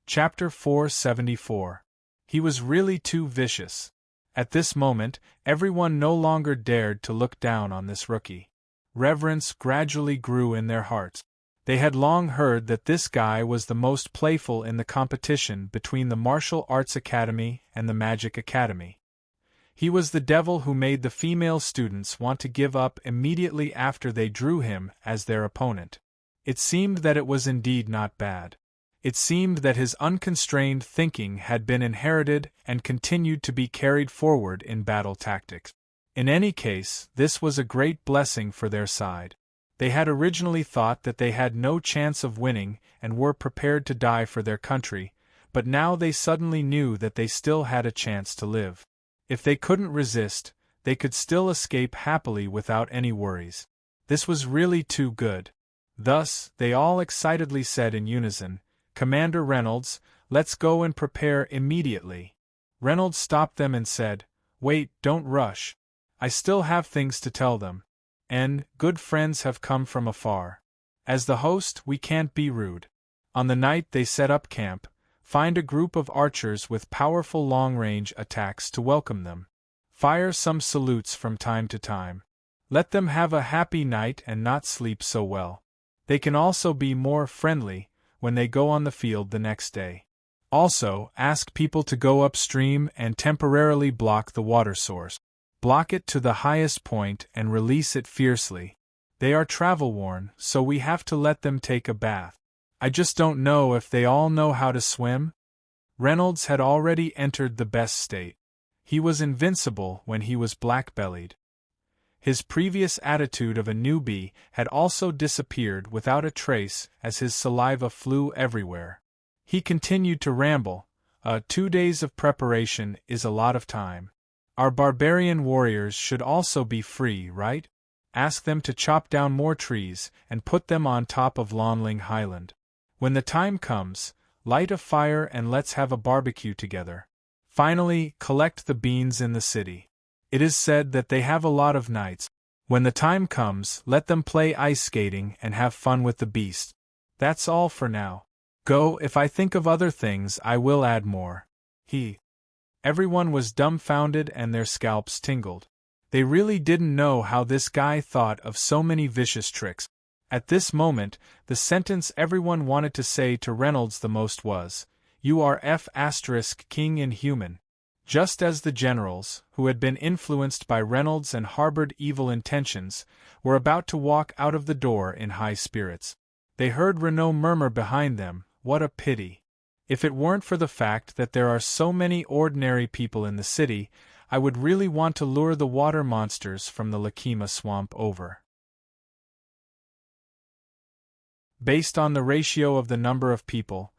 Chapter 474. He was really too vicious. At this moment, everyone no longer dared to look down on this rookie. Reverence gradually grew in their hearts. They had long heard that this guy was the most playful in the competition between the Martial Arts Academy and the Magic Academy. He was the devil who made the female students want to give up immediately after they drew him as their opponent. It seemed that it was indeed not bad. It seemed that his unconstrained thinking had been inherited and continued to be carried forward in battle tactics. In any case, this was a great blessing for their side. They had originally thought that they had no chance of winning and were prepared to die for their country, but now they suddenly knew that they still had a chance to live. If they couldn't resist, they could still escape happily without any worries. This was really too good. Thus, they all excitedly said in unison, "Commander Reynolds, let's go and prepare immediately." Reynolds stopped them and said, "Wait, don't rush. I still have things to tell them. And, good friends have come from afar. As the host, we can't be rude. On the night they set up camp, find a group of archers with powerful long-range attacks to welcome them. Fire some salutes from time to time. Let them have a happy night and not sleep so well. They can also be more friendly when they go on the field the next day. Also, ask people to go upstream and temporarily block the water source. Block it to the highest point and release it fiercely. They are travel-worn, so we have to let them take a bath. I just don't know if they all know how to swim." Reynolds had already entered the best state. He was invincible when he was black-bellied. His previous attitude of a newbie had also disappeared without a trace as his saliva flew everywhere. He continued to ramble. 2 days of preparation is a lot of time. Our barbarian warriors should also be free, right? Ask them to chop down more trees and put them on top of Lonling Highland. When the time comes, light a fire and let's have a barbecue together. Finally, collect the beans in the city. It is said that they have a lot of knights. When the time comes, let them play ice skating and have fun with the beast. That's all for now. Go, if I think of other things I will add more. Everyone was dumbfounded and their scalps tingled. They really didn't know how this guy thought of so many vicious tricks. At this moment, the sentence everyone wanted to say to Reynolds the most was, "You are King inhuman." Just as the generals, who had been influenced by Reynolds and harbored evil intentions, were about to walk out of the door in high spirits, they heard Renaud murmur behind them, "What a pity. If it weren't for the fact that there are so many ordinary people in the city, I would really want to lure the water monsters from the Lakima swamp over." Based on the ratio of the number of people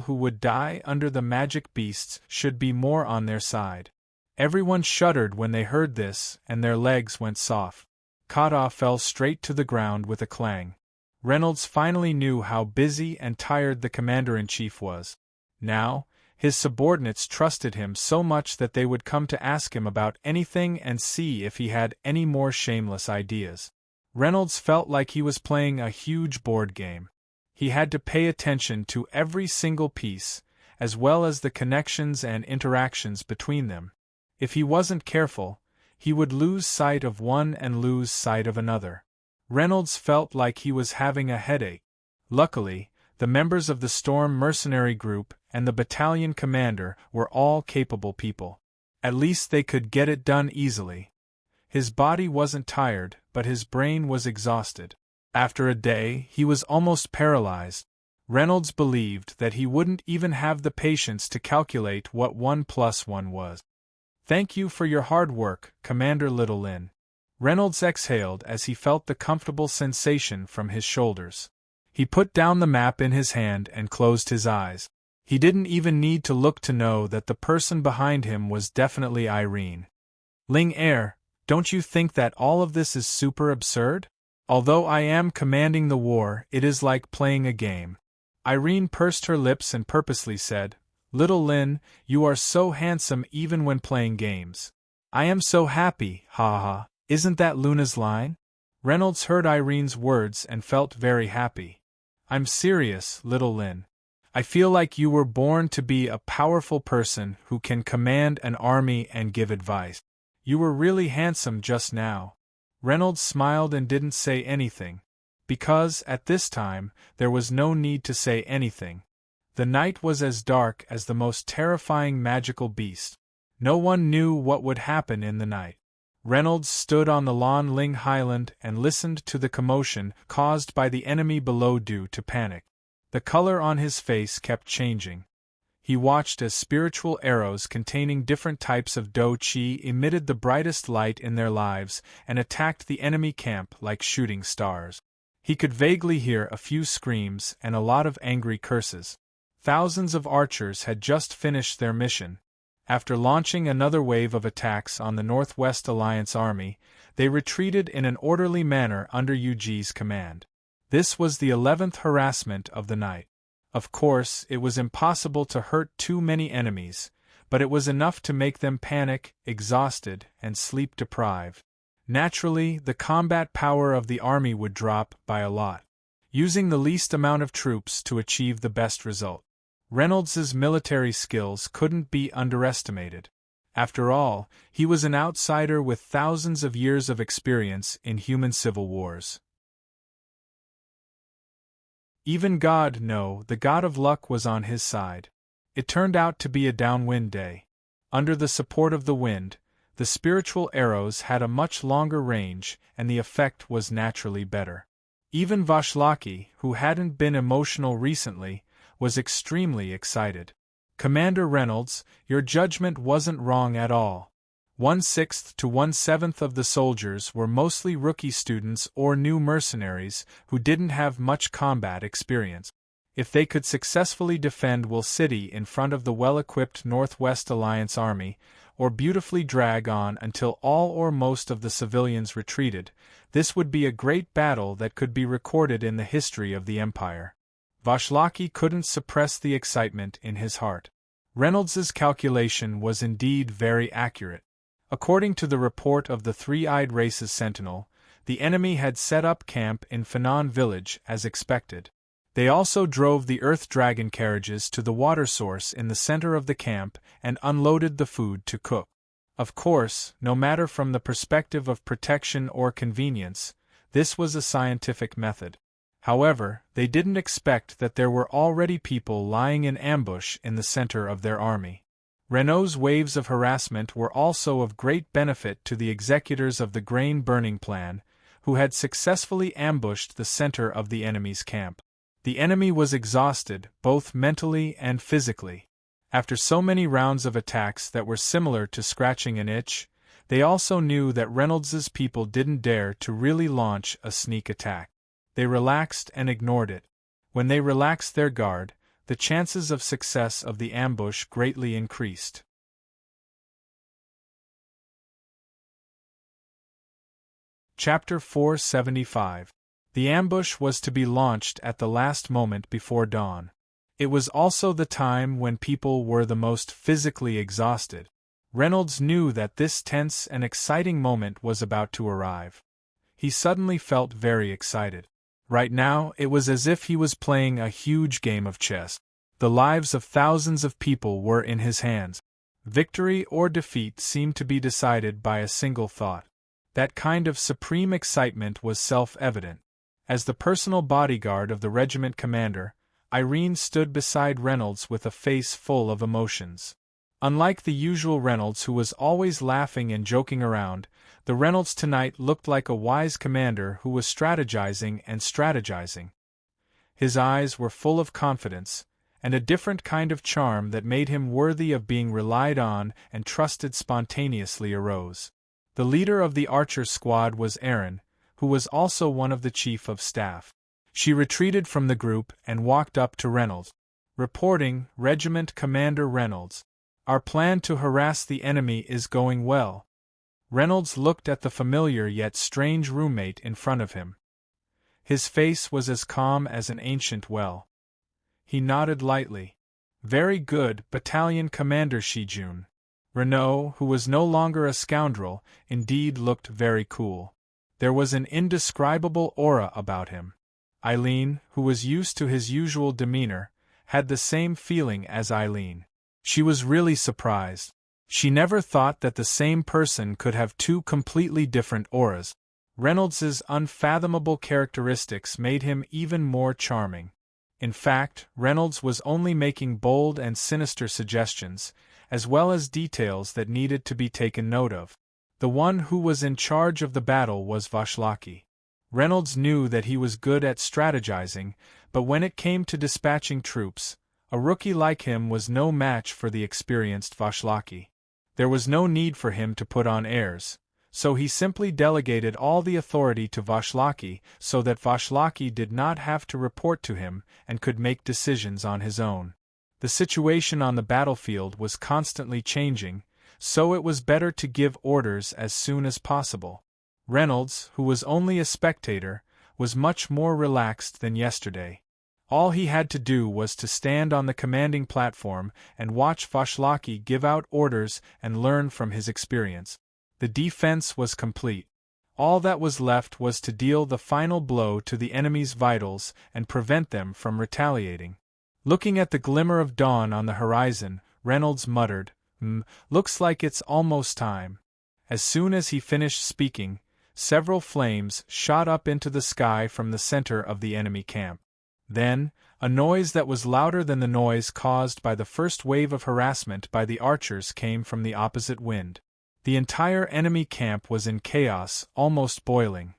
who would die under the magic beasts should be more on their side. Everyone shuddered when they heard this, and their legs went soft. Kata fell straight to the ground with a clang. Reynolds finally knew how busy and tired the commander-in-chief was. Now, his subordinates trusted him so much that they would come to ask him about anything and see if he had any more shameless ideas. Reynolds felt like he was playing a huge board game. He had to pay attention to every single piece, as well as the connections and interactions between them. If he wasn't careful, he would lose sight of one and lose sight of another. Reynolds felt like he was having a headache. Luckily, the members of the Storm Mercenary Group and the battalion commander were all capable people. At least they could get it done easily. His body wasn't tired, but his brain was exhausted. After a day, he was almost paralyzed. Reynolds believed that he wouldn't even have the patience to calculate what 1 + 1 was. "Thank you for your hard work, Commander Little Lin." Reynolds exhaled as he felt the comfortable sensation from his shoulders. He put down the map in his hand and closed his eyes. He didn't even need to look to know that the person behind him was definitely Irene. "Ling Er, don't you think that all of this is super absurd? Although I am commanding the war, it is like playing a game." Irene pursed her lips and purposely said, "Little Lin, you are so handsome even when playing games. I am so happy, ha ha. Isn't that Luna's line?" Reynolds heard Irene's words and felt very happy. "I'm serious, Little Lin. I feel like you were born to be a powerful person who can command an army and give advice. You were really handsome just now." Reynolds smiled and didn't say anything, because, at this time, there was no need to say anything. The night was as dark as the most terrifying magical beast. No one knew what would happen in the night. Reynolds stood on the Lon Ling Highland and listened to the commotion caused by the enemy below due to panic. The color on his face kept changing. He watched as spiritual arrows containing different types of Do Chi emitted the brightest light in their lives and attacked the enemy camp like shooting stars. He could vaguely hear a few screams and a lot of angry curses. Thousands of archers had just finished their mission. After launching another wave of attacks on the Northwest Alliance Army, they retreated in an orderly manner under Yuji's command. This was the 11th harassment of the night. Of course, it was impossible to hurt too many enemies, but it was enough to make them panic, exhausted, and sleep-deprived. Naturally, the combat power of the army would drop by a lot, using the least amount of troops to achieve the best result. Reynolds's military skills couldn't be underestimated. After all, he was an outsider with thousands of years of experience in human civil wars. Even God, no, the god of luck was on his side. It turned out to be a downwind day. Under the support of the wind, the spiritual arrows had a much longer range, and the effect was naturally better. Even Vashlaki, who hadn't been emotional recently, was extremely excited. "Commander Reynolds, your judgment wasn't wrong at all. 1/6 to 1/7 of the soldiers were mostly rookie students or new mercenaries who didn't have much combat experience. If they could successfully defend Will City in front of the well-equipped Northwest Alliance Army, or beautifully drag on until all or most of the civilians retreated, this would be a great battle that could be recorded in the history of the Empire." Vashlaki couldn't suppress the excitement in his heart. Reynolds's calculation was indeed very accurate. According to the report of the Three-Eyed Race's sentinel, the enemy had set up camp in Fanon village as expected. They also drove the Earth Dragon carriages to the water source in the center of the camp and unloaded the food to cook. Of course, no matter from the perspective of protection or convenience, this was a scientific method. However, they didn't expect that there were already people lying in ambush in the center of their army. Renault's waves of harassment were also of great benefit to the executors of the grain-burning plan, who had successfully ambushed the center of the enemy's camp. The enemy was exhausted, both mentally and physically. After so many rounds of attacks that were similar to scratching an itch, they also knew that Reynolds's people didn't dare to really launch a sneak attack. They relaxed and ignored it. When they relaxed their guard, the chances of success of the ambush greatly increased. Chapter 475. The ambush was to be launched at the last moment before dawn. It was also the time when people were the most physically exhausted. Reynolds knew that this tense and exciting moment was about to arrive. He suddenly felt very excited. Right now, it was as if he was playing a huge game of chess. The lives of thousands of people were in his hands. Victory or defeat seemed to be decided by a single thought. That kind of supreme excitement was self-evident. As the personal bodyguard of the regiment commander, Irene stood beside Reynolds with a face full of emotions. Unlike the usual Reynolds who was always laughing and joking around, the Reynolds tonight looked like a wise commander who was strategizing and strategizing. His eyes were full of confidence, and a different kind of charm that made him worthy of being relied on and trusted spontaneously arose. The leader of the archer squad was Erin, who was also one of the chief of staff. She retreated from the group and walked up to Reynolds. Reporting, Regiment Commander Reynolds. Our plan to harass the enemy is going well. Reynolds looked at the familiar yet strange roommate in front of him. His face was as calm as an ancient well. He nodded lightly. Very good, Battalion Commander Shijun. Renault, who was no longer a scoundrel, indeed looked very cool. There was an indescribable aura about him. Eileen, who was used to his usual demeanor, had the same feeling as Eileen. She was really surprised. She never thought that the same person could have two completely different auras. Reynolds's unfathomable characteristics made him even more charming. In fact, Reynolds was only making bold and sinister suggestions, as well as details that needed to be taken note of. The one who was in charge of the battle was Vashlaki. Reynolds knew that he was good at strategizing, but when it came to dispatching troops, a rookie like him was no match for the experienced Vashlaki. There was no need for him to put on airs, so he simply delegated all the authority to Vashlaki so that Vashlaki did not have to report to him and could make decisions on his own. The situation on the battlefield was constantly changing, so it was better to give orders as soon as possible. Reynolds, who was only a spectator, was much more relaxed than yesterday. All he had to do was to stand on the commanding platform and watch Vashlaki give out orders and learn from his experience. The defense was complete. All that was left was to deal the final blow to the enemy's vitals and prevent them from retaliating. Looking at the glimmer of dawn on the horizon, Reynolds muttered, "Looks like it's almost time." As soon as he finished speaking, several flames shot up into the sky from the center of the enemy camp. Then, a noise that was louder than the noise caused by the first wave of harassment by the archers came from the opposite wind. The entire enemy camp was in chaos, almost boiling.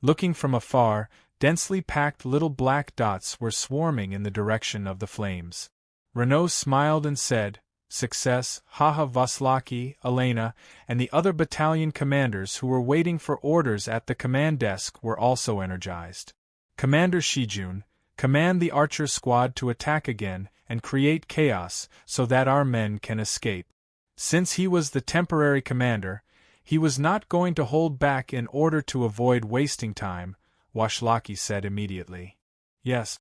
Looking from afar, densely packed little black dots were swarming in the direction of the flames. Renaud smiled and said, "Success, haha." Vashlaki, Elena, and the other battalion commanders who were waiting for orders at the command desk were also energized. "Commander Shijun, command the archer squad to attack again and create chaos so that our men can escape." Since he was the temporary commander, he was not going to hold back in order to avoid wasting time, Vashlaki said immediately. "Yes."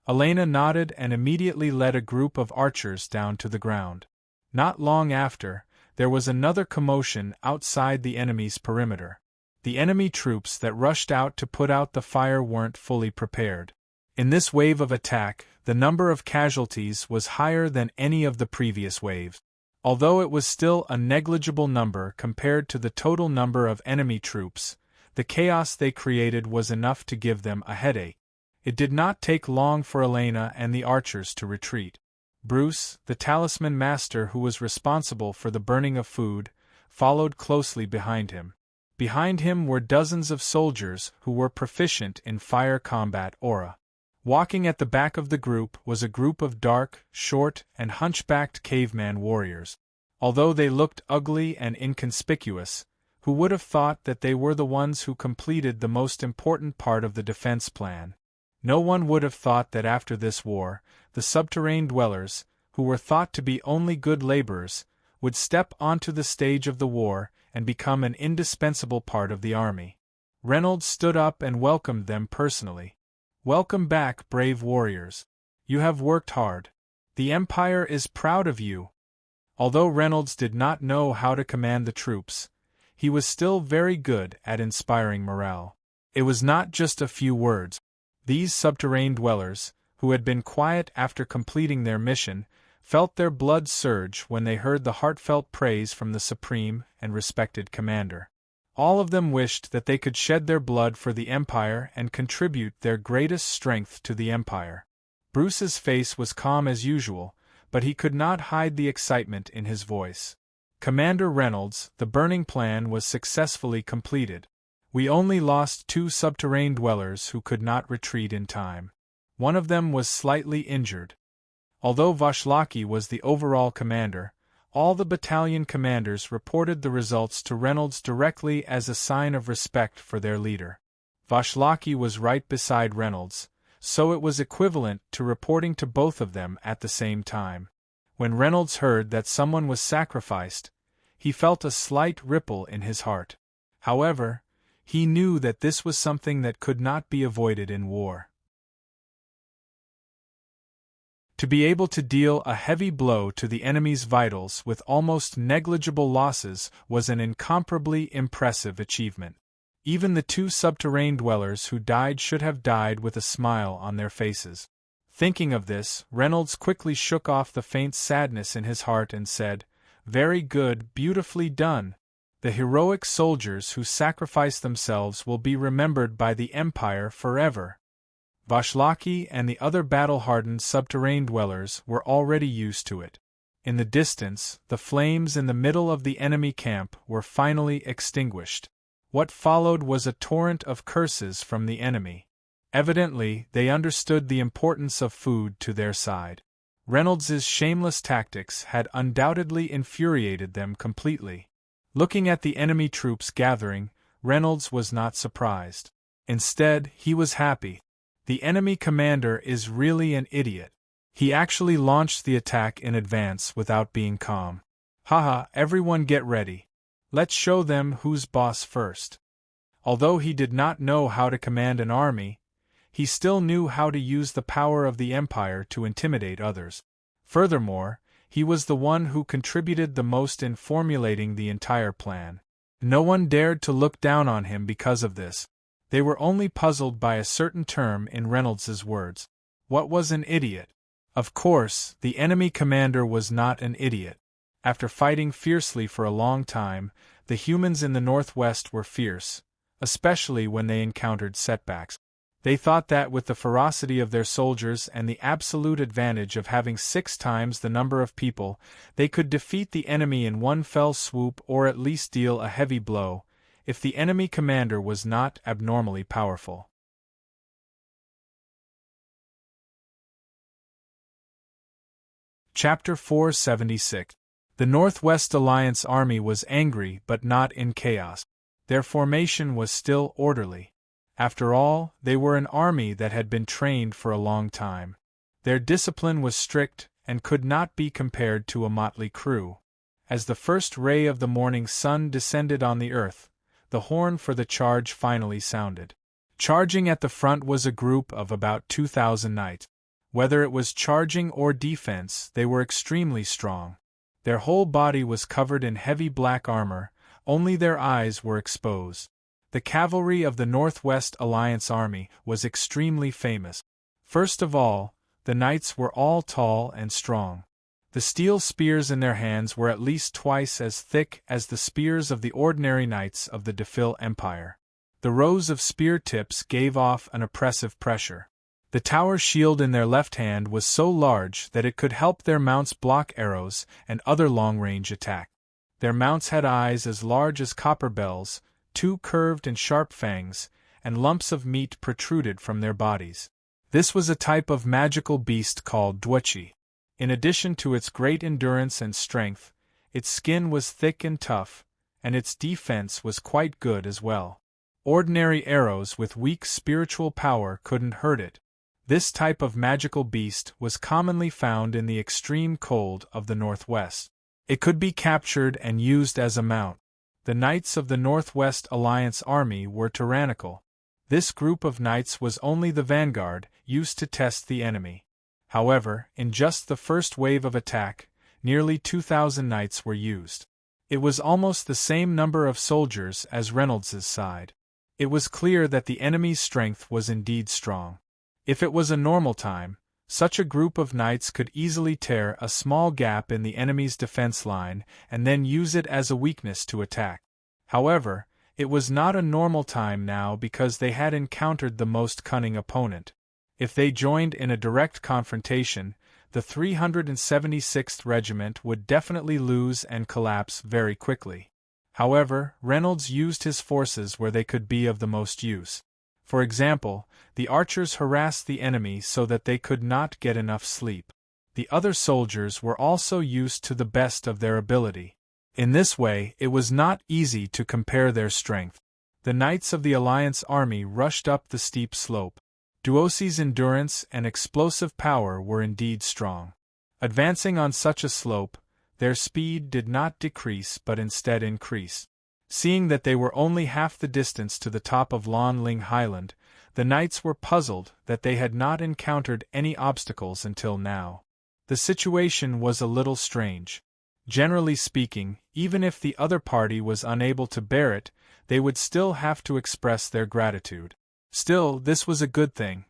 Elena nodded and immediately led a group of archers down to the ground. Not long after, there was another commotion outside the enemy's perimeter. The enemy troops that rushed out to put out the fire weren't fully prepared. In this wave of attack, the number of casualties was higher than any of the previous waves. Although it was still a negligible number compared to the total number of enemy troops, the chaos they created was enough to give them a headache. It did not take long for Elena and the archers to retreat. Bruce, the talisman master who was responsible for the burning of food, followed closely behind him. Behind him were dozens of soldiers who were proficient in fire combat aura. Walking at the back of the group was a group of dark, short, and hunchbacked caveman warriors. Although they looked ugly and inconspicuous, who would have thought that they were the ones who completed the most important part of the defense plan? No one would have thought that after this war, the subterranean dwellers, who were thought to be only good laborers, would step onto the stage of the war and become an indispensable part of the army. Reynolds stood up and welcomed them personally. "Welcome back, brave warriors. You have worked hard. The Empire is proud of you." Although Reynolds did not know how to command the troops, he was still very good at inspiring morale. It was not just a few words. These subterranean dwellers, who had been quiet after completing their mission, felt their blood surge when they heard the heartfelt praise from the supreme and respected commander. All of them wished that they could shed their blood for the Empire and contribute their greatest strength to the Empire. Bruce's face was calm as usual, but he could not hide the excitement in his voice. "Commander Reynolds, the burning plan was successfully completed. We only lost 2 subterranean dwellers who could not retreat in time. One of them was slightly injured." Although Vashlaki was the overall commander, all the battalion commanders reported the results to Reynolds directly as a sign of respect for their leader. Vashlaki was right beside Reynolds, so it was equivalent to reporting to both of them at the same time. When Reynolds heard that someone was sacrificed, he felt a slight ripple in his heart. However, he knew that this was something that could not be avoided in war. To be able to deal a heavy blow to the enemy's vitals with almost negligible losses was an incomparably impressive achievement. Even the two subterrane dwellers who died should have died with a smile on their faces. Thinking of this, Reynolds quickly shook off the faint sadness in his heart and said, "Very good, beautifully done. The heroic soldiers who sacrificed themselves will be remembered by the Empire forever." Vashlaki and the other battle-hardened subterrane dwellers were already used to it. In the distance, the flames in the middle of the enemy camp were finally extinguished. What followed was a torrent of curses from the enemy. Evidently, they understood the importance of food to their side. Reynolds's shameless tactics had undoubtedly infuriated them completely. Looking at the enemy troops gathering, Reynolds was not surprised. Instead, he was happy. The enemy commander is really an idiot. He actually launched the attack in advance without being calm. Haha, everyone get ready. Let's show them who's boss first. Although he did not know how to command an army, he still knew how to use the power of the Empire to intimidate others. Furthermore, he was the one who contributed the most in formulating the entire plan. No one dared to look down on him because of this. They were only puzzled by a certain term in Reynolds's words. What was an idiot? Of course, the enemy commander was not an idiot. After fighting fiercely for a long time, the humans in the northwest were fierce, especially when they encountered setbacks. They thought that with the ferocity of their soldiers and the absolute advantage of having 6 times the number of people, they could defeat the enemy in one fell swoop or at least deal a heavy blow, if the enemy commander was not abnormally powerful. Chapter 476. The Northwest Alliance Army was angry but not in chaos. Their formation was still orderly. After all, they were an army that had been trained for a long time. Their discipline was strict and could not be compared to a motley crew. As the first ray of the morning sun descended on the earth, the horn for the charge finally sounded. Charging at the front was a group of about 2,000 knights. Whether it was charging or defense, they were extremely strong. Their whole body was covered in heavy black armor, only their eyes were exposed. The cavalry of the Northwest Alliance Army was extremely famous. First of all, the knights were all tall and strong. The steel spears in their hands were at least twice as thick as the spears of the ordinary knights of the Defil Empire. The rows of spear tips gave off an oppressive pressure. The tower shield in their left hand was so large that it could help their mounts block arrows and other long-range attack. Their mounts had eyes as large as copper bells, 2 curved and sharp fangs, and lumps of meat protruded from their bodies. This was a type of magical beast called Dwechi. In addition to its great endurance and strength, its skin was thick and tough, and its defense was quite good as well. Ordinary arrows with weak spiritual power couldn't hurt it. This type of magical beast was commonly found in the extreme cold of the Northwest. It could be captured and used as a mount. The knights of the Northwest Alliance Army were tyrannical. This group of knights was only the vanguard, used to test the enemy. However, in just the first wave of attack, nearly 2,000 knights were used. It was almost the same number of soldiers as Reynolds's side. It was clear that the enemy's strength was indeed strong. If it was a normal time, such a group of knights could easily tear a small gap in the enemy's defense line and then use it as a weakness to attack. However, it was not a normal time now because they had encountered the most cunning opponent. If they joined in a direct confrontation, the 376th Regiment would definitely lose and collapse very quickly. However, Reynolds used his forces where they could be of the most use. For example, the archers harassed the enemy so that they could not get enough sleep. The other soldiers were also used to the best of their ability. In this way, it was not easy to compare their strength. The knights of the Alliance Army rushed up the steep slope. Duosi's endurance and explosive power were indeed strong. Advancing on such a slope, their speed did not decrease but instead increase. Seeing that they were only half the distance to the top of Lon Ling Highland, the knights were puzzled that they had not encountered any obstacles until now. The situation was a little strange. Generally speaking, even if the other party was unable to bear it, they would still have to express their gratitude. Still, this was a good thing.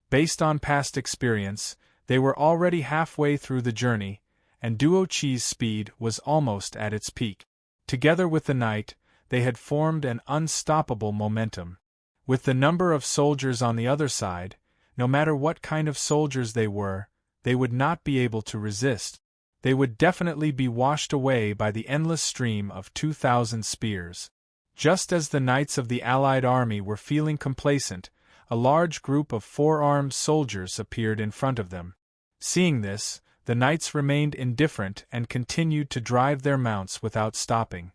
Based on past experience, they were already halfway through the journey, and Duo Chi's speed was almost at its peak. Together with the knight, they had formed an unstoppable momentum. With the number of soldiers on the other side, no matter what kind of soldiers they were, they would not be able to resist. They would definitely be washed away by the endless stream of 2,000 spears. Just as the knights of the allied army were feeling complacent, a large group of four-armed soldiers appeared in front of them. Seeing this, the knights remained indifferent and continued to drive their mounts without stopping.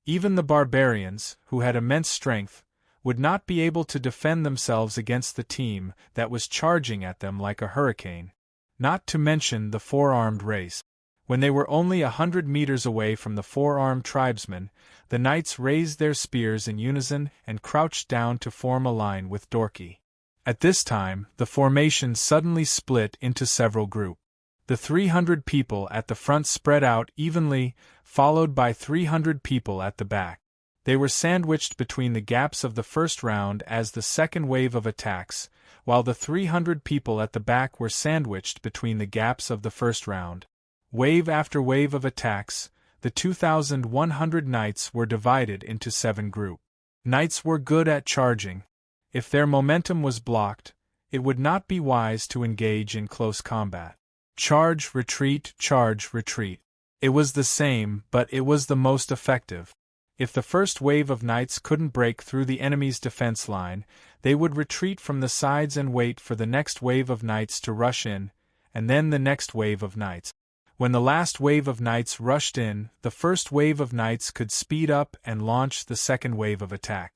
Even the barbarians, who had immense strength, would not be able to defend themselves against the team that was charging at them like a hurricane. Not to mention the four-armed race. When they were only 100 meters away from the four-armed tribesmen, the knights raised their spears in unison and crouched down to form a line with Dorky. At this time, the formation suddenly split into several groups. The 300 people at the front spread out evenly, followed by 300 people at the back. They were sandwiched between the gaps of the first round as the second wave of attacks, while the 300 people at the back were sandwiched between the gaps of the first round. Wave after wave of attacks, the 2,100 knights were divided into 7 groups. Knights were good at charging. If their momentum was blocked, it would not be wise to engage in close combat. Charge, retreat, charge, retreat. It was the same, but it was the most effective. If the first wave of knights couldn't break through the enemy's defense line, they would retreat from the sides and wait for the next wave of knights to rush in, and then the next wave of knights. When the last wave of knights rushed in, the first wave of knights could speed up and launch the second wave of attack.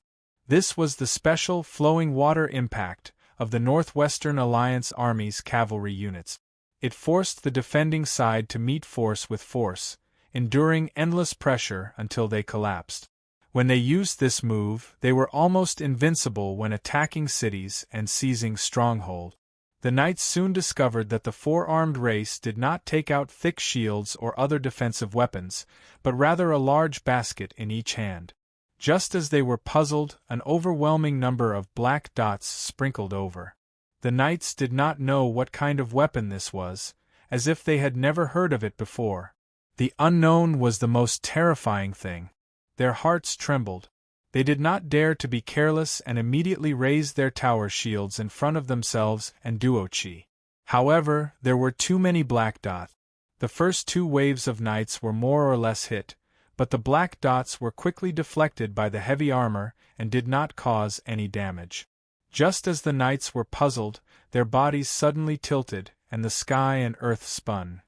This was the special flowing water impact of the Northwestern Alliance Army's cavalry units. It forced the defending side to meet force with force, enduring endless pressure until they collapsed. When they used this move, they were almost invincible when attacking cities and seizing strongholds. The knights soon discovered that the four-armed race did not take out thick shields or other defensive weapons, but rather a large basket in each hand. Just as they were puzzled, an overwhelming number of black dots sprinkled over. The knights did not know what kind of weapon this was, as if they had never heard of it before. The unknown was the most terrifying thing. Their hearts trembled. They did not dare to be careless and immediately raised their tower shields in front of themselves and Duo Chi. However, there were too many black dots. The first 2 waves of knights were more or less hit, but the black dots were quickly deflected by the heavy armor and did not cause any damage. Just as the knights were puzzled, their bodies suddenly tilted, and the sky and earth spun.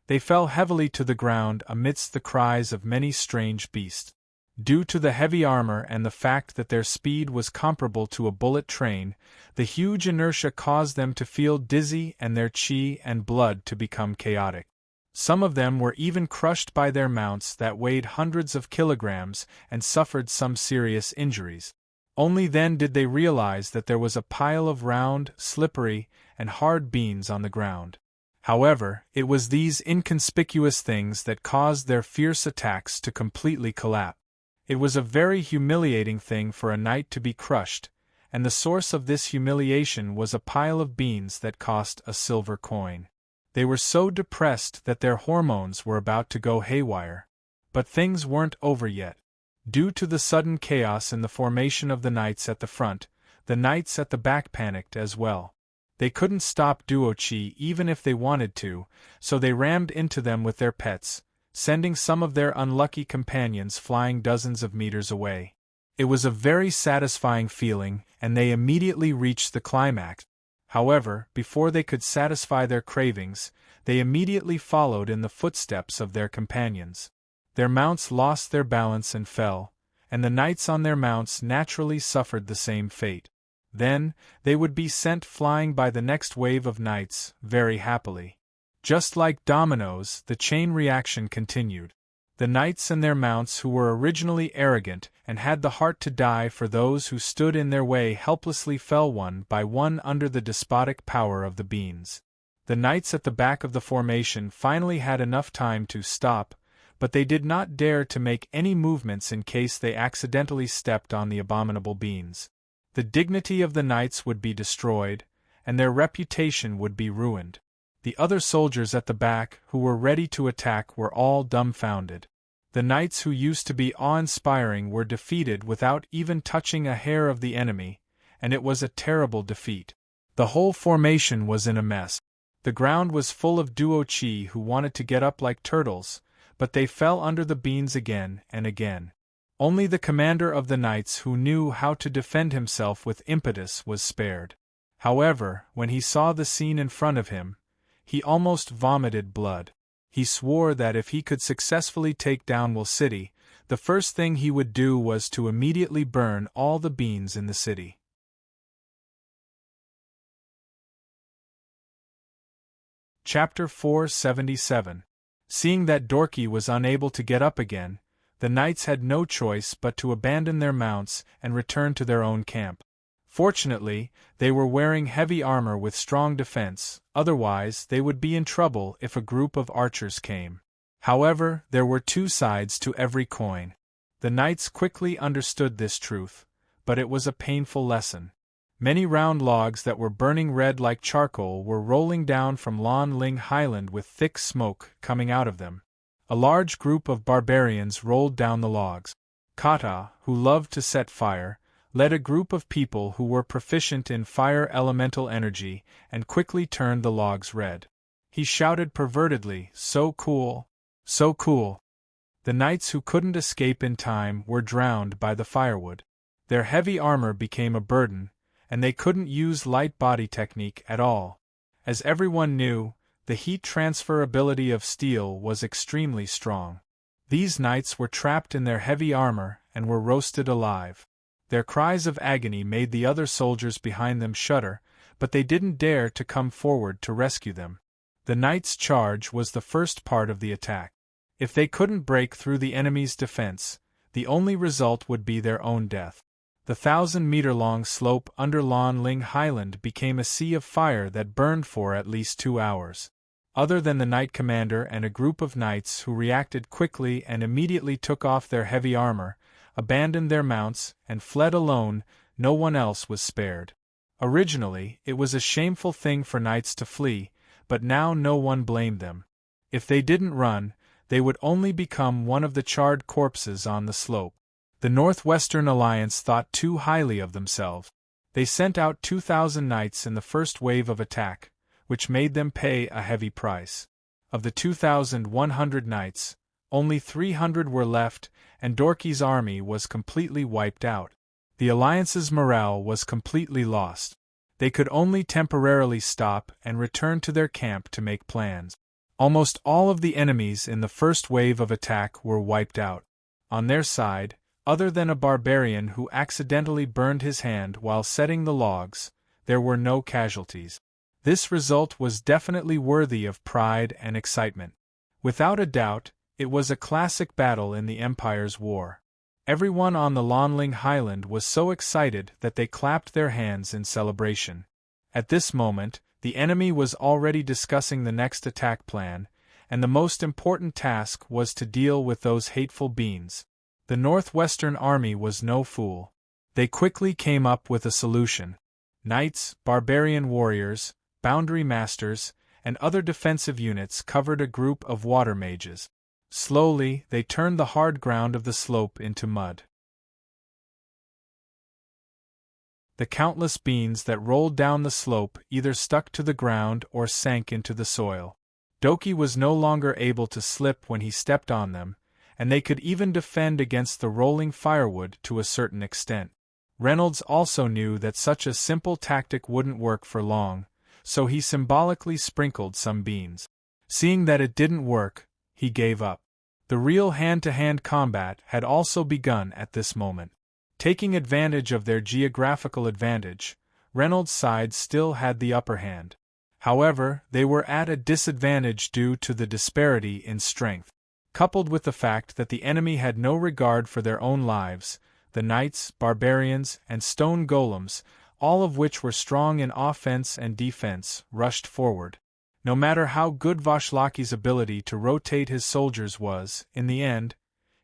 They fell heavily to the ground amidst the cries of many strange beasts. Due to the heavy armor and the fact that their speed was comparable to a bullet train, the huge inertia caused them to feel dizzy and their chi and blood to become chaotic. Some of them were even crushed by their mounts that weighed hundreds of kilograms and suffered some serious injuries. Only then did they realize that there was a pile of round, slippery, and hard beans on the ground. However, it was these inconspicuous things that caused their fierce attacks to completely collapse. It was a very humiliating thing for a knight to be crushed, and the source of this humiliation was a pile of beans that cost a silver coin. They were so depressed that their hormones were about to go haywire. But things weren't over yet. Due to the sudden chaos in the formation of the knights at the front, the knights at the back panicked as well. They couldn't stop Duo Chi even if they wanted to, so they rammed into them with their pets, sending some of their unlucky companions flying dozens of meters away. It was a very satisfying feeling, and they immediately reached the climax. However, before they could satisfy their cravings, they immediately followed in the footsteps of their companions. Their mounts lost their balance and fell, and the knights on their mounts naturally suffered the same fate. Then, they would be sent flying by the next wave of knights, very happily. Just like dominoes, the chain reaction continued. The knights and their mounts who were originally arrogant and had the heart to die for those who stood in their way helplessly fell one by one under the despotic power of the beans. The knights at the back of the formation finally had enough time to stop, but they did not dare to make any movements in case they accidentally stepped on the abominable beans. The dignity of the knights would be destroyed, and their reputation would be ruined. The other soldiers at the back who were ready to attack were all dumbfounded. The knights who used to be awe-inspiring were defeated without even touching a hair of the enemy, and it was a terrible defeat. The whole formation was in a mess. The ground was full of duo-chi who wanted to get up like turtles, but they fell under the beans again and again. Only the commander of the knights who knew how to defend himself with impetus was spared. However, when he saw the scene in front of him, he almost vomited blood. He swore that if he could successfully take down Will City, the first thing he would do was to immediately burn all the beans in the city. Chapter 477. Seeing that Dorky was unable to get up again, the knights had no choice but to abandon their mounts and return to their own camp. Fortunately, they were wearing heavy armor with strong defense, otherwise they would be in trouble if a group of archers came. However, there were two sides to every coin. The knights quickly understood this truth, but it was a painful lesson. Many round logs that were burning red like charcoal were rolling down from Lon Ling Highland with thick smoke coming out of them. A large group of barbarians rolled down the logs. Kata, who loved to set fire, led a group of people who were proficient in fire elemental energy and quickly turned the logs red. He shouted pervertedly, "So cool! So cool!" The knights who couldn't escape in time were drowned by the firewood. Their heavy armor became a burden, and they couldn't use light body technique at all. As everyone knew, the heat transfer ability of steel was extremely strong. These knights were trapped in their heavy armor and were roasted alive. Their cries of agony made the other soldiers behind them shudder, but they didn't dare to come forward to rescue them. The knights' charge was the first part of the attack. If they couldn't break through the enemy's defense, the only result would be their own death. The 1,000-meter-long slope under Lon Ling Highland became a sea of fire that burned for at least 2 hours. Other than the knight commander and a group of knights who reacted quickly and immediately took off their heavy armor, abandoned their mounts, and fled alone, no one else was spared. Originally, it was a shameful thing for knights to flee, but now no one blamed them. If they didn't run, they would only become one of the charred corpses on the slope. The Northwestern Alliance thought too highly of themselves. They sent out 2,000 knights in the first wave of attack, which made them pay a heavy price. Of the 2,100 knights, only 300 were left, and Dorky's army was completely wiped out. The Alliance's morale was completely lost. They could only temporarily stop and return to their camp to make plans. Almost all of the enemies in the first wave of attack were wiped out. On their side, other than a barbarian who accidentally burned his hand while setting the logs, there were no casualties. This result was definitely worthy of pride and excitement. Without a doubt, it was a classic battle in the Empire's war. Everyone on the Lon Ling Highland was so excited that they clapped their hands in celebration. At this moment, the enemy was already discussing the next attack plan, and the most important task was to deal with those hateful beans. The Northwestern Army was no fool. They quickly came up with a solution. Knights, barbarian warriors, boundary masters, and other defensive units covered a group of water mages. Slowly, they turned the hard ground of the slope into mud. The countless beans that rolled down the slope either stuck to the ground or sank into the soil. Doki was no longer able to slip when he stepped on them, and they could even defend against the rolling firewood to a certain extent. Reynolds also knew that such a simple tactic wouldn't work for long, so he symbolically sprinkled some beans. Seeing that it didn't work, he gave up. The real hand-to-hand combat had also begun at this moment. Taking advantage of their geographical advantage, Reynolds' side still had the upper hand. However, they were at a disadvantage due to the disparity in strength. Coupled with the fact that the enemy had no regard for their own lives, the knights, barbarians, and stone golems, all of which were strong in offense and defense, rushed forward. No matter how good Vashlaki's ability to rotate his soldiers was, in the end,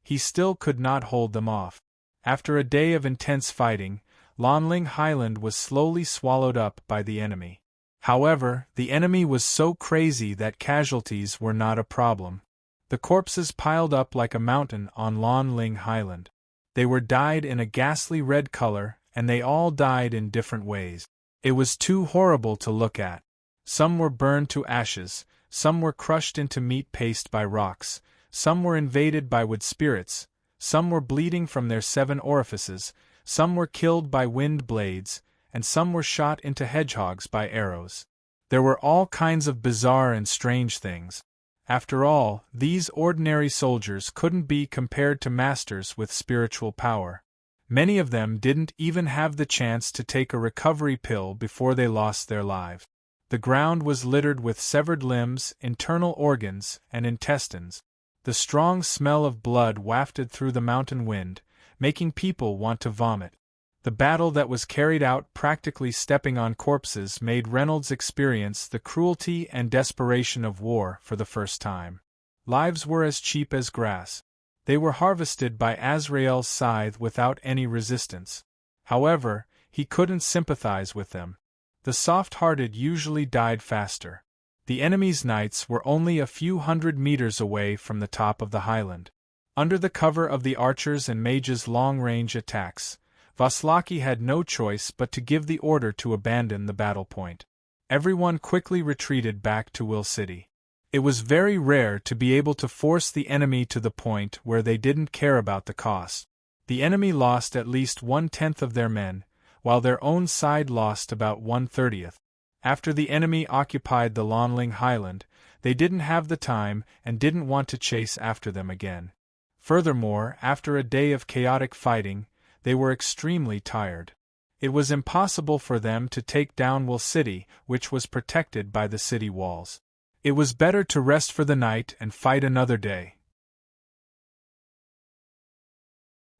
he still could not hold them off. After a day of intense fighting, Lonling Highland was slowly swallowed up by the enemy. However, the enemy was so crazy that casualties were not a problem. The corpses piled up like a mountain on Lonling Highland. They were dyed in a ghastly red color, and they all died in different ways. It was too horrible to look at. Some were burned to ashes, some were crushed into meat paste by rocks, some were invaded by wood spirits, some were bleeding from their 7 orifices, some were killed by wind blades, and some were shot into hedgehogs by arrows. There were all kinds of bizarre and strange things. After all, these ordinary soldiers couldn't be compared to masters with spiritual power. Many of them didn't even have the chance to take a recovery pill before they lost their lives. The ground was littered with severed limbs, internal organs, and intestines. The strong smell of blood wafted through the mountain wind, making people want to vomit. The battle that was carried out practically stepping on corpses made Reynolds experience the cruelty and desperation of war for the first time. Lives were as cheap as grass. They were harvested by Azrael's scythe without any resistance. However, he couldn't sympathize with them. The soft-hearted usually died faster. The enemy's knights were only a few hundred meters away from the top of the highland. Under the cover of the archers' and mages' long-range attacks, Vaslaki had no choice but to give the order to abandon the battle point. Everyone quickly retreated back to Will City. It was very rare to be able to force the enemy to the point where they didn't care about the cost. The enemy lost at least 1/10 of their men, while their own side lost about 1/30. After the enemy occupied the Lonling Highland, they didn't have the time and didn't want to chase after them again. Furthermore, after a day of chaotic fighting, they were extremely tired. It was impossible for them to take down Will City, which was protected by the city walls. It was better to rest for the night and fight another day.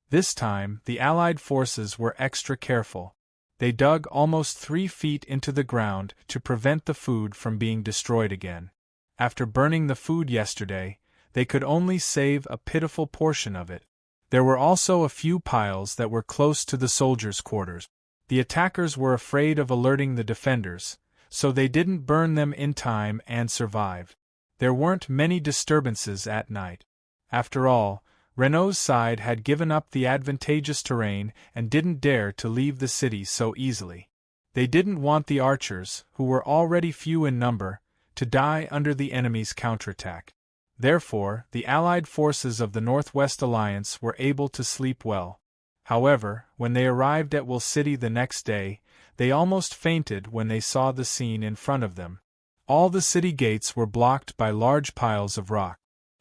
This time, the Allied forces were extra careful. They dug almost 3 feet into the ground to prevent the food from being destroyed again. After burning the food yesterday, they could only save a pitiful portion of it. There were also a few piles that were close to the soldiers' quarters. The attackers were afraid of alerting the defenders, so they didn't burn them in time and survived. There weren't many disturbances at night. After all, Renault's side had given up the advantageous terrain and didn't dare to leave the city so easily. They didn't want the archers, who were already few in number, to die under the enemy's counterattack. Therefore, the Allied forces of the Northwest Alliance were able to sleep well. However, when they arrived at Will City the next day, they almost fainted when they saw the scene in front of them. All the city gates were blocked by large piles of rock.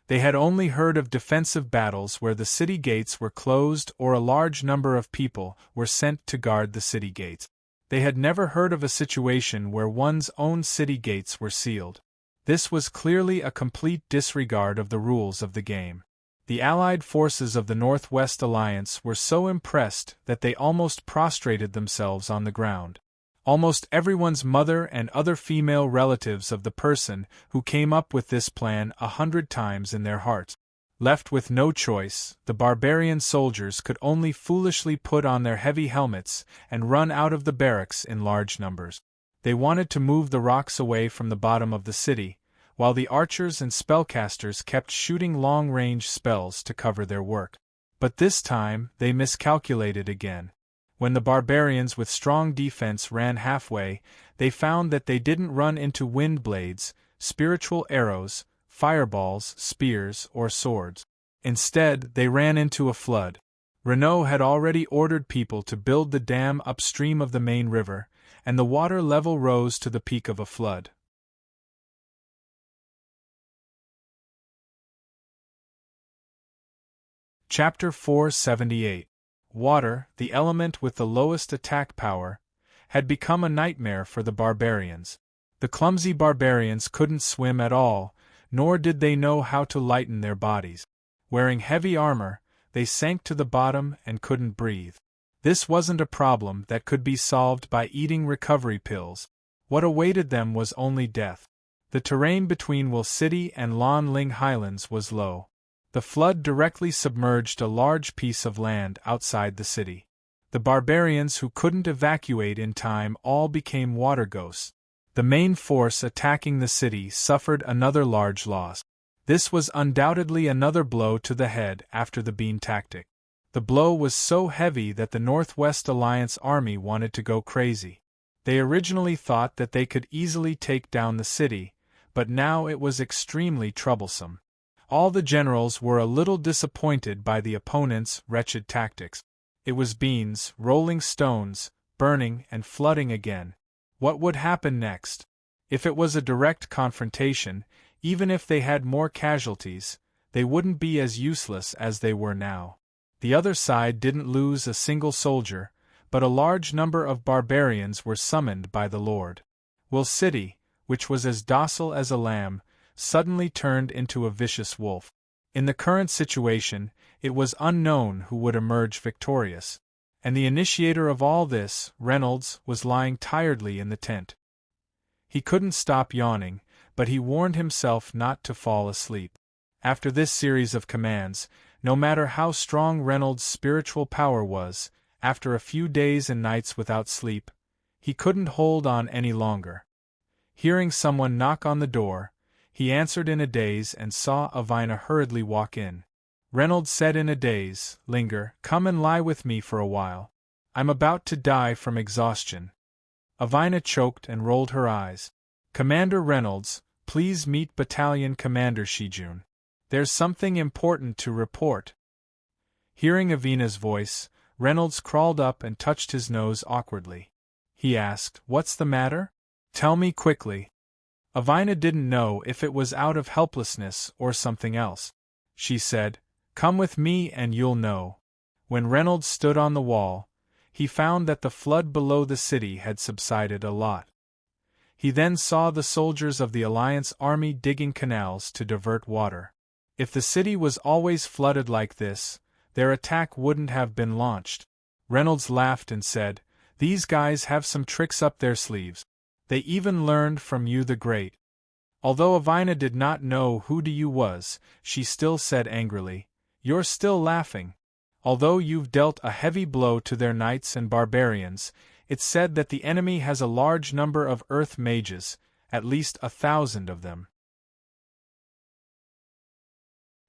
They had only heard of defensive battles where the city gates were closed or a large number of people were sent to guard the city gates. They had never heard of a situation where one's own city gates were sealed. This was clearly a complete disregard of the rules of the game. The Allied forces of the Northwest Alliance were so impressed that they almost prostrated themselves on the ground. Almost everyone's mother and other female relatives of the person who came up with this plan 100 times in their hearts. Left with no choice, the barbarian soldiers could only foolishly put on their heavy helmets and run out of the barracks in large numbers. They wanted to move the rocks away from the bottom of the city, while the archers and spellcasters kept shooting long-range spells to cover their work. But this time, they miscalculated again. When the barbarians with strong defense ran halfway, they found that they didn't run into wind blades, spiritual arrows, fireballs, spears, or swords. Instead, they ran into a flood. Renault had already ordered people to build the dam upstream of the main river, and the water level rose to the peak of a flood. Chapter 478. Water, the element with the lowest attack power, had become a nightmare for the barbarians. The clumsy barbarians couldn't swim at all, nor did they know how to lighten their bodies. Wearing heavy armor, they sank to the bottom and couldn't breathe. This wasn't a problem that could be solved by eating recovery pills. What awaited them was only death. The terrain between Will City and Lan Ling Highlands was low. The flood directly submerged a large piece of land outside the city. The barbarians who couldn't evacuate in time all became water ghosts. The main force attacking the city suffered another large loss. This was undoubtedly another blow to the head after the bean tactic. The blow was so heavy that the Northwest Alliance army wanted to go crazy. They originally thought that they could easily take down the city, but now it was extremely troublesome. All the generals were a little disappointed by the opponent's wretched tactics. It was beans, rolling stones, burning, and flooding again. What would happen next? If it was a direct confrontation, even if they had more casualties, they wouldn't be as useless as they were now. The other side didn't lose a single soldier, but a large number of barbarians were summoned by the Lord. Will City, which was as docile as a lamb, suddenly turned into a vicious wolf. In the current situation, it was unknown who would emerge victorious. And the initiator of all this, Reynolds, was lying tiredly in the tent. He couldn't stop yawning, but he warned himself not to fall asleep. After this series of commands, no matter how strong Reynolds' spiritual power was, after a few days and nights without sleep, he couldn't hold on any longer. Hearing someone knock on the door, he answered in a daze and saw Avina hurriedly walk in. Reynolds said in a daze, "Linger, come and lie with me for a while. I'm about to die from exhaustion." Avina choked and rolled her eyes. "Commander Reynolds, please meet Battalion Commander Shijun. There's something important to report." Hearing Avina's voice, Reynolds crawled up and touched his nose awkwardly. He asked, "What's the matter? Tell me quickly." Avina didn't know if it was out of helplessness or something else. She said, "Come with me and you'll know." When Reynolds stood on the wall, he found that the flood below the city had subsided a lot. He then saw the soldiers of the Alliance army digging canals to divert water. If the city was always flooded like this, their attack wouldn't have been launched. Reynolds laughed and said, "These guys have some tricks up their sleeves. They even learned from you the Great." Although Avina did not know who Du was, she still said angrily, "You're still laughing. Although you've dealt a heavy blow to their knights and barbarians, it's said that the enemy has a large number of earth mages, at least 1,000 of them.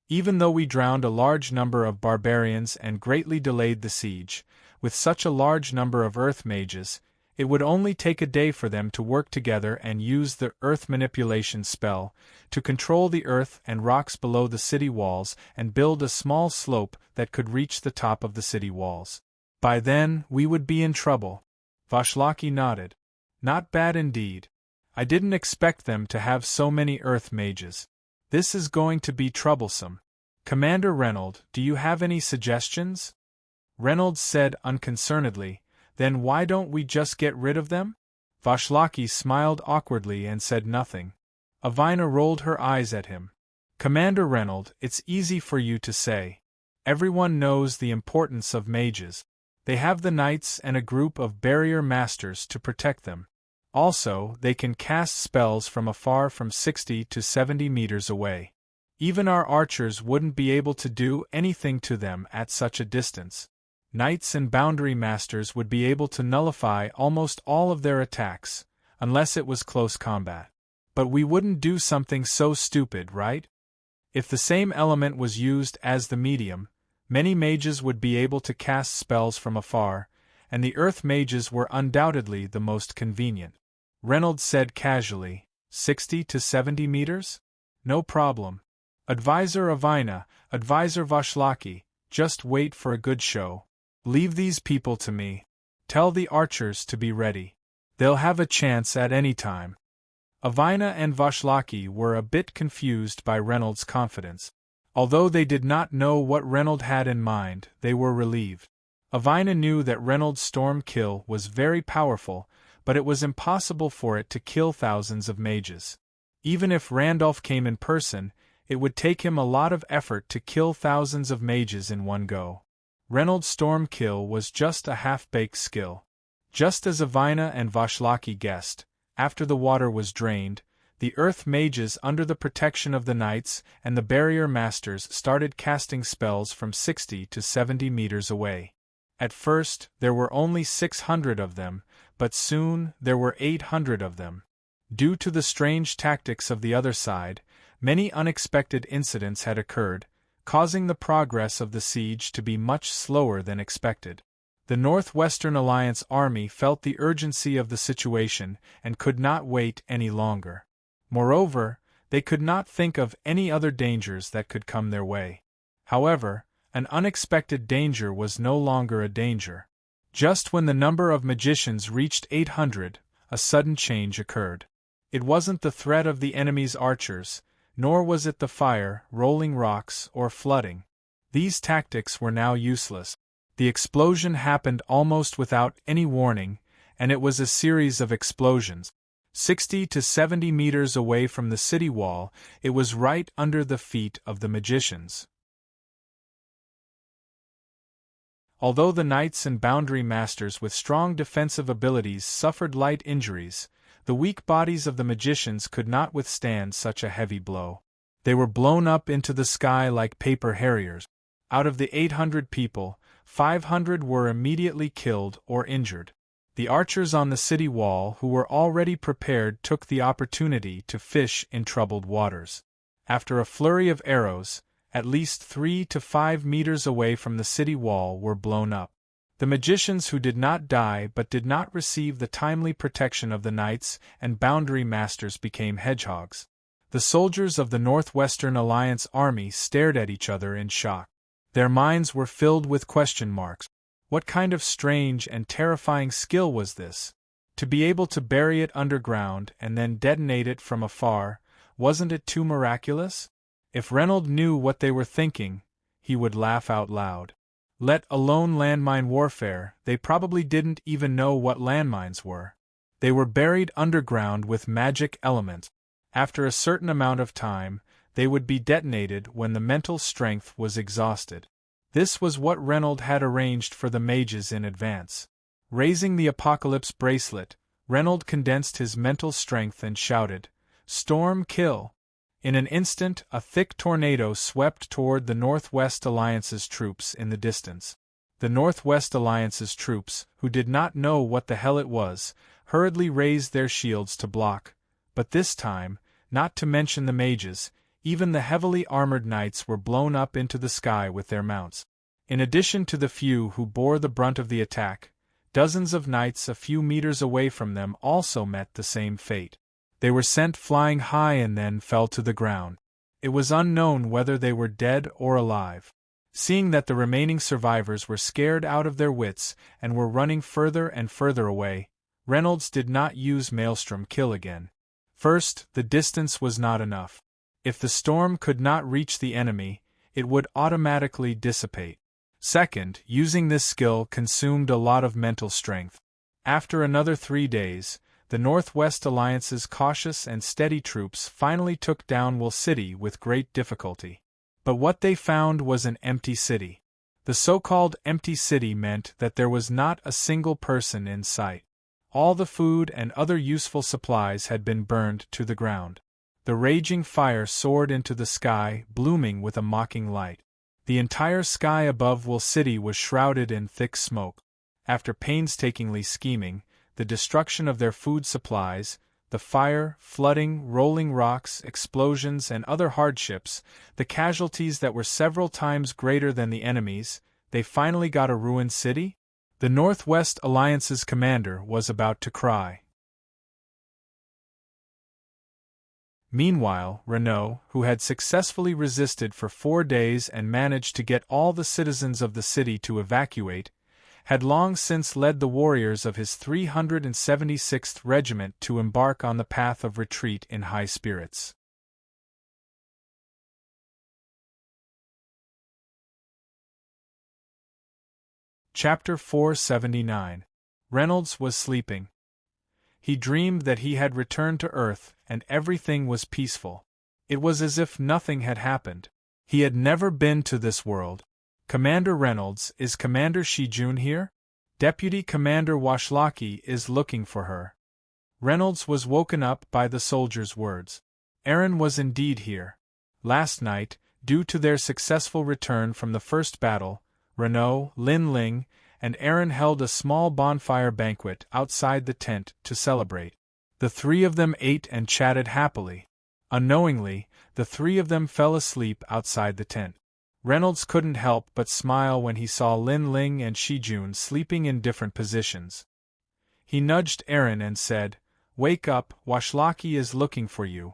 Even though we drowned a large number of barbarians and greatly delayed the siege, with such a large number of earth mages, it would only take a day for them to work together and use the earth manipulation spell to control the earth and rocks below the city walls and build a small slope that could reach the top of the city walls. By then, we would be in trouble." Vashlaki nodded. "Not bad indeed. I didn't expect them to have so many earth mages. This is going to be troublesome. Commander Reynolds, do you have any suggestions?" Reynolds said unconcernedly, "Then why don't we just get rid of them?" Vashlaki smiled awkwardly and said nothing. Avina rolled her eyes at him. "Commander Reynolds, it's easy for you to say. Everyone knows the importance of mages. They have the knights and a group of barrier masters to protect them. Also, they can cast spells from afar from 60 to 70 meters away. Even our archers wouldn't be able to do anything to them at such a distance. Knights and boundary masters would be able to nullify almost all of their attacks, unless it was close combat. But we wouldn't do something so stupid, right? If the same element was used as the medium, many mages would be able to cast spells from afar, and the earth mages were undoubtedly the most convenient." Reynolds said casually, 60 to 70 meters? No problem. Advisor Avina, Advisor Vashlaki, just wait for a good show. Leave these people to me. Tell the archers to be ready. They'll have a chance at any time." Avina and Vashlaki were a bit confused by Reynolds' confidence. Although they did not know what Reynolds had in mind, they were relieved. Avina knew that Reynolds' storm kill was very powerful, but it was impossible for it to kill thousands of mages. Even if Randolph came in person, it would take him a lot of effort to kill thousands of mages in one go. Reynolds' storm kill was just a half-baked skill. Just as Avina and Vashlaki guessed, after the water was drained, the Earth Mages under the protection of the Knights and the Barrier Masters started casting spells from 60 to 70 meters away. At first, there were only 600 of them, but soon there were 800 of them. Due to the strange tactics of the other side, many unexpected incidents had occurred, causing the progress of the siege to be much slower than expected. The Northwestern Alliance army felt the urgency of the situation and could not wait any longer. Moreover, they could not think of any other dangers that could come their way. However, an unexpected danger was no longer a danger. Just when the number of magicians reached 800, a sudden change occurred. It wasn't the threat of the enemy's archers, nor was it the fire, rolling rocks, or flooding. These tactics were now useless. The explosion happened almost without any warning, and it was a series of explosions. 60 to 70 meters away from the city wall, it was right under the feet of the magicians. Although the knights and boundary masters with strong defensive abilities suffered light injuries, the weak bodies of the magicians could not withstand such a heavy blow. They were blown up into the sky like paper harriers. Out of the 800 people, 500 were immediately killed or injured. The archers on the city wall who were already prepared took the opportunity to fish in troubled waters. After a flurry of arrows, at least 3 to 5 meters away from the city wall were blown up. The magicians who did not die but did not receive the timely protection of the knights and boundary masters became hedgehogs. The soldiers of the Northwestern Alliance army stared at each other in shock. Their minds were filled with question marks. What kind of strange and terrifying skill was this? To be able to bury it underground and then detonate it from afar, wasn't it too miraculous? If Reynold knew what they were thinking, he would laugh out loud. Let alone landmine warfare, they probably didn't even know what landmines were. They were buried underground with magic elements. After a certain amount of time, they would be detonated when the mental strength was exhausted. This was what Reynold had arranged for the mages in advance. Raising the Apocalypse bracelet, Reynold condensed his mental strength and shouted, "Storm kill!" In an instant, a thick tornado swept toward the Northwest Alliance's troops in the distance. The Northwest Alliance's troops, who did not know what the hell it was, hurriedly raised their shields to block. But this time, not to mention the mages, even the heavily armored knights were blown up into the sky with their mounts. In addition to the few who bore the brunt of the attack, dozens of knights a few meters away from them also met the same fate. They were sent flying high and then fell to the ground. It was unknown whether they were dead or alive. Seeing that the remaining survivors were scared out of their wits and were running further and further away, Reynolds did not use Maelstrom Kill again. First, the distance was not enough. If the storm could not reach the enemy, it would automatically dissipate. Second, using this skill consumed a lot of mental strength. After another 3 days, the Northwest Alliance's cautious and steady troops finally took down Will City with great difficulty. But what they found was an empty city. The so-called empty city meant that there was not a single person in sight. All the food and other useful supplies had been burned to the ground. The raging fire soared into the sky, blooming with a mocking light. The entire sky above Will City was shrouded in thick smoke. After painstakingly scheming, the destruction of their food supplies, the fire, flooding, rolling rocks, explosions, and other hardships, the casualties that were several times greater than the enemy's, they finally got a ruined city? The Northwest Alliance's commander was about to cry. Meanwhile, Renaud, who had successfully resisted for 4 days and managed to get all the citizens of the city to evacuate, had long since led the warriors of his 376th Regiment to embark on the path of retreat in high spirits. Chapter 479. Reynolds was sleeping. He dreamed that he had returned to Earth and everything was peaceful. It was as if nothing had happened. He had never been to this world. Commander Reynolds, is Commander Shijun here? Deputy Commander Washlaki is looking for her. Reynolds was woken up by the soldier's words. Aaron was indeed here. Last night, due to their successful return from the first battle, Renaud, Lin Ling, and Aaron held a small bonfire banquet outside the tent to celebrate. The three of them ate and chatted happily. Unknowingly, the three of them fell asleep outside the tent. Reynolds couldn't help but smile when he saw Lin Ling and Shijun sleeping in different positions. He nudged Aaron and said, "Wake up, Washlaki is looking for you."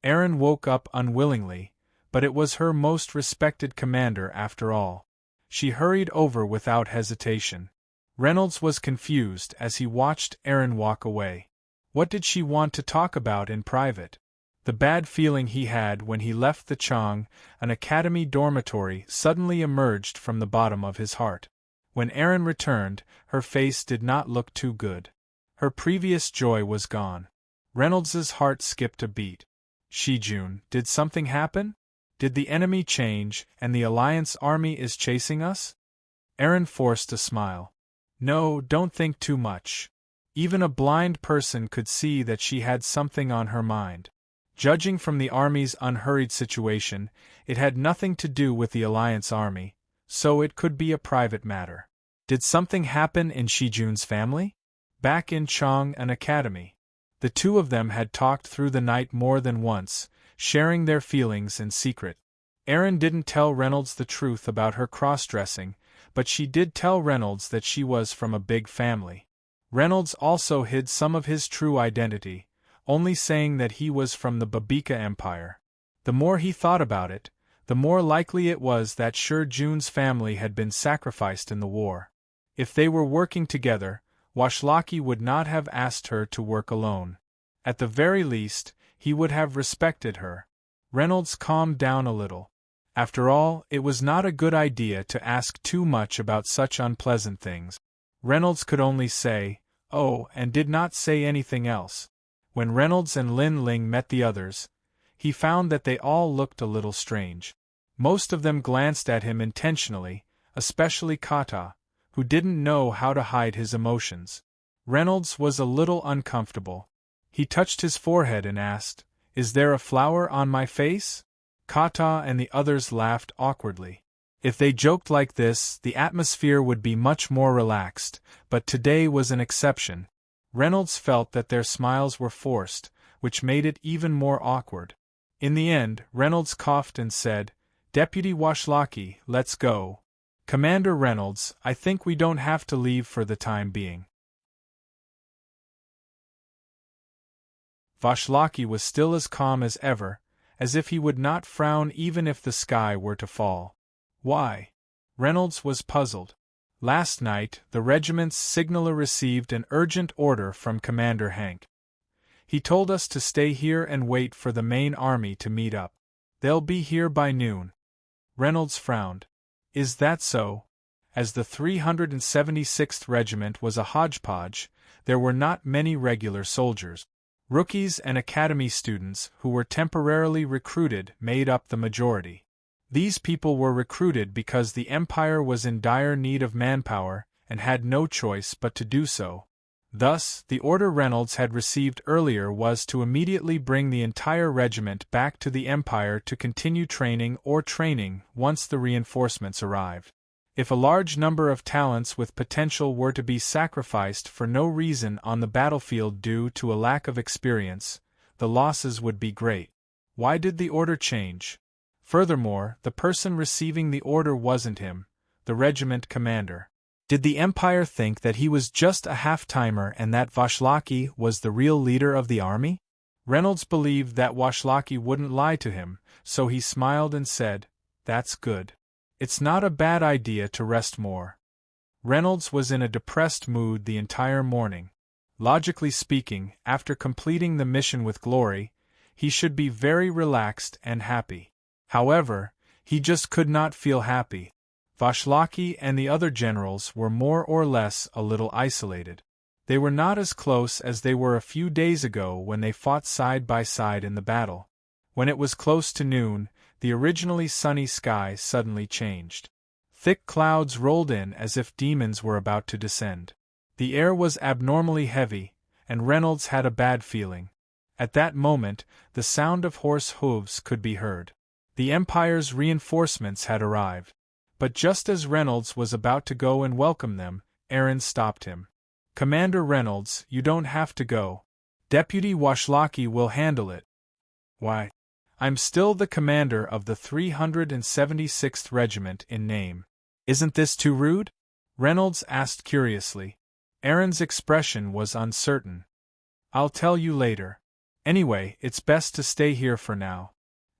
Aaron woke up unwillingly, but it was her most respected commander after all. She hurried over without hesitation. Reynolds was confused as he watched Aaron walk away. What did she want to talk about in private? The bad feeling he had when he left the Chang, an academy dormitory, suddenly emerged from the bottom of his heart. When Aaron returned, her face did not look too good. Her previous joy was gone. Reynolds's heart skipped a beat. Shijun, did something happen? Did the enemy change, and the Alliance army is chasing us? Aaron forced a smile. No, don't think too much. Even a blind person could see that she had something on her mind. Judging from the army's unhurried situation, it had nothing to do with the Alliance army, so it could be a private matter. Did something happen in Shijun's family? Back in Chang'an Academy. The two of them had talked through the night more than once, sharing their feelings in secret. Aaron didn't tell Reynolds the truth about her cross-dressing, but she did tell Reynolds that she was from a big family. Reynolds also hid some of his true identity, only saying that he was from the Babika Empire. The more he thought about it, the more likely it was that Shijun's family had been sacrificed in the war. If they were working together, Washlaki would not have asked her to work alone. At the very least, he would have respected her. Reynolds calmed down a little. After all, it was not a good idea to ask too much about such unpleasant things. Reynolds could only say, "Oh," and did not say anything else. When Reynolds and Lin Ling met the others, he found that they all looked a little strange. Most of them glanced at him intentionally, especially Kata, who didn't know how to hide his emotions. Reynolds was a little uncomfortable. He touched his forehead and asked, "Is there a flower on my face?" Kata and the others laughed awkwardly. If they joked like this, the atmosphere would be much more relaxed, but today was an exception. Reynolds felt that their smiles were forced, which made it even more awkward. In the end, Reynolds coughed and said, "Deputy Washlaki, let's go." "Commander Reynolds, I think we don't have to leave for the time being." Washlaki was still as calm as ever, as if he would not frown even if the sky were to fall. Why? Reynolds was puzzled. Last night, the regiment's signaler received an urgent order from Commander Hank. He told us to stay here and wait for the main army to meet up. They'll be here by noon. Reynolds frowned. Is that so? As the 376th Regiment was a hodgepodge, there were not many regular soldiers. Rookies and academy students who were temporarily recruited made up the majority. These people were recruited because the Empire was in dire need of manpower and had no choice but to do so. Thus, the order Reynolds had received earlier was to immediately bring the entire regiment back to the Empire to continue training once the reinforcements arrived. If a large number of talents with potential were to be sacrificed for no reason on the battlefield due to a lack of experience, the losses would be great. Why did the order change? Furthermore, the person receiving the order wasn't him, the regiment commander. Did the Empire think that he was just a half-timer and that Washlaki was the real leader of the army? Reynolds believed that Washlaki wouldn't lie to him, so he smiled and said, "That's good. It's not a bad idea to rest more." Reynolds was in a depressed mood the entire morning. Logically speaking, after completing the mission with glory, he should be very relaxed and happy. However, he just could not feel happy. Washlaki and the other generals were more or less a little isolated. They were not as close as they were a few days ago when they fought side by side in the battle. When it was close to noon, the originally sunny sky suddenly changed. Thick clouds rolled in as if demons were about to descend. The air was abnormally heavy, and Reynolds had a bad feeling. At that moment, the sound of horse hooves could be heard. The Empire's reinforcements had arrived. But just as Reynolds was about to go and welcome them, Aaron stopped him. "Commander Reynolds, you don't have to go. Deputy Washlocki will handle it." "Why? I'm still the commander of the 376th Regiment in name. Isn't this too rude?" Reynolds asked curiously. Aaron's expression was uncertain. "I'll tell you later. Anyway, it's best to stay here for now."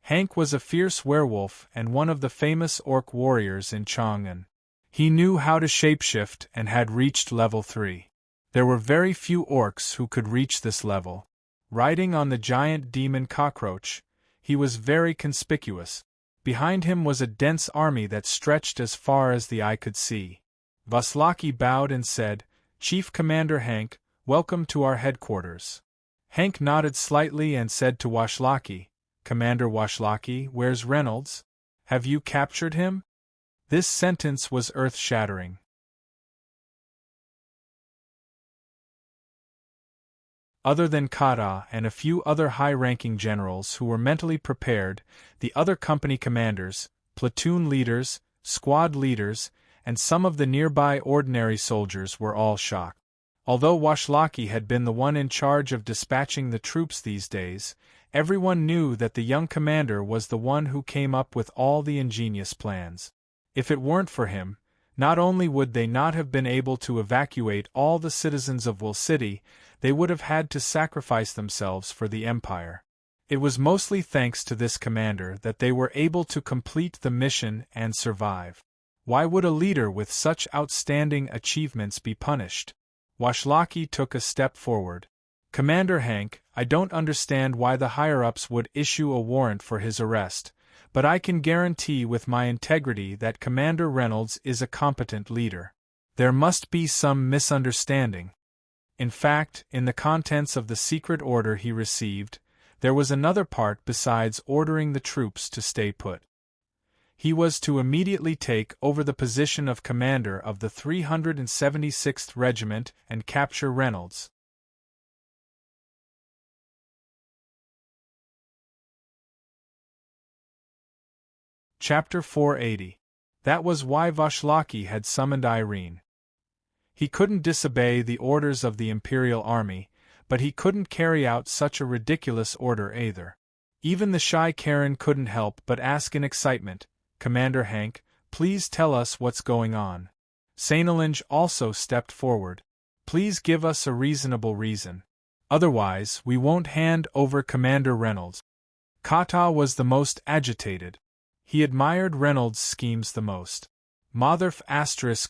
Hank was a fierce werewolf and one of the famous orc warriors in Chang'an. He knew how to shapeshift and had reached level 3. There were very few orcs who could reach this level. Riding on the giant demon cockroach, he was very conspicuous. Behind him was a dense army that stretched as far as the eye could see. Washlocki bowed and said, "Chief Commander Hank, welcome to our headquarters." Hank nodded slightly and said to Washlocki, "Commander Washlocki, where's Reynolds? Have you captured him?" This sentence was earth-shattering. Other than Kata and a few other high-ranking generals who were mentally prepared, the other company commanders, platoon leaders, squad leaders, and some of the nearby ordinary soldiers were all shocked. Although Washlocki had been the one in charge of dispatching the troops these days, everyone knew that the young commander was the one who came up with all the ingenious plans. If it weren't for him, not only would they not have been able to evacuate all the citizens of Will City, they would have had to sacrifice themselves for the Empire. It was mostly thanks to this commander that they were able to complete the mission and survive. Why would a leader with such outstanding achievements be punished? Washlocki took a step forward. "Commander Hank, I don't understand why the higher-ups would issue a warrant for his arrest, but I can guarantee with my integrity that Commander Reynolds is a competent leader. There must be some misunderstanding." In fact, in the contents of the secret order he received, there was another part besides ordering the troops to stay put. He was to immediately take over the position of commander of the 376th Regiment and capture Reynolds. Chapter 480. That was why Washlocki had summoned Irene. He couldn't disobey the orders of the Imperial Army, but he couldn't carry out such a ridiculous order either. Even the shy Karen couldn't help but ask in excitement, "Commander Hank, please tell us what's going on." Sainalinge also stepped forward. "Please give us a reasonable reason. Otherwise, we won't hand over Commander Reynolds." Kata was the most agitated. He admired Reynolds' schemes the most. "Motherf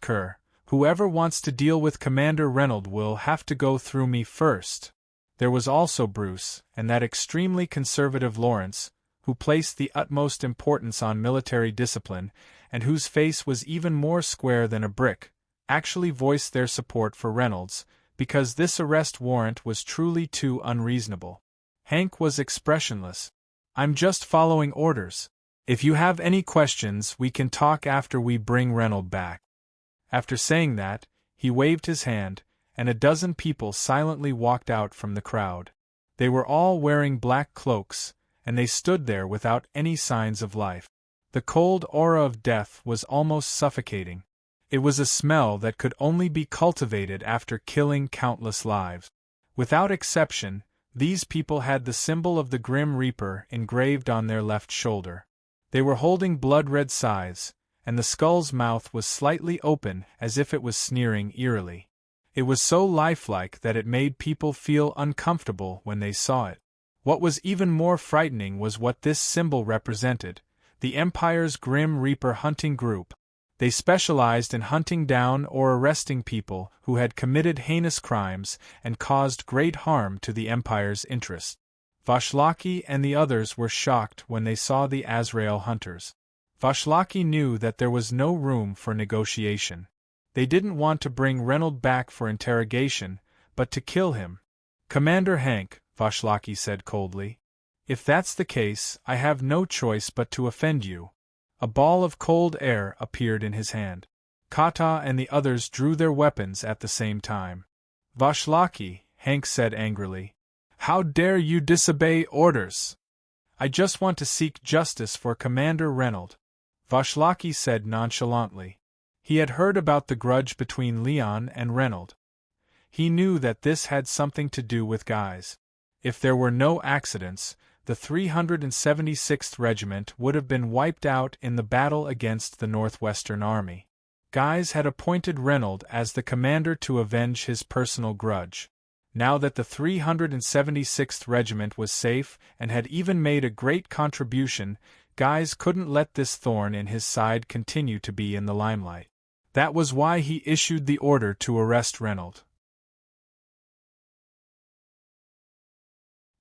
*Ker, whoever wants to deal with Commander Reynolds will have to go through me first." There was also Bruce, and that extremely conservative Lawrence, who placed the utmost importance on military discipline, and whose face was even more square than a brick, actually voiced their support for Reynolds, because this arrest warrant was truly too unreasonable. Hank was expressionless. "I'm just following orders. If you have any questions, we can talk after we bring Reynolds back." After saying that, he waved his hand, and a dozen people silently walked out from the crowd. They were all wearing black cloaks, and they stood there without any signs of life. The cold aura of death was almost suffocating. It was a smell that could only be cultivated after killing countless lives. Without exception, these people had the symbol of the Grim Reaper engraved on their left shoulder. They were holding blood-red scythes, and the skull's mouth was slightly open as if it was sneering eerily. It was so lifelike that it made people feel uncomfortable when they saw it. What was even more frightening was what this symbol represented: the Empire's Grim Reaper hunting group. They specialized in hunting down or arresting people who had committed heinous crimes and caused great harm to the Empire's interests. Washlocki and the others were shocked when they saw the Azrael hunters. Washlocki knew that there was no room for negotiation. They didn't want to bring Reynolds back for interrogation, but to kill him. "Commander Hank," Washlocki said coldly, "if that's the case, I have no choice but to offend you." A ball of cold air appeared in his hand. Kata and the others drew their weapons at the same time. "Washlocki, Hank said angrily. "How dare you disobey orders?" "I just want to seek justice for Commander Reynold," Vashlaki said nonchalantly. He had heard about the grudge between Leon and Reynold. He knew that this had something to do with Guise. If there were no accidents, the 376th Regiment would have been wiped out in the battle against the Northwestern Army. Guise had appointed Reynold as the commander to avenge his personal grudge. Now that the 376th Regiment was safe and had even made a great contribution, Guise couldn't let this thorn in his side continue to be in the limelight. That was why he issued the order to arrest Reynold.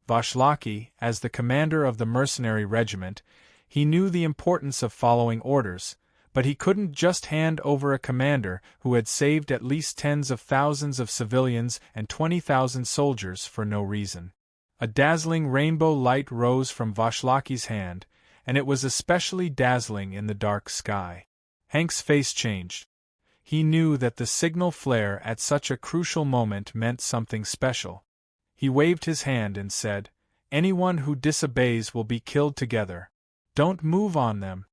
Vashlaki, as the commander of the mercenary regiment, he knew the importance of following orders, but he couldn't just hand over a commander who had saved at least tens of thousands of civilians and 20,000 soldiers for no reason. A dazzling rainbow light rose from Vashlaki's hand, and it was especially dazzling in the dark sky. Hank's face changed. He knew that the signal flare at such a crucial moment meant something special. He waved his hand and said, "Anyone who disobeys will be killed together. Don't move on them."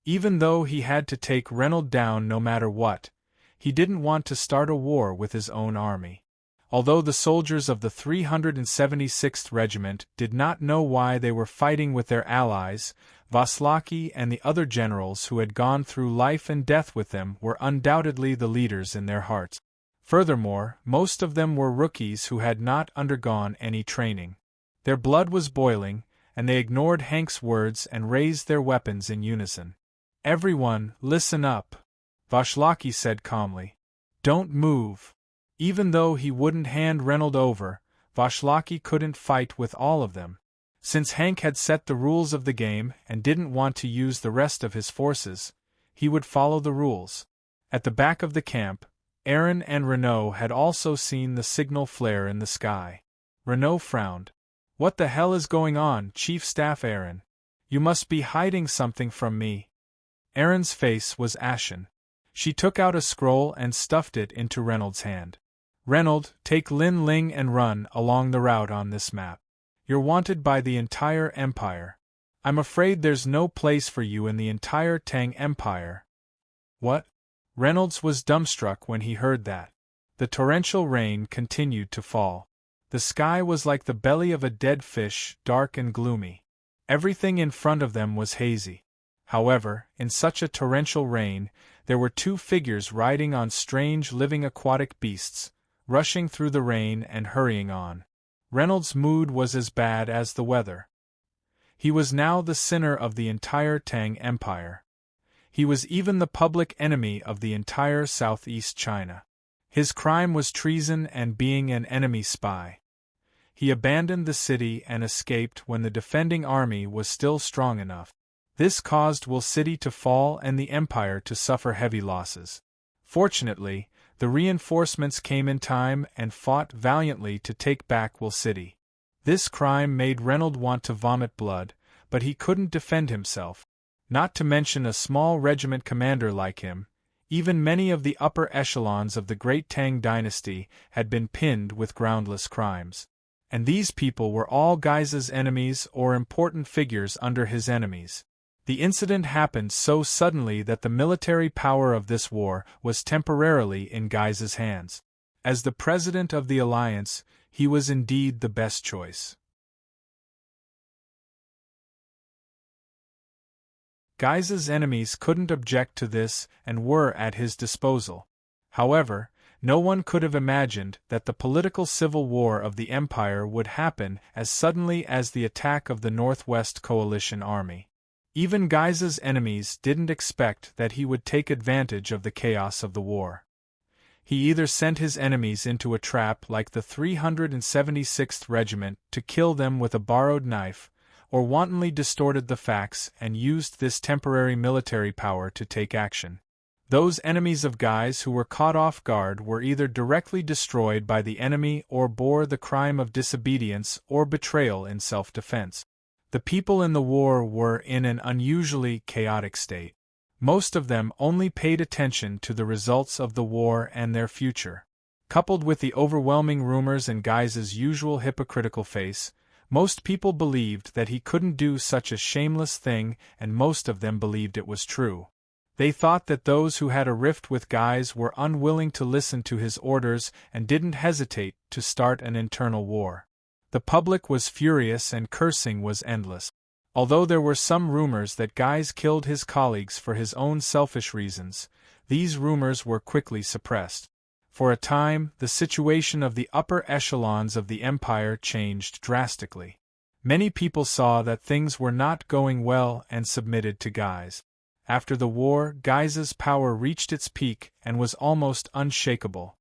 Even though he had to take Reynold down no matter what, he didn't want to start a war with his own army. Although the soldiers of the 376th Regiment did not know why they were fighting with their allies, Vashlaki and the other generals who had gone through life and death with them were undoubtedly the leaders in their hearts. Furthermore, most of them were rookies who had not undergone any training. Their blood was boiling, and they ignored Hank's words and raised their weapons in unison. "Everyone, listen up," Vashlaki said calmly. "Don't move." Even though he wouldn't hand Reynold over, Vashlaki couldn't fight with all of them. Since Hank had set the rules of the game and didn't want to use the rest of his forces, he would follow the rules. At the back of the camp, Aaron and Renaud had also seen the signal flare in the sky. Renaud frowned. "What the hell is going on, Chief Staff Aaron? You must be hiding something from me." Aaron's face was ashen. She took out a scroll and stuffed it into Reynold's hand. "Reynold, take Lin Ling and run along the route on this map. You're wanted by the entire Empire. I'm afraid there's no place for you in the entire Tang Empire." "What?" Reynolds was dumbstruck when he heard that. The torrential rain continued to fall. The sky was like the belly of a dead fish, dark and gloomy. Everything in front of them was hazy. However, in such a torrential rain, there were two figures riding on strange living aquatic beasts, rushing through the rain and hurrying on. Reynolds' mood was as bad as the weather. He was now the sinner of the entire Tang Empire. He was even the public enemy of the entire Southeast China. His crime was treason and being an enemy spy. He abandoned the city and escaped when the defending army was still strong enough. This caused Will City to fall and the Empire to suffer heavy losses. Fortunately, the reinforcements came in time and fought valiantly to take back Will City. This crime made Reynold want to vomit blood, but he couldn't defend himself. Not to mention a small regiment commander like him, even many of the upper echelons of the Great Tang dynasty had been pinned with groundless crimes. And these people were all Guise's enemies or important figures under his enemies. The incident happened so suddenly that the military power of this war was temporarily in Guise's hands. As the president of the alliance, he was indeed the best choice. Guise's enemies couldn't object to this and were at his disposal. However, no one could have imagined that the political civil war of the Empire would happen as suddenly as the attack of the Northwest Coalition Army. Even Guise's enemies didn't expect that he would take advantage of the chaos of the war. He either sent his enemies into a trap like the 376th Regiment to kill them with a borrowed knife, or wantonly distorted the facts and used this temporary military power to take action. Those enemies of Guise who were caught off guard were either directly destroyed by the enemy or bore the crime of disobedience or betrayal in self-defense. The people in the war were in an unusually chaotic state. Most of them only paid attention to the results of the war and their future. Coupled with the overwhelming rumors and Guy's usual hypocritical face, most people believed that he couldn't do such a shameless thing, and most of them believed it was true. They thought that those who had a rift with Guy's were unwilling to listen to his orders and didn't hesitate to start an internal war. The public was furious and cursing was endless. Although there were some rumors that Guy's killed his colleagues for his own selfish reasons, these rumors were quickly suppressed. For a time, the situation of the upper echelons of the empire changed drastically. Many people saw that things were not going well and submitted to Guy's. After the war, Guy's power reached its peak and was almost unshakable.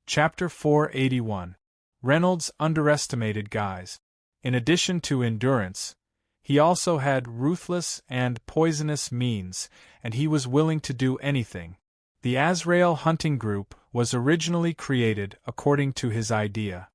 Chapter 481. Reynolds underestimated Guy's. In addition to endurance, he also had ruthless and poisonous means, and he was willing to do anything. The Azrael hunting group was originally created according to his idea.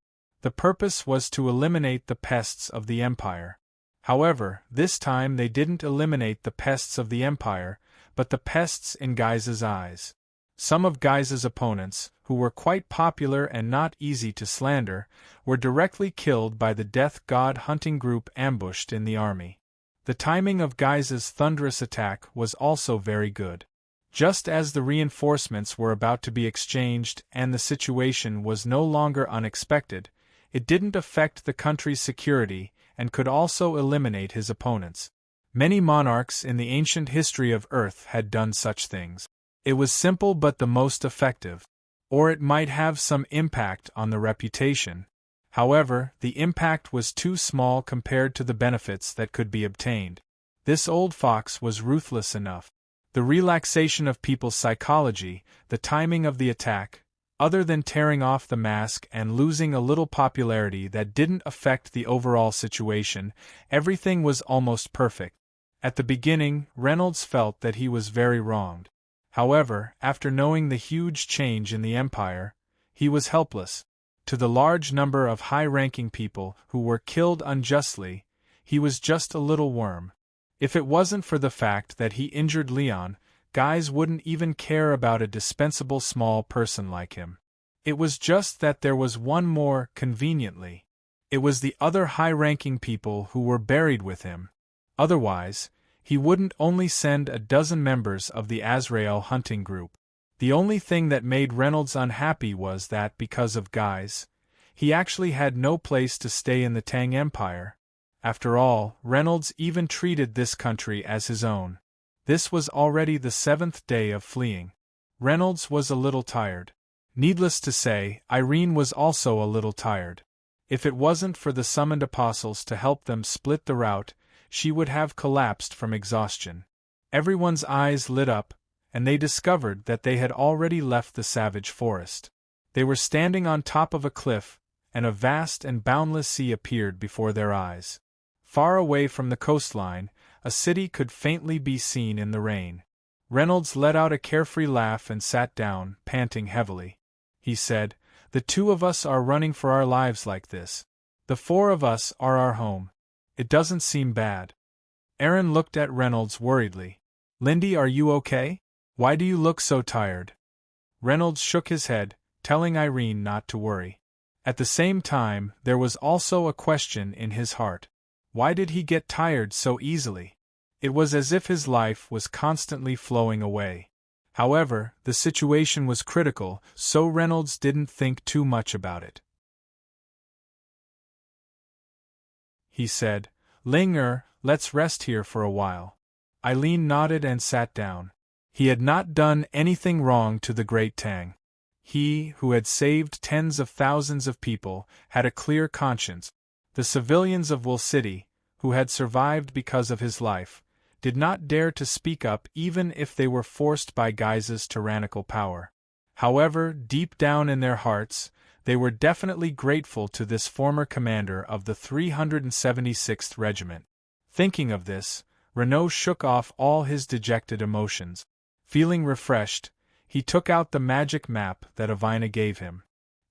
The purpose was to eliminate the pests of the empire. However, this time they didn't eliminate the pests of the empire, but the pests in Guy's eyes. Some of Guy's opponents, who were quite popular and not easy to slander, were directly killed by the death god hunting group ambushed in the army. The timing of Guy's thunderous attack was also very good. Just as the reinforcements were about to be exchanged and the situation was no longer unexpected, it didn't affect the country's security and could also eliminate his opponents. Many monarchs in the ancient history of Earth had done such things. It was simple but the most effective. Or it might have some impact on the reputation. However, the impact was too small compared to the benefits that could be obtained. This old fox was ruthless enough. The relaxation of people's psychology, the timing of the attack, other than tearing off the mask and losing a little popularity that didn't affect the overall situation, everything was almost perfect. At the beginning, Reynolds felt that he was very wronged. However, after knowing the huge change in the empire, he was helpless. To the large number of high-ranking people who were killed unjustly, he was just a little worm. If it wasn't for the fact that he injured Leon, Guy's wouldn't even care about a dispensable small person like him. It was just that there was one more, conveniently. It was the other high-ranking people who were buried with him. Otherwise, he wouldn't only send a dozen members of the Azrael hunting group. The only thing that made Reynolds unhappy was that because of Guy's, he actually had no place to stay in the Tang Empire. After all, Reynolds even treated this country as his own. This was already the 7th day of fleeing. Reynolds was a little tired. Needless to say, Irene was also a little tired. If it wasn't for the summoned apostles to help them split the route, she would have collapsed from exhaustion. Everyone's eyes lit up, and they discovered that they had already left the savage forest. They were standing on top of a cliff, and a vast and boundless sea appeared before their eyes. Far away from the coastline, a city could faintly be seen in the rain. Reynolds let out a carefree laugh and sat down, panting heavily. He said, "The two of us are running for our lives like this. The four of us are our home. It doesn't seem bad." Aaron looked at Reynolds worriedly. "Lindy, are you okay? Why do you look so tired?" Reynolds shook his head, telling Irene not to worry. At the same time, there was also a question in his heart. Why did he get tired so easily? It was as if his life was constantly flowing away. However, the situation was critical, so Reynolds didn't think too much about it. He said, "Linger, let's rest here for a while." Eileen nodded and sat down. He had not done anything wrong to the Great Tang. He, who had saved tens of thousands of people, had a clear conscience. The civilians of Wool City, who had survived because of his life, did not dare to speak up even if they were forced by Guy's tyrannical power. However, deep down in their hearts, they were definitely grateful to this former commander of the 376th Regiment. Thinking of this, Renaud shook off all his dejected emotions. Feeling refreshed, he took out the magic map that Avina gave him.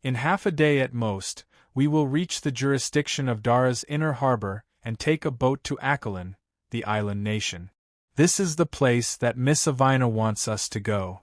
"In half a day at most, we will reach the jurisdiction of Dara's inner harbor and take a boat to Aquilan, the island nation. This is the place that Miss Avina wants us to go.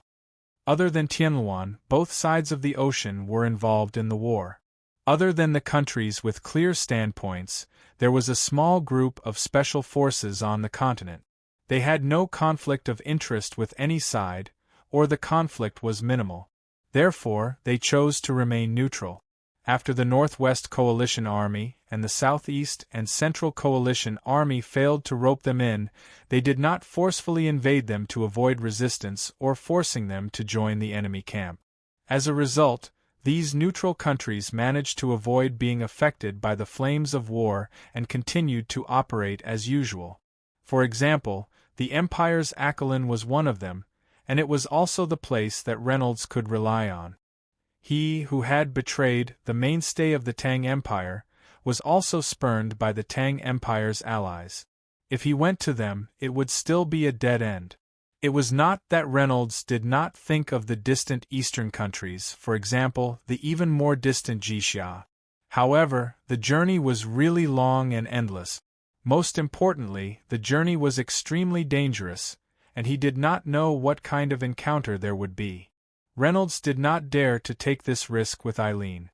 Other than Tianluan, both sides of the ocean were involved in the war. Other than the countries with clear standpoints, there was a small group of special forces on the continent. They had no conflict of interest with any side, or the conflict was minimal. Therefore, they chose to remain neutral. After the Northwest Coalition Army and the Southeast and Central Coalition Army failed to rope them in, they did not forcefully invade them to avoid resistance or forcing them to join the enemy camp. As a result, these neutral countries managed to avoid being affected by the flames of war and continued to operate as usual. For example, the Empire's Aquiline was one of them, and it was also the place that Reynolds could rely on. He who had betrayed the mainstay of the Tang Empire was also spurned by the Tang Empire's allies. If he went to them, it would still be a dead end. It was not that Reynolds did not think of the distant eastern countries, for example, the even more distant Jixia. However, the journey was really long and endless. Most importantly, the journey was extremely dangerous, and he did not know what kind of encounter there would be. Reynolds did not dare to take this risk with Eileen.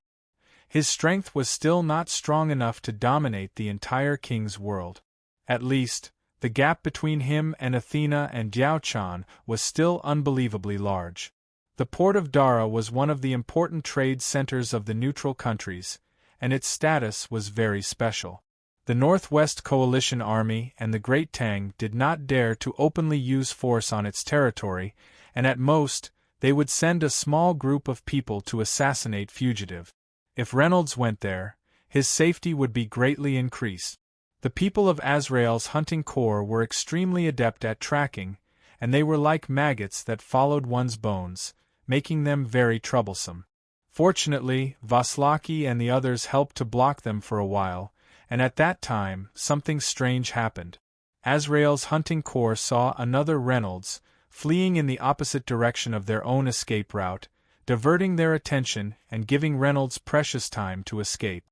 His strength was still not strong enough to dominate the entire king's world. At least, the gap between him and Athena and Diaochan was still unbelievably large. The port of Dara was one of the important trade centers of the neutral countries, and its status was very special. The Northwest Coalition Army and the Great Tang did not dare to openly use force on its territory, and at most, they would send a small group of people to assassinate fugitives. If Reynolds went there, his safety would be greatly increased. The people of Azrael's hunting corps were extremely adept at tracking, and they were like maggots that followed one's bones, making them very troublesome. Fortunately, Vaslaki and the others helped to block them for a while, and at that time, something strange happened. Azrael's hunting corps saw another Reynolds, fleeing in the opposite direction of their own escape route, diverting their attention and giving Reynolds precious time to escape.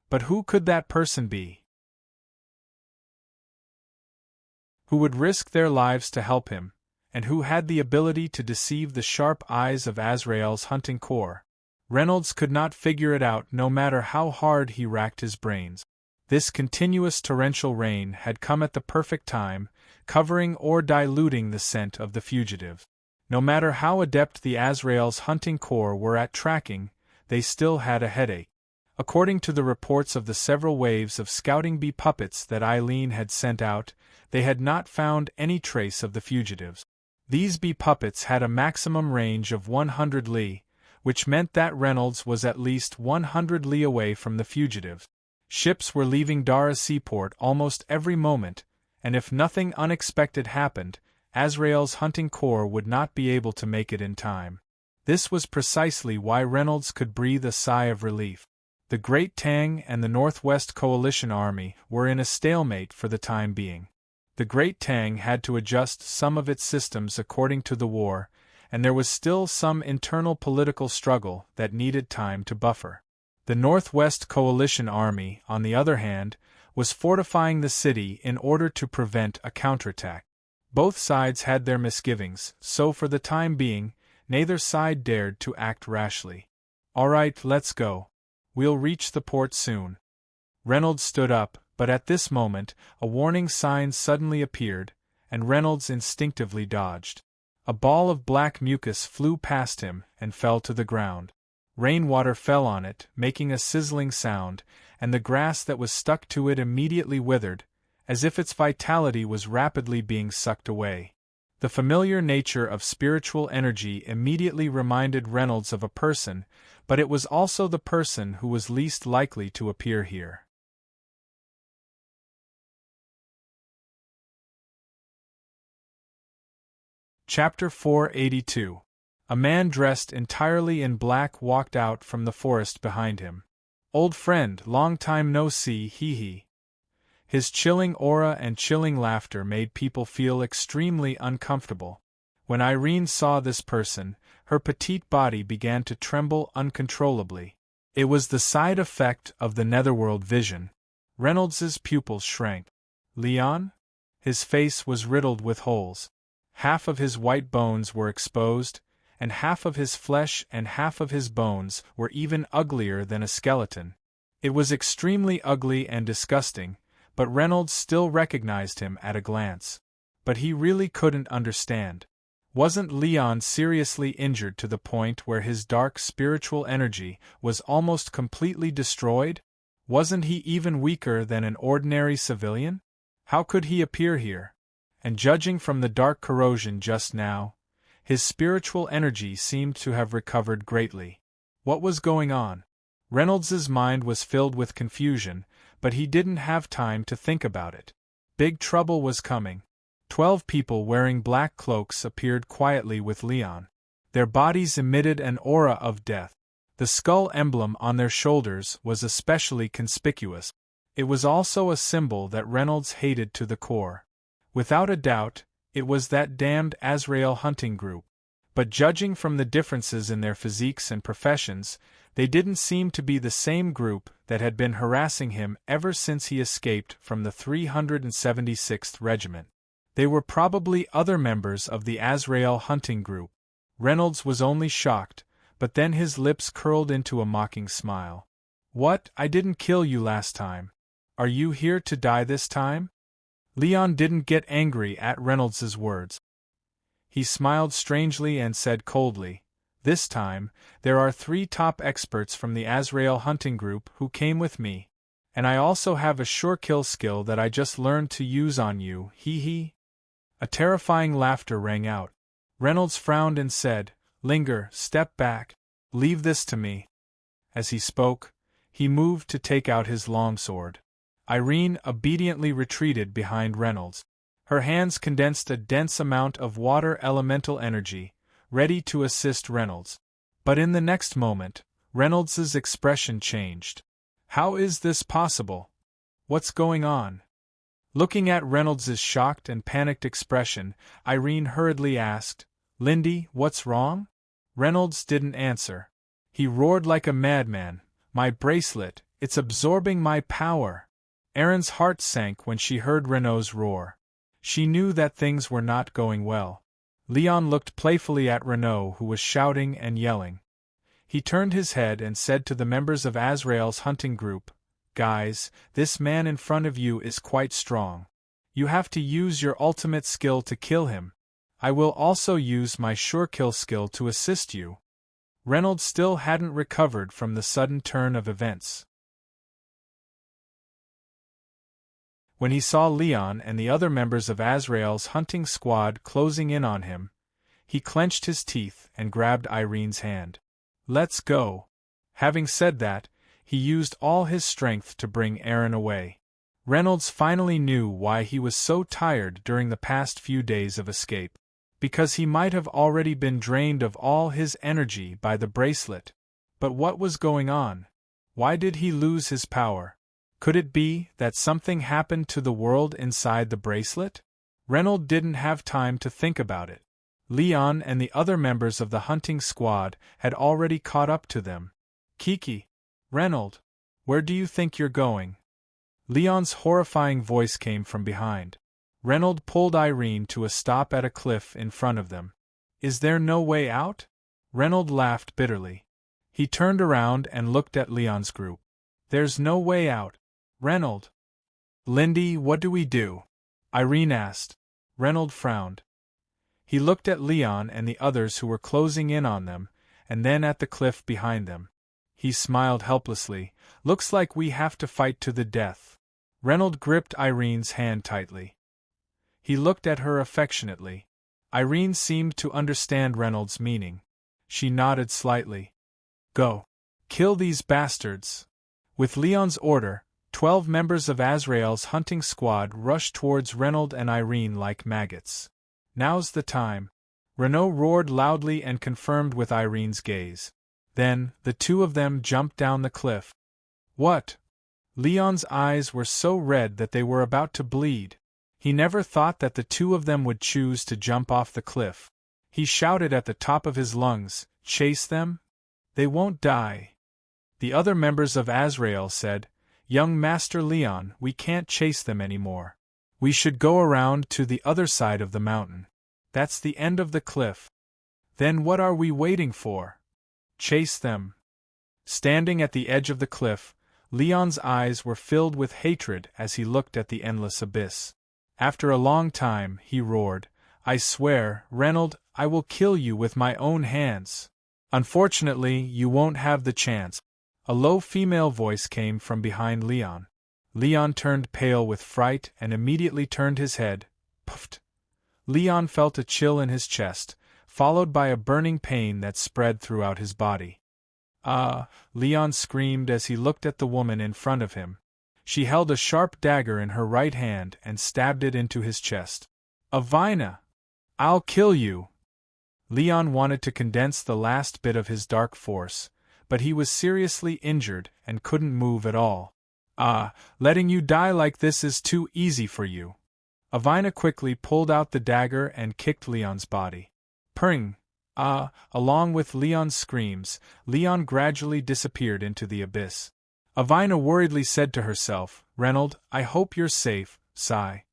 But who could that person be? Who would risk their lives to help him, and who had the ability to deceive the sharp eyes of Azrael's hunting corps? Reynolds could not figure it out no matter how hard he racked his brains. This continuous torrential rain had come at the perfect time, covering or diluting the scent of the fugitive. No matter how adept the Azrael's hunting corps were at tracking, they still had a headache. According to the reports of the several waves of scouting bee puppets that Eileen had sent out, they had not found any trace of the fugitives. These bee puppets had a maximum range of 100 li, which meant that Reynolds was at least 100 li away from the fugitives. Ships were leaving Dara seaport almost every moment, and if nothing unexpected happened, Azrael's hunting corps would not be able to make it in time. This was precisely why Reynolds could breathe a sigh of relief. The Great Tang and the Northwest Coalition Army were in a stalemate for the time being. The Great Tang had to adjust some of its systems according to the war, and there was still some internal political struggle that needed time to buffer. The Northwest Coalition Army, on the other hand, was fortifying the city in order to prevent a counterattack. Both sides had their misgivings, so for the time being, neither side dared to act rashly. "All right, let's go. We'll reach the port soon." Reynolds stood up, but at this moment, a warning sign suddenly appeared, and Reynolds instinctively dodged. A ball of black mucus flew past him and fell to the ground. Rainwater fell on it, making a sizzling sound, and the grass that was stuck to it immediately withered, as if its vitality was rapidly being sucked away. The familiar nature of spiritual energy immediately reminded Reynolds of a person, but it was also the person who was least likely to appear here. Chapter 482. A man dressed entirely in black walked out from the forest behind him. "Old friend, long time no see, hee." His chilling aura and chilling laughter made people feel extremely uncomfortable. When Irene saw this person, her petite body began to tremble uncontrollably. It was the side effect of the netherworld vision. Reynolds's pupils shrank. "Leon?" His face was riddled with holes. Half of his white bones were exposed, and half of his flesh and half of his bones were even uglier than a skeleton. It was extremely ugly and disgusting, but Reynolds still recognized him at a glance. But he really couldn't understand. Wasn't Leon seriously injured to the point where his dark spiritual energy was almost completely destroyed? Wasn't he even weaker than an ordinary civilian? How could he appear here? And judging from the dark corrosion just now, his spiritual energy seemed to have recovered greatly. What was going on? Reynolds's mind was filled with confusion, but he didn't have time to think about it. Big trouble was coming. 12 people wearing black cloaks appeared quietly with Leon. Their bodies emitted an aura of death. The skull emblem on their shoulders was especially conspicuous. It was also a symbol that Reynolds hated to the core. Without a doubt, it was that damned Azrael hunting group. But judging from the differences in their physiques and professions, they didn't seem to be the same group that had been harassing him ever since he escaped from the 376th Regiment. They were probably other members of the Azrael hunting group. Reynolds was only shocked, but then his lips curled into a mocking smile. What? I didn't kill you last time. Are you here to die this time? Leon didn't get angry at Reynolds's words. He smiled strangely and said coldly, This time, there are 3 top experts from the Azrael hunting group who came with me. And I also have a sure kill skill that I just learned to use on you, hee. A terrifying laughter rang out. Reynolds frowned and said, Linger, step back. Leave this to me. As he spoke, he moved to take out his longsword. Irene obediently retreated behind Reynolds. Her hands condensed a dense amount of water elemental energy, ready to assist Reynolds. But in the next moment, Reynolds's expression changed. How is this possible? What's going on? Looking at Reynolds's shocked and panicked expression, Irene hurriedly asked, Lindy, what's wrong? Reynolds didn't answer. He roared like a madman, My bracelet, it's absorbing my power. Erin's heart sank when she heard Renault's roar. She knew that things were not going well. Leon looked playfully at Renault, who was shouting and yelling. He turned his head and said to the members of Azrael's hunting group, Guys, this man in front of you is quite strong. You have to use your ultimate skill to kill him. I will also use my sure kill skill to assist you. Reynolds still hadn't recovered from the sudden turn of events. When he saw Leon and the other members of Azrael's hunting squad closing in on him, he clenched his teeth and grabbed Irene's hand. Let's go. Having said that, he used all his strength to bring Erin away. Reynolds finally knew why he was so tired during the past few days of escape. Because he might have already been drained of all his energy by the bracelet. But what was going on? Why did he lose his power? Could it be that something happened to the world inside the bracelet? Reynolds didn't have time to think about it. Leon and the other members of the hunting squad had already caught up to them. Kiki. Reynolds. Where do you think you're going? Leon's horrifying voice came from behind. Reynolds pulled Irene to a stop at a cliff in front of them. Is there no way out? Reynolds laughed bitterly. He turned around and looked at Leon's group. There's no way out. Reynolds. Lindy, what do we do? Irene asked. Reynolds frowned. He looked at Leon and the others who were closing in on them, and then at the cliff behind them. He smiled helplessly. Looks like we have to fight to the death. Reynolds gripped Irene's hand tightly. He looked at her affectionately. Irene seemed to understand Reynolds' meaning. She nodded slightly. Go. Kill these bastards. With Leon's order, 12 members of Azrael's hunting squad rushed towards Reynolds and Irene like maggots. Now's the time. Renault roared loudly and confirmed with Irene's gaze. Then, the two of them jumped down the cliff. What? Leon's eyes were so red that they were about to bleed. He never thought that the two of them would choose to jump off the cliff. He shouted at the top of his lungs, Chase them? They won't die. The other members of Azrael said, Young Master Leon, we can't chase them anymore. We should go around to the other side of the mountain. That's the end of the cliff. Then what are we waiting for? Chase them. Standing at the edge of the cliff, Leon's eyes were filled with hatred as he looked at the endless abyss. After a long time, he roared, I swear, Reynold, I will kill you with my own hands. Unfortunately, you won't have the chance. A low female voice came from behind Leon. Leon turned pale with fright and immediately turned his head. Puffed. Leon felt a chill in his chest, followed by a burning pain that spread throughout his body. Ah! Leon screamed as he looked at the woman in front of him. She held a sharp dagger in her right hand and stabbed it into his chest. Avina! I'll kill you! Leon wanted to condense the last bit of his dark force, but he was seriously injured and couldn't move at all. Ah, letting you die like this is too easy for you. Avina quickly pulled out the dagger and kicked Leon's body. Purring! Ah! Along with Leon's screams, Leon gradually disappeared into the abyss. Avina worriedly said to herself, Reynold, I hope you're safe, sigh.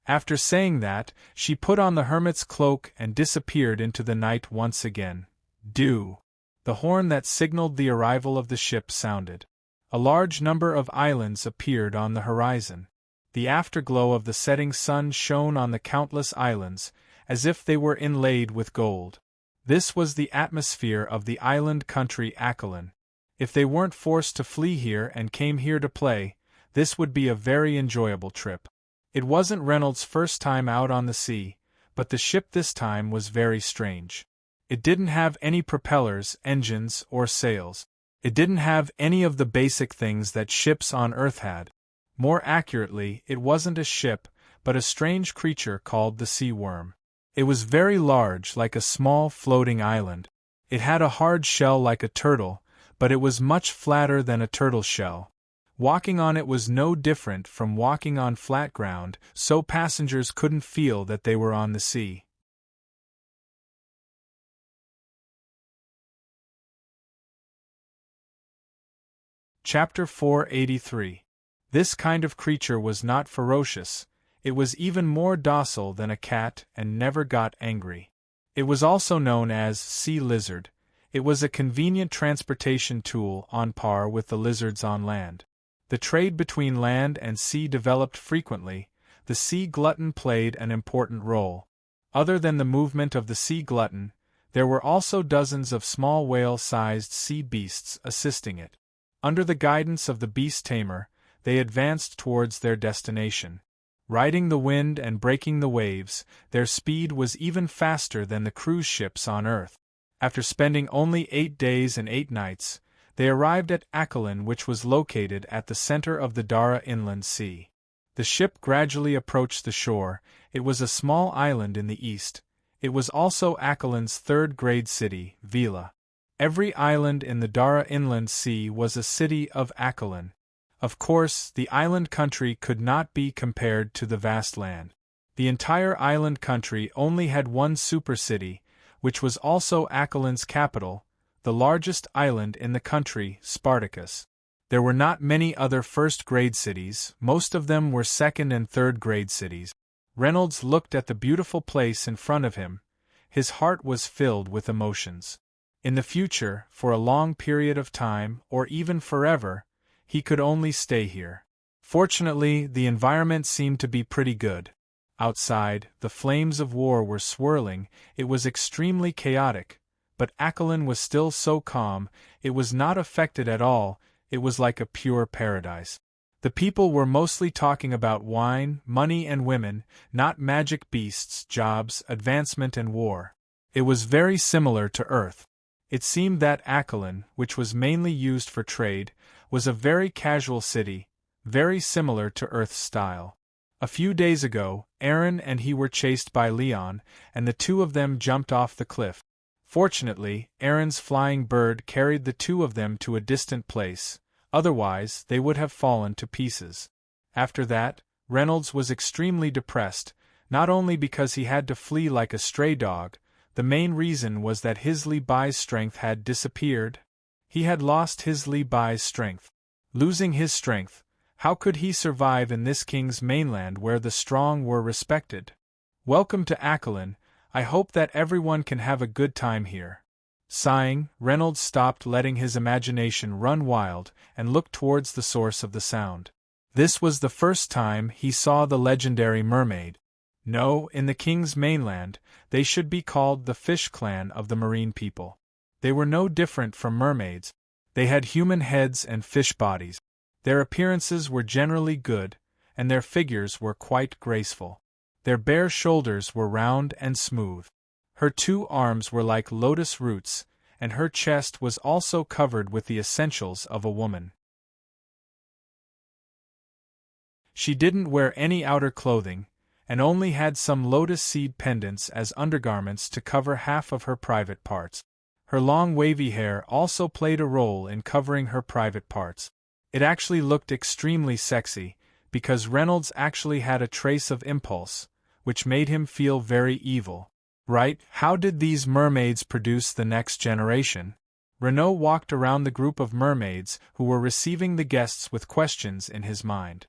After saying that, she put on the hermit's cloak and disappeared into the night once again. Do! The horn that signaled the arrival of the ship sounded. A large number of islands appeared on the horizon. The afterglow of the setting sun shone on the countless islands, as if they were inlaid with gold. This was the atmosphere of the island country Acolin. If they weren't forced to flee here and came here to play, this would be a very enjoyable trip. It wasn't Reynolds' first time out on the sea, but the ship this time was very strange. It didn't have any propellers, engines, or sails. It didn't have any of the basic things that ships on Earth had. More accurately, it wasn't a ship, but a strange creature called the sea worm. It was very large, like a small floating island. It had a hard shell like a turtle, but it was much flatter than a turtle shell. Walking on it was no different from walking on flat ground, so passengers couldn't feel that they were on the sea. Chapter 483. This kind of creature was not ferocious, it was even more docile than a cat and never got angry. It was also known as sea lizard. It was a convenient transportation tool on par with the lizards on land. The trade between land and sea developed frequently. The sea glutton played an important role. Other than the movement of the sea glutton, there were also dozens of small whale-sized sea beasts assisting it. Under the guidance of the beast tamer, they advanced towards their destination. Riding the wind and breaking the waves, their speed was even faster than the cruise ships on Earth. After spending only 8 days and 8 nights, they arrived at Acolin, which was located at the center of the Dara Inland Sea. The ship gradually approached the shore. It was a small island in the east. It was also Acolin's third-grade city, Vila. Every island in the Dara Inland Sea was a city of Acolin. Of course, the island country could not be compared to the vast land. The entire island country only had one supercity, which was also Acolin's capital, the largest island in the country, Spartacus. There were not many other first-grade cities, most of them were second- and third-grade cities. Reynolds looked at the beautiful place in front of him. His heart was filled with emotions. In the future, for a long period of time, or even forever, he could only stay here. Fortunately, the environment seemed to be pretty good. Outside, the flames of war were swirling. It was extremely chaotic, but Acolin was still so calm. It was not affected at all. It was like a pure paradise. The people were mostly talking about wine, money and women, not magic beasts, jobs, advancement and war. It was very similar to Earth. It seemed that Acolin, which was mainly used for trade, was a very casual city, very similar to Earth's style. A few days ago, Aaron and he were chased by Leon, and the two of them jumped off the cliff. Fortunately, Aaron's flying bird carried the two of them to a distant place, otherwise they would have fallen to pieces. After that, Reynolds was extremely depressed, not only because he had to flee like a stray dog. The main reason was that his Levi's strength had disappeared. He had lost his Levi's strength. Losing his strength, How could he survive in this king's mainland where the strong were respected? Welcome to Acolin, I hope that everyone can have a good time here. Sighing, Reynolds stopped, letting his imagination run wild, and looked towards the source of the sound. This was the first time he saw the legendary mermaid. No, in the king's mainland, they should be called the fish clan of the marine people. They were no different from mermaids. They had human heads and fish bodies. Their appearances were generally good, and their figures were quite graceful. Their bare shoulders were round and smooth. Her 2 arms were like lotus roots, and her chest was also covered with the essentials of a woman. She didn't wear any outer clothing, and only had some lotus seed pendants as undergarments to cover half of her private parts. Her long wavy hair also played a role in covering her private parts. It actually looked extremely sexy, because Reynolds actually had a trace of impulse, which made him feel very evil. Right, how did these mermaids produce the next generation? Renaud walked around the group of mermaids who were receiving the guests with questions in his mind.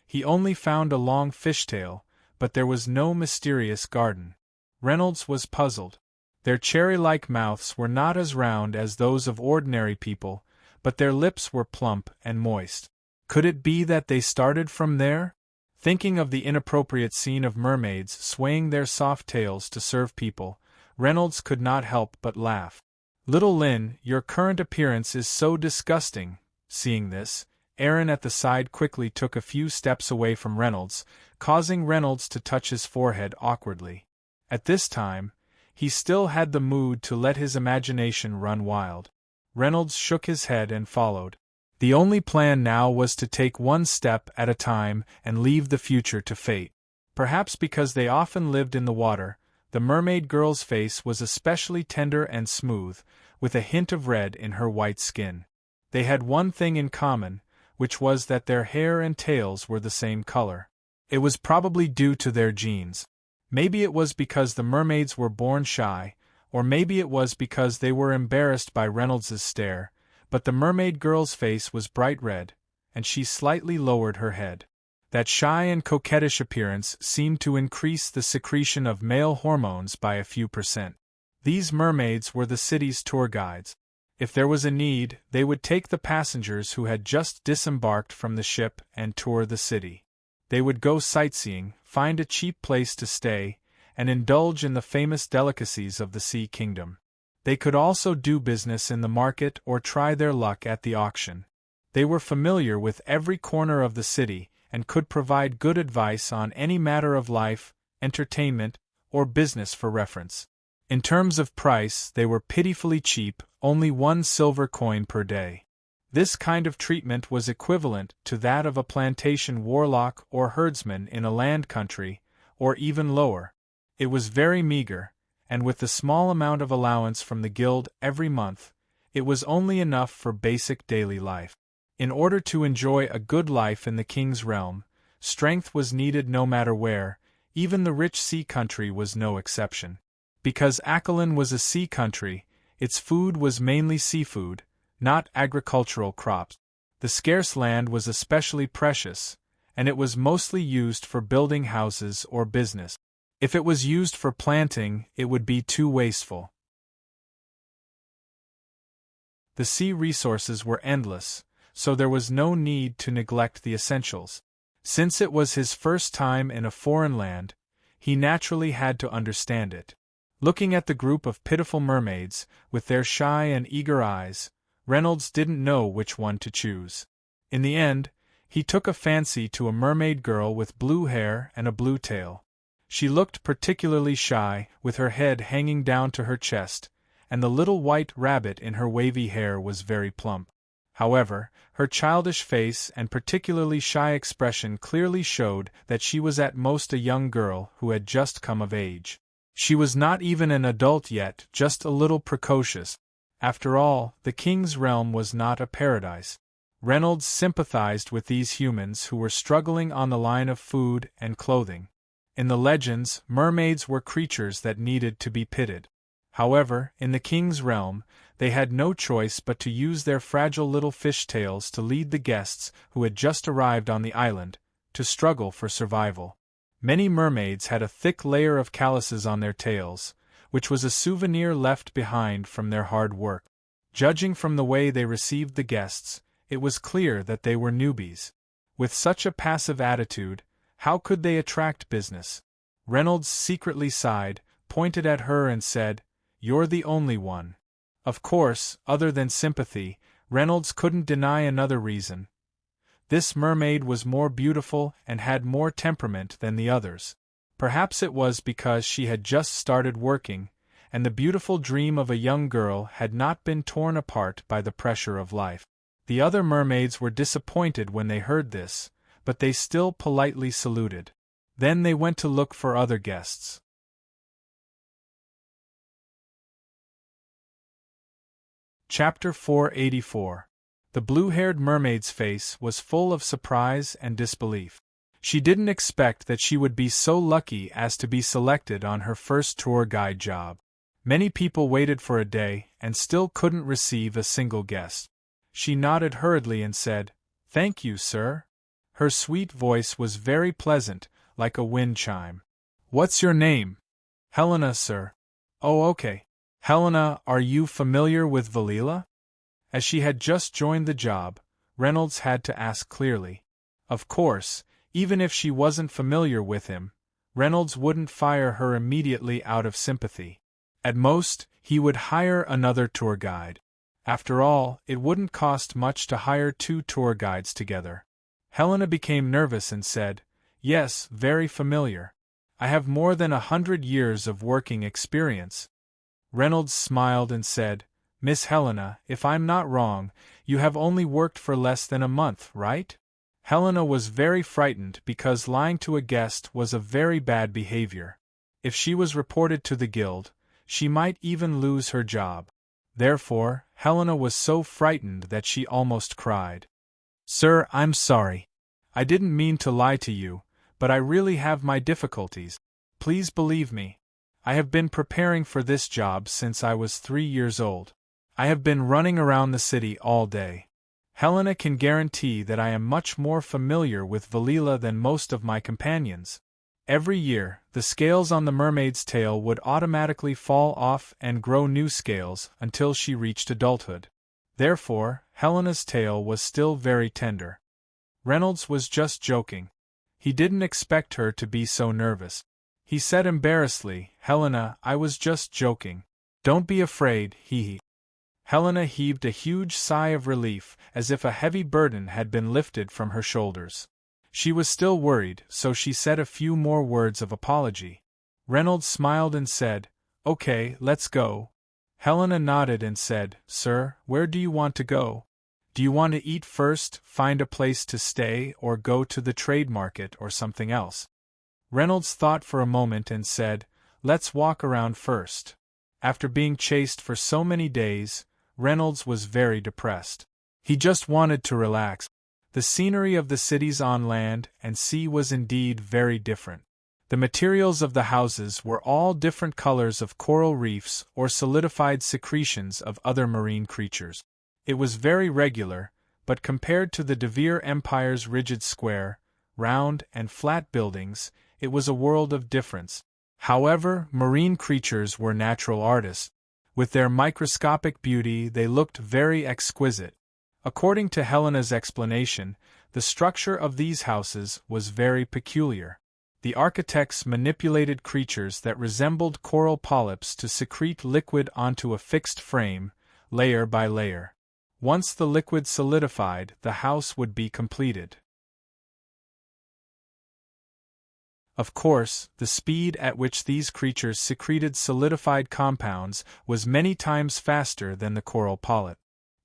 He only found a long fishtail, but there was no mysterious garden. Reynolds was puzzled. Their cherry-like mouths were not as round as those of ordinary people, but their lips were plump and moist. Could it be that they started from there? Thinking of the inappropriate scene of mermaids swaying their soft tails to serve people, Reynolds could not help but laugh. "Little Lynn, your current appearance is so disgusting." Seeing this, Aaron at the side quickly took a few steps away from Reynolds, causing Reynolds to touch his forehead awkwardly. At this time, he still had the mood to let his imagination run wild. Reynolds shook his head and followed. The only plan now was to take one step at a time and leave the future to fate. Perhaps because they often lived in the water, the mermaid girl's face was especially tender and smooth, with a hint of red in her white skin. They had one thing in common, which was that their hair and tails were the same color. It was probably due to their genes. Maybe it was because the mermaids were born shy, or maybe it was because they were embarrassed by Reynolds's stare, but the mermaid girl's face was bright red, and she slightly lowered her head. That shy and coquettish appearance seemed to increase the secretion of male hormones by a few %. These mermaids were the city's tour guides. If there was a need, they would take the passengers who had just disembarked from the ship and tour the city. They would go sightseeing, find a cheap place to stay, and indulge in the famous delicacies of the Sea Kingdom. They could also do business in the market or try their luck at the auction. They were familiar with every corner of the city and could provide good advice on any matter of life, entertainment, or business for reference. In terms of price, they were pitifully cheap, only 1 silver coin per day. This kind of treatment was equivalent to that of a plantation warlock or herdsman in a land country, or even lower. It was very meager, and with the small amount of allowance from the guild every month, it was only enough for basic daily life. In order to enjoy a good life in the king's realm, strength was needed no matter where, even the rich sea country was no exception. Because Acolin was a sea country, its food was mainly seafood, not agricultural crops. The scarce land was especially precious, and it was mostly used for building houses or business. If it was used for planting, it would be too wasteful. The sea resources were endless, so there was no need to neglect the essentials. Since it was his first time in a foreign land, he naturally had to understand it. Looking at the group of pitiful mermaids, with their shy and eager eyes, Reynolds didn't know which one to choose. In the end, he took a fancy to a mermaid girl with blue hair and a blue tail. She looked particularly shy, with her head hanging down to her chest, and the little white rabbit in her wavy hair was very plump. However, her childish face and particularly shy expression clearly showed that she was at most a young girl who had just come of age. She was not even an adult yet, just a little precocious. After all, the king's realm was not a paradise. Reynolds sympathized with these humans who were struggling on the line of food and clothing. In the legends, mermaids were creatures that needed to be pitied. However, in the king's realm, They had no choice but to use their fragile little fish tails to lead the guests who had just arrived on the island, to struggle for survival. Many mermaids had a thick layer of calluses on their tails, which was a souvenir left behind from their hard work. Judging from the way they received the guests, it was clear that they were newbies. With such a passive attitude, how could they attract business? Reynolds secretly sighed, pointed at her and said, "You're the only one." Of course, other than sympathy, Reynolds couldn't deny another reason. This mermaid was more beautiful and had more temperament than the others. Perhaps it was because she had just started working, and the beautiful dream of a young girl had not been torn apart by the pressure of life. The other mermaids were disappointed when they heard this, but they still politely saluted. Then they went to look for other guests. Chapter 484. The blue-haired mermaid's face was full of surprise and disbelief. She didn't expect that she would be so lucky as to be selected on her first tour guide job. Many people waited for a day and still couldn't receive a single guest. She nodded hurriedly and said, "Thank you, sir." Her sweet voice was very pleasant, like a wind chime. "What's your name?" "Helena, sir." "Oh, okay. Helena, are you familiar with Valila?" As she had just joined the job, Reynolds had to ask clearly. Of course, even if she wasn't familiar with him, Reynolds wouldn't fire her immediately out of sympathy. At most, he would hire another tour guide. After all, it wouldn't cost much to hire 2 tour guides together. Helena became nervous and said, "Yes, very familiar. I have more than 100 years of working experience." Reynolds smiled and said, "Miss Helena, if I'm not wrong, you have only worked for less than a month, right?" Helena was very frightened because lying to a guest was a very bad behavior. If she was reported to the guild, she might even lose her job. Therefore, Helena was so frightened that she almost cried. "Sir, I'm sorry. I didn't mean to lie to you, but I really have my difficulties. Please believe me. I have been preparing for this job since I was 3 years old. I have been running around the city all day. Helena can guarantee that I am much more familiar with Valila than most of my companions. Every year, the scales on the mermaid's tail would automatically fall off and grow new scales until she reached adulthood. Therefore, Helena's tail was still very tender." Reynolds was just joking. He didn't expect her to be so nervous. He said embarrassedly, "Helena, I was just joking. Don't be afraid, hee." Helena heaved a huge sigh of relief, as if a heavy burden had been lifted from her shoulders. She was still worried, so she said a few more words of apology. Reynolds smiled and said, "Okay, let's go." Helena nodded and said, "Sir, where do you want to go? Do you want to eat first, find a place to stay, or go to the trade market or something else?" Reynolds thought for a moment and said, "Let's walk around first." After being chased for so many days, Reynolds was very depressed. He just wanted to relax. The scenery of the cities on land and sea was indeed very different. The materials of the houses were all different colors of coral reefs or solidified secretions of other marine creatures. It was very regular, but compared to the De Vere Empire's rigid square, round, and flat buildings, it was a world of difference. However, marine creatures were natural artists. With their microscopic beauty, they looked very exquisite. According to Helena's explanation, the structure of these houses was very peculiar. The architects manipulated creatures that resembled coral polyps to secrete liquid onto a fixed frame, layer by layer. Once the liquid solidified, the house would be completed. Of course, the speed at which these creatures secreted solidified compounds was many times faster than the coral polyp.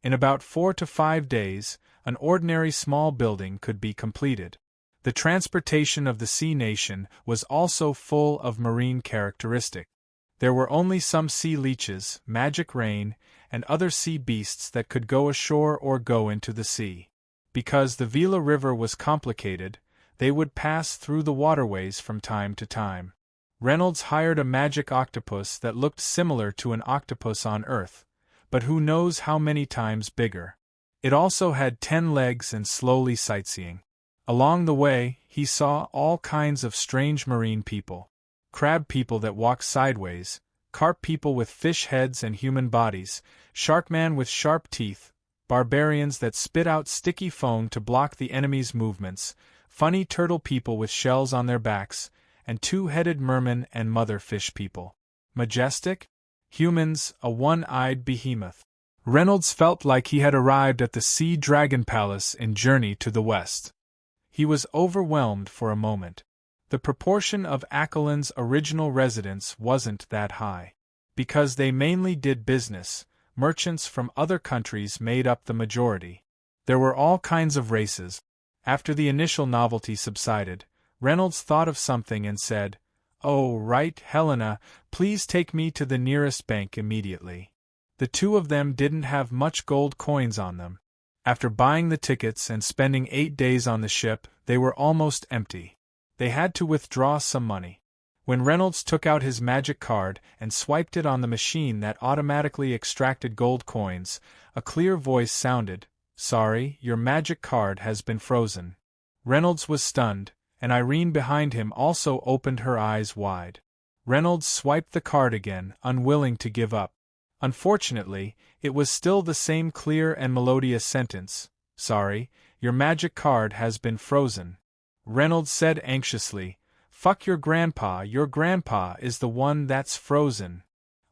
In about 4 to 5 days, an ordinary small building could be completed. The transportation of the sea nation was also full of marine characteristics. There were only some sea leeches, magic rain, and other sea beasts that could go ashore or go into the sea. Because the Vila River was complicated, they would pass through the waterways from time to time. Reynolds hired a magic octopus that looked similar to an octopus on Earth, but who knows how many times bigger. It also had 10 legs and slowly sightseeing. Along the way, he saw all kinds of strange marine people. Crab people that walk sideways, carp people with fish heads and human bodies, sharkman with sharp teeth, barbarians that spit out sticky foam to block the enemy's movements, funny turtle people with shells on their backs, and two-headed merman and mother fish people. Majestic? Humans, a one-eyed behemoth. Reynolds felt like he had arrived at the Sea Dragon Palace in Journey to the West. He was overwhelmed for a moment. The proportion of Achelin's original residents wasn't that high. Because they mainly did business, merchants from other countries made up the majority. There were all kinds of races. After the initial novelty subsided, Reynolds thought of something and said, "Oh, right, Helena, please take me to the nearest bank immediately." The two of them didn't have much gold coins on them. After buying the tickets and spending 8 days on the ship, they were almost empty. They had to withdraw some money. When Reynolds took out his magic card and swiped it on the machine that automatically extracted gold coins, a clear voice sounded, "Sorry, your magic card has been frozen." Reynolds was stunned, and Irene behind him also opened her eyes wide. Reynolds swiped the card again, unwilling to give up. Unfortunately, it was still the same clear and melodious sentence, "Sorry, your magic card has been frozen." Reynolds said anxiously, "Fuck your grandpa is the one that's frozen."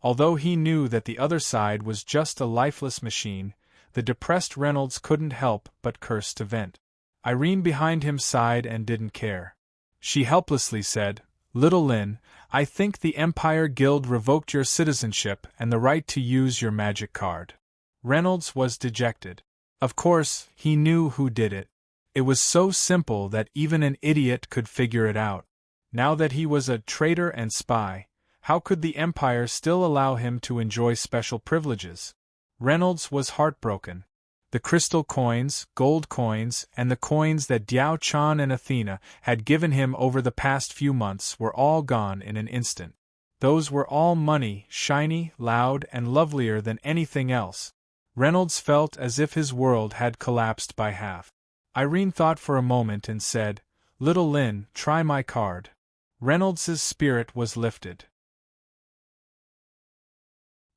Although he knew that the other side was just a lifeless machine, the depressed Reynolds couldn't help but curse to vent. Irene behind him sighed and didn't care. She helplessly said, "Little Lynn, I think the Empire Guild revoked your citizenship and the right to use your magic card." Reynolds was dejected. Of course, he knew who did it. It was so simple that even an idiot could figure it out. Now that he was a traitor and spy, how could the Empire still allow him to enjoy special privileges? Reynolds was heartbroken. The crystal coins, gold coins, and the coins that Diao Chan and Athena had given him over the past few months were all gone in an instant. Those were all money, shiny, loud, and lovelier than anything else. Reynolds felt as if his world had collapsed by half. Irene thought for a moment and said, "Little Lynn, try my card." Reynolds's spirit was lifted.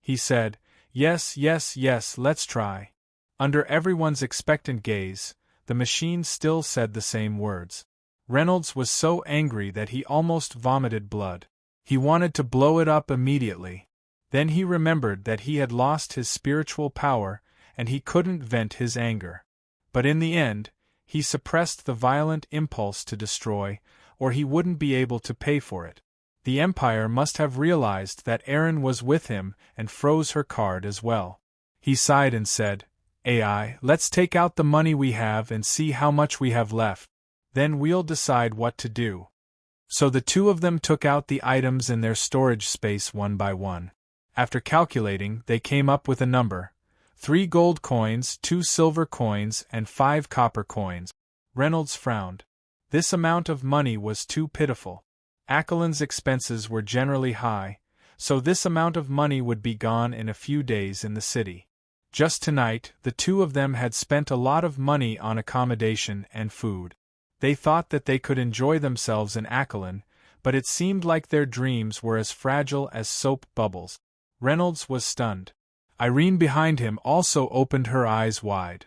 He said, "Yes, yes, yes, let's try." Under everyone's expectant gaze, the machine still said the same words. Reynolds was so angry that he almost vomited blood. He wanted to blow it up immediately. Then he remembered that he had lost his spiritual power, and he couldn't vent his anger. But in the end, he suppressed the violent impulse to destroy, or he wouldn't be able to pay for it. The Empire must have realized that Erin was with him and froze her card as well. He sighed and said, "AI, let's take out the money we have and see how much we have left. Then we'll decide what to do." So the two of them took out the items in their storage space one by one. After calculating, they came up with a number: 3 gold coins, 2 silver coins, and 5 copper coins. Reynolds frowned. This amount of money was too pitiful. Achelin's expenses were generally high, so this amount of money would be gone in a few days in the city. Just tonight, the two of them had spent a lot of money on accommodation and food. They thought that they could enjoy themselves in Achelin, but it seemed like their dreams were as fragile as soap bubbles. Reynolds was stunned. Irene behind him also opened her eyes wide.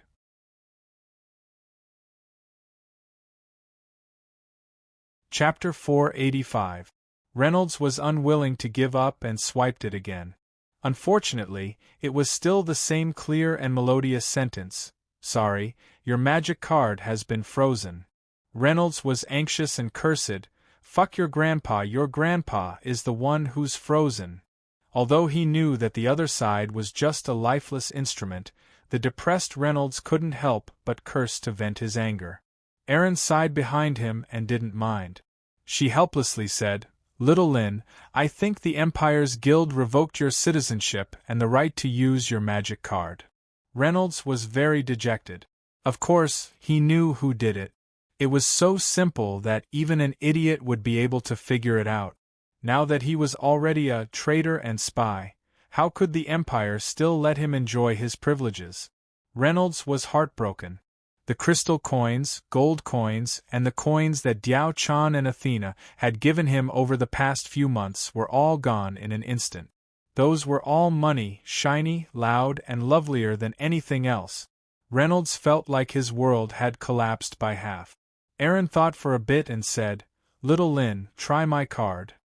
Chapter 485. Reynolds was unwilling to give up and swiped it again. Unfortunately, it was still the same clear and melodious sentence, "Sorry, your magic card has been frozen." Reynolds was anxious and cursed, "Fuck your grandpa is the one who's frozen." Although he knew that the other side was just a lifeless instrument, the depressed Reynolds couldn't help but curse to vent his anger. Erin sighed behind him and didn't mind. She helplessly said, "Little Lynn, I think the Empire's Guild revoked your citizenship and the right to use your magic card." Reynolds was very dejected. Of course, he knew who did it. It was so simple that even an idiot would be able to figure it out. Now that he was already a traitor and spy, How could the Empire still let him enjoy his privileges? Reynolds was heartbroken. The crystal coins, gold coins, and the coins that Diao Chan and Athena had given him over the past few months were all gone in an instant. Those were all money, shiny, loud, and lovelier than anything else. Reynolds felt like his world had collapsed by half. Aaron thought for a bit and said, "Little Lin, try my card."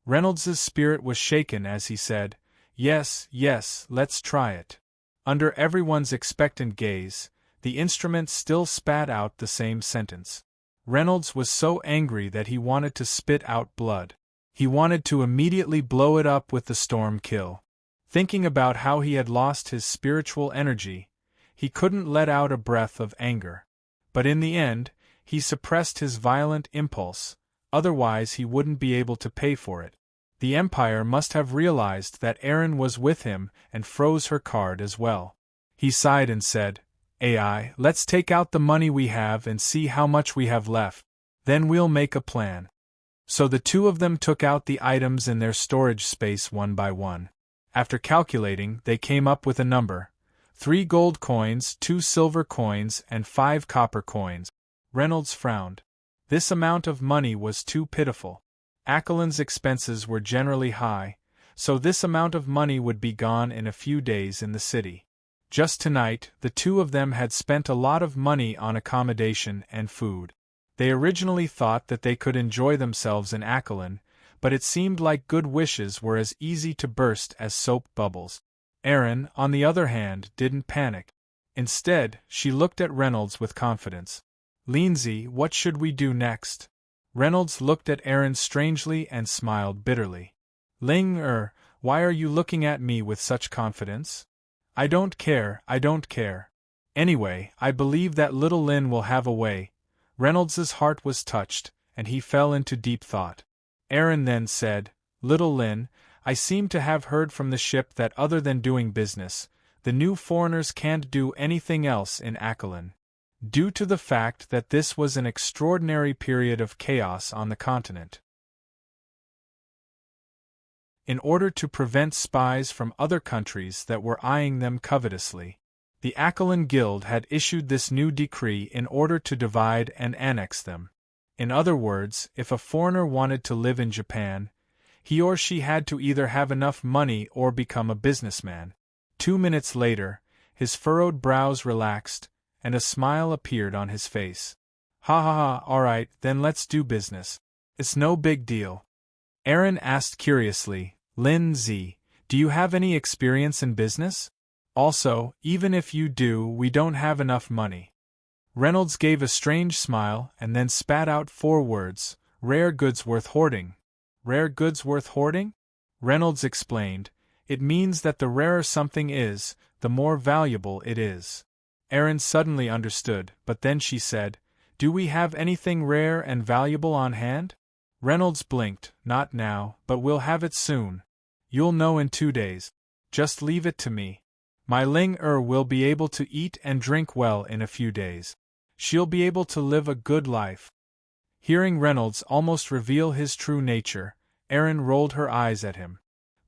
Reynolds's spirit was shaken as he said, "Yes, yes, let's try it." Under everyone's expectant gaze, the instrument still spat out the same sentence. Reynolds was so angry that he wanted to spit out blood. He wanted to immediately blow it up with the storm kill. Thinking about how he had lost his spiritual energy, he couldn't let out a breath of anger. But in the end, he suppressed his violent impulse, otherwise he wouldn't be able to pay for it. The Empire must have realized that Aaron was with him and froze her card as well. He sighed and said, "AI, let's take out the money we have and see how much we have left. Then we'll make a plan." So the two of them took out the items in their storage space one by one. After calculating, they came up with a number: 3 gold coins, 2 silver coins, and 5 copper coins. Reynolds frowned. This amount of money was too pitiful. Aquilin's expenses were generally high, so this amount of money would be gone in a few days in the city. Just tonight, the two of them had spent a lot of money on accommodation and food. They originally thought that they could enjoy themselves in Aquilin, but it seemed like good wishes were as easy to burst as soap bubbles. Aaron, on the other hand, didn't panic. Instead, she looked at Reynolds with confidence. "Lindsay, what should we do next?" Reynolds looked at Aaron strangely and smiled bitterly. Why are you looking at me with such confidence?" I don't care. Anyway, I believe that little Lin will have a way." Reynolds's heart was touched, and he fell into deep thought. Aaron then said, "Little Lin, I seem to have heard from the ship that other than doing business, the new foreigners can't do anything else in Aquilin. Due to the fact that this was an extraordinary period of chaos on the continent. In order to prevent spies from other countries that were eyeing them covetously, the Aquilin Guild had issued this new decree in order to divide and annex them. In other words, if a foreigner wanted to live in Japan, he or she had to either have enough money or become a businessman." 2 minutes later, his furrowed brows relaxed, and a smile appeared on his face. "Ha ha ha, alright, then let's do business. It's no big deal." Aaron asked curiously, "Lindsay, do you have any experience in business? Also, even if you do, we don't have enough money." Reynolds gave a strange smile and then spat out 4 words, "Rare goods worth hoarding." "Rare goods worth hoarding?" Reynolds explained, "It means that the rarer something is, the more valuable it is." Aaron suddenly understood, but then she said, "Do we have anything rare and valuable on hand?" Reynolds blinked, "Not now, but we'll have it soon. You'll know in 2 days. Just leave it to me. My Ling will be able to eat and drink well in a few days. She'll be able to live a good life." Hearing Reynolds almost reveal his true nature, Aaron rolled her eyes at him.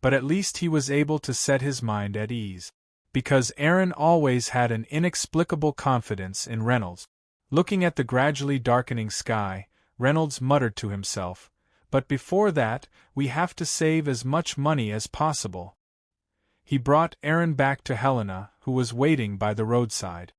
But at least he was able to set his mind at ease. Because Aaron always had an inexplicable confidence in Reynolds. Looking at the gradually darkening sky, Reynolds muttered to himself, "But before that, we have to save as much money as possible." He brought Aaron back to Helena, who was waiting by the roadside.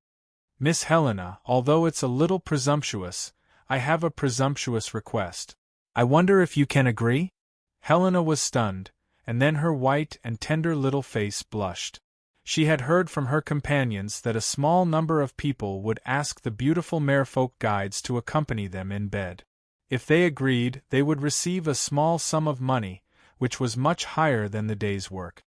"Miss Helena, although it's a little presumptuous, I have a presumptuous request. I wonder if you can agree?" Helena was stunned, and then her white and tender little face blushed. She had heard from her companions that a small number of people would ask the beautiful merfolk guides to accompany them in bed. If they agreed, they would receive a small sum of money, which was much higher than the day's work.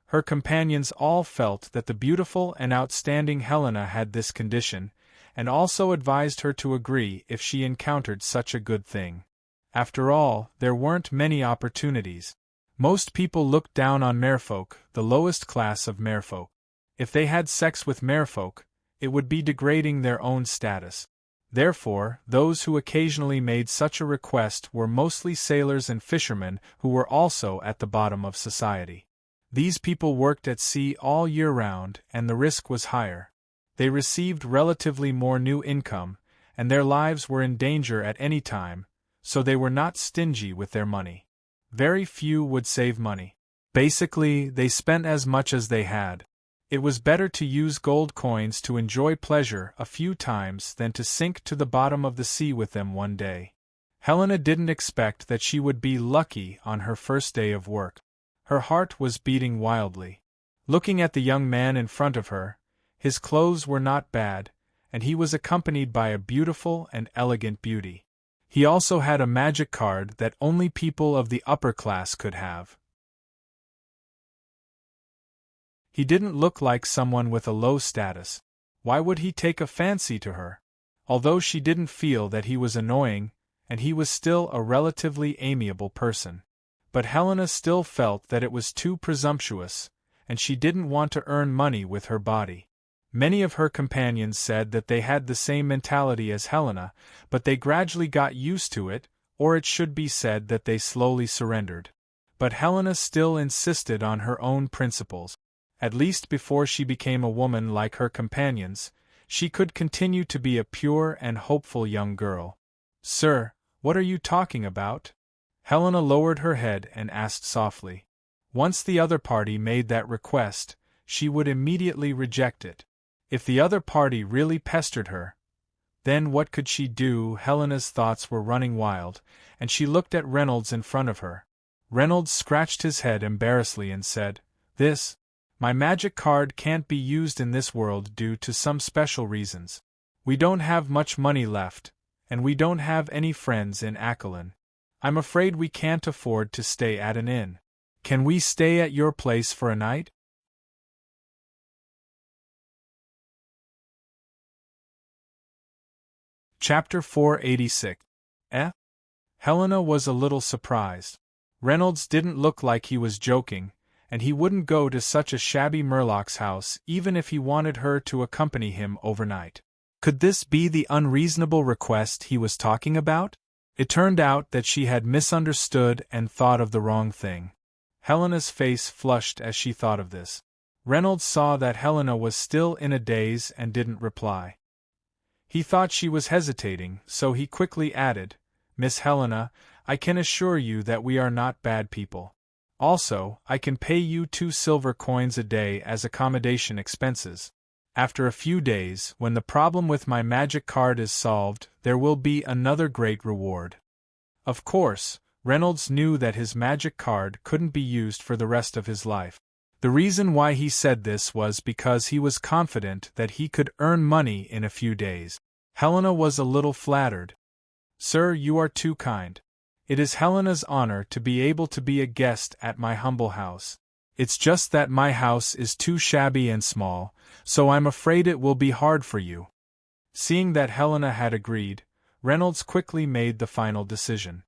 Her companions all felt that the beautiful and outstanding Helena had this condition, and also advised her to agree if she encountered such a good thing. After all, there weren't many opportunities. Most people looked down on merfolk, the lowest class of merfolk. If they had sex with merfolk, it would be degrading their own status. Therefore, those who occasionally made such a request were mostly sailors and fishermen who were also at the bottom of society. These people worked at sea all year round, and the risk was higher. They received relatively more new income, and their lives were in danger at any time, so they were not stingy with their money. Very few would save money. Basically, they spent as much as they had. It was better to use gold coins to enjoy pleasure a few times than to sink to the bottom of the sea with them one day. Helena didn't expect that she would be lucky on her first day of work. Her heart was beating wildly. Looking at the young man in front of her, his clothes were not bad, and he was accompanied by a beautiful and elegant beauty. He also had a magic card that only people of the upper class could have. He didn't look like someone with a low status. Why would he take a fancy to her? Although she didn't feel that he was annoying, and he was still a relatively amiable person. But Helena still felt that it was too presumptuous, and she didn't want to earn money with her body. Many of her companions said that they had the same mentality as Helena, but they gradually got used to it, or it should be said that they slowly surrendered. But Helena still insisted on her own principles. At least before she became a woman like her companions, she could continue to be a pure and hopeful young girl. "Sir, what are you talking about?" Helena lowered her head and asked softly. Once the other party made that request, she would immediately reject it. If the other party really pestered her, then what could she do? Helena's thoughts were running wild, and she looked at Reynolds in front of her. Reynolds scratched his head embarrassedly and said, My magic card can't be used in this world due to some special reasons. We don't have much money left, and we don't have any friends in Acolin. I'm afraid we can't afford to stay at an inn. Can we stay at your place for a night?" Chapter 486. Helena was a little surprised. Reynolds didn't look like he was joking, and he wouldn't go to such a shabby Murloc's house even if he wanted her to accompany him overnight. Could this be the unreasonable request he was talking about? It turned out that she had misunderstood and thought of the wrong thing. Helena's face flushed as she thought of this. Reynolds saw that Helena was still in a daze and didn't reply. He thought she was hesitating, so he quickly added, "Miss Helena, I can assure you that we are not bad people. Also, I can pay you 2 silver coins a day as accommodation expenses. After a few days, when the problem with my magic card is solved, there will be another great reward." Of course, Reynolds knew that his magic card couldn't be used for the rest of his life. The reason why he said this was because he was confident that he could earn money in a few days. Helena was a little flattered. "Sir, you are too kind. It is Helena's honor to be able to be a guest at my humble house. It's just that my house is too shabby and small, so I'm afraid it will be hard for you." Seeing that Helena had agreed, Reynolds quickly made the final decision.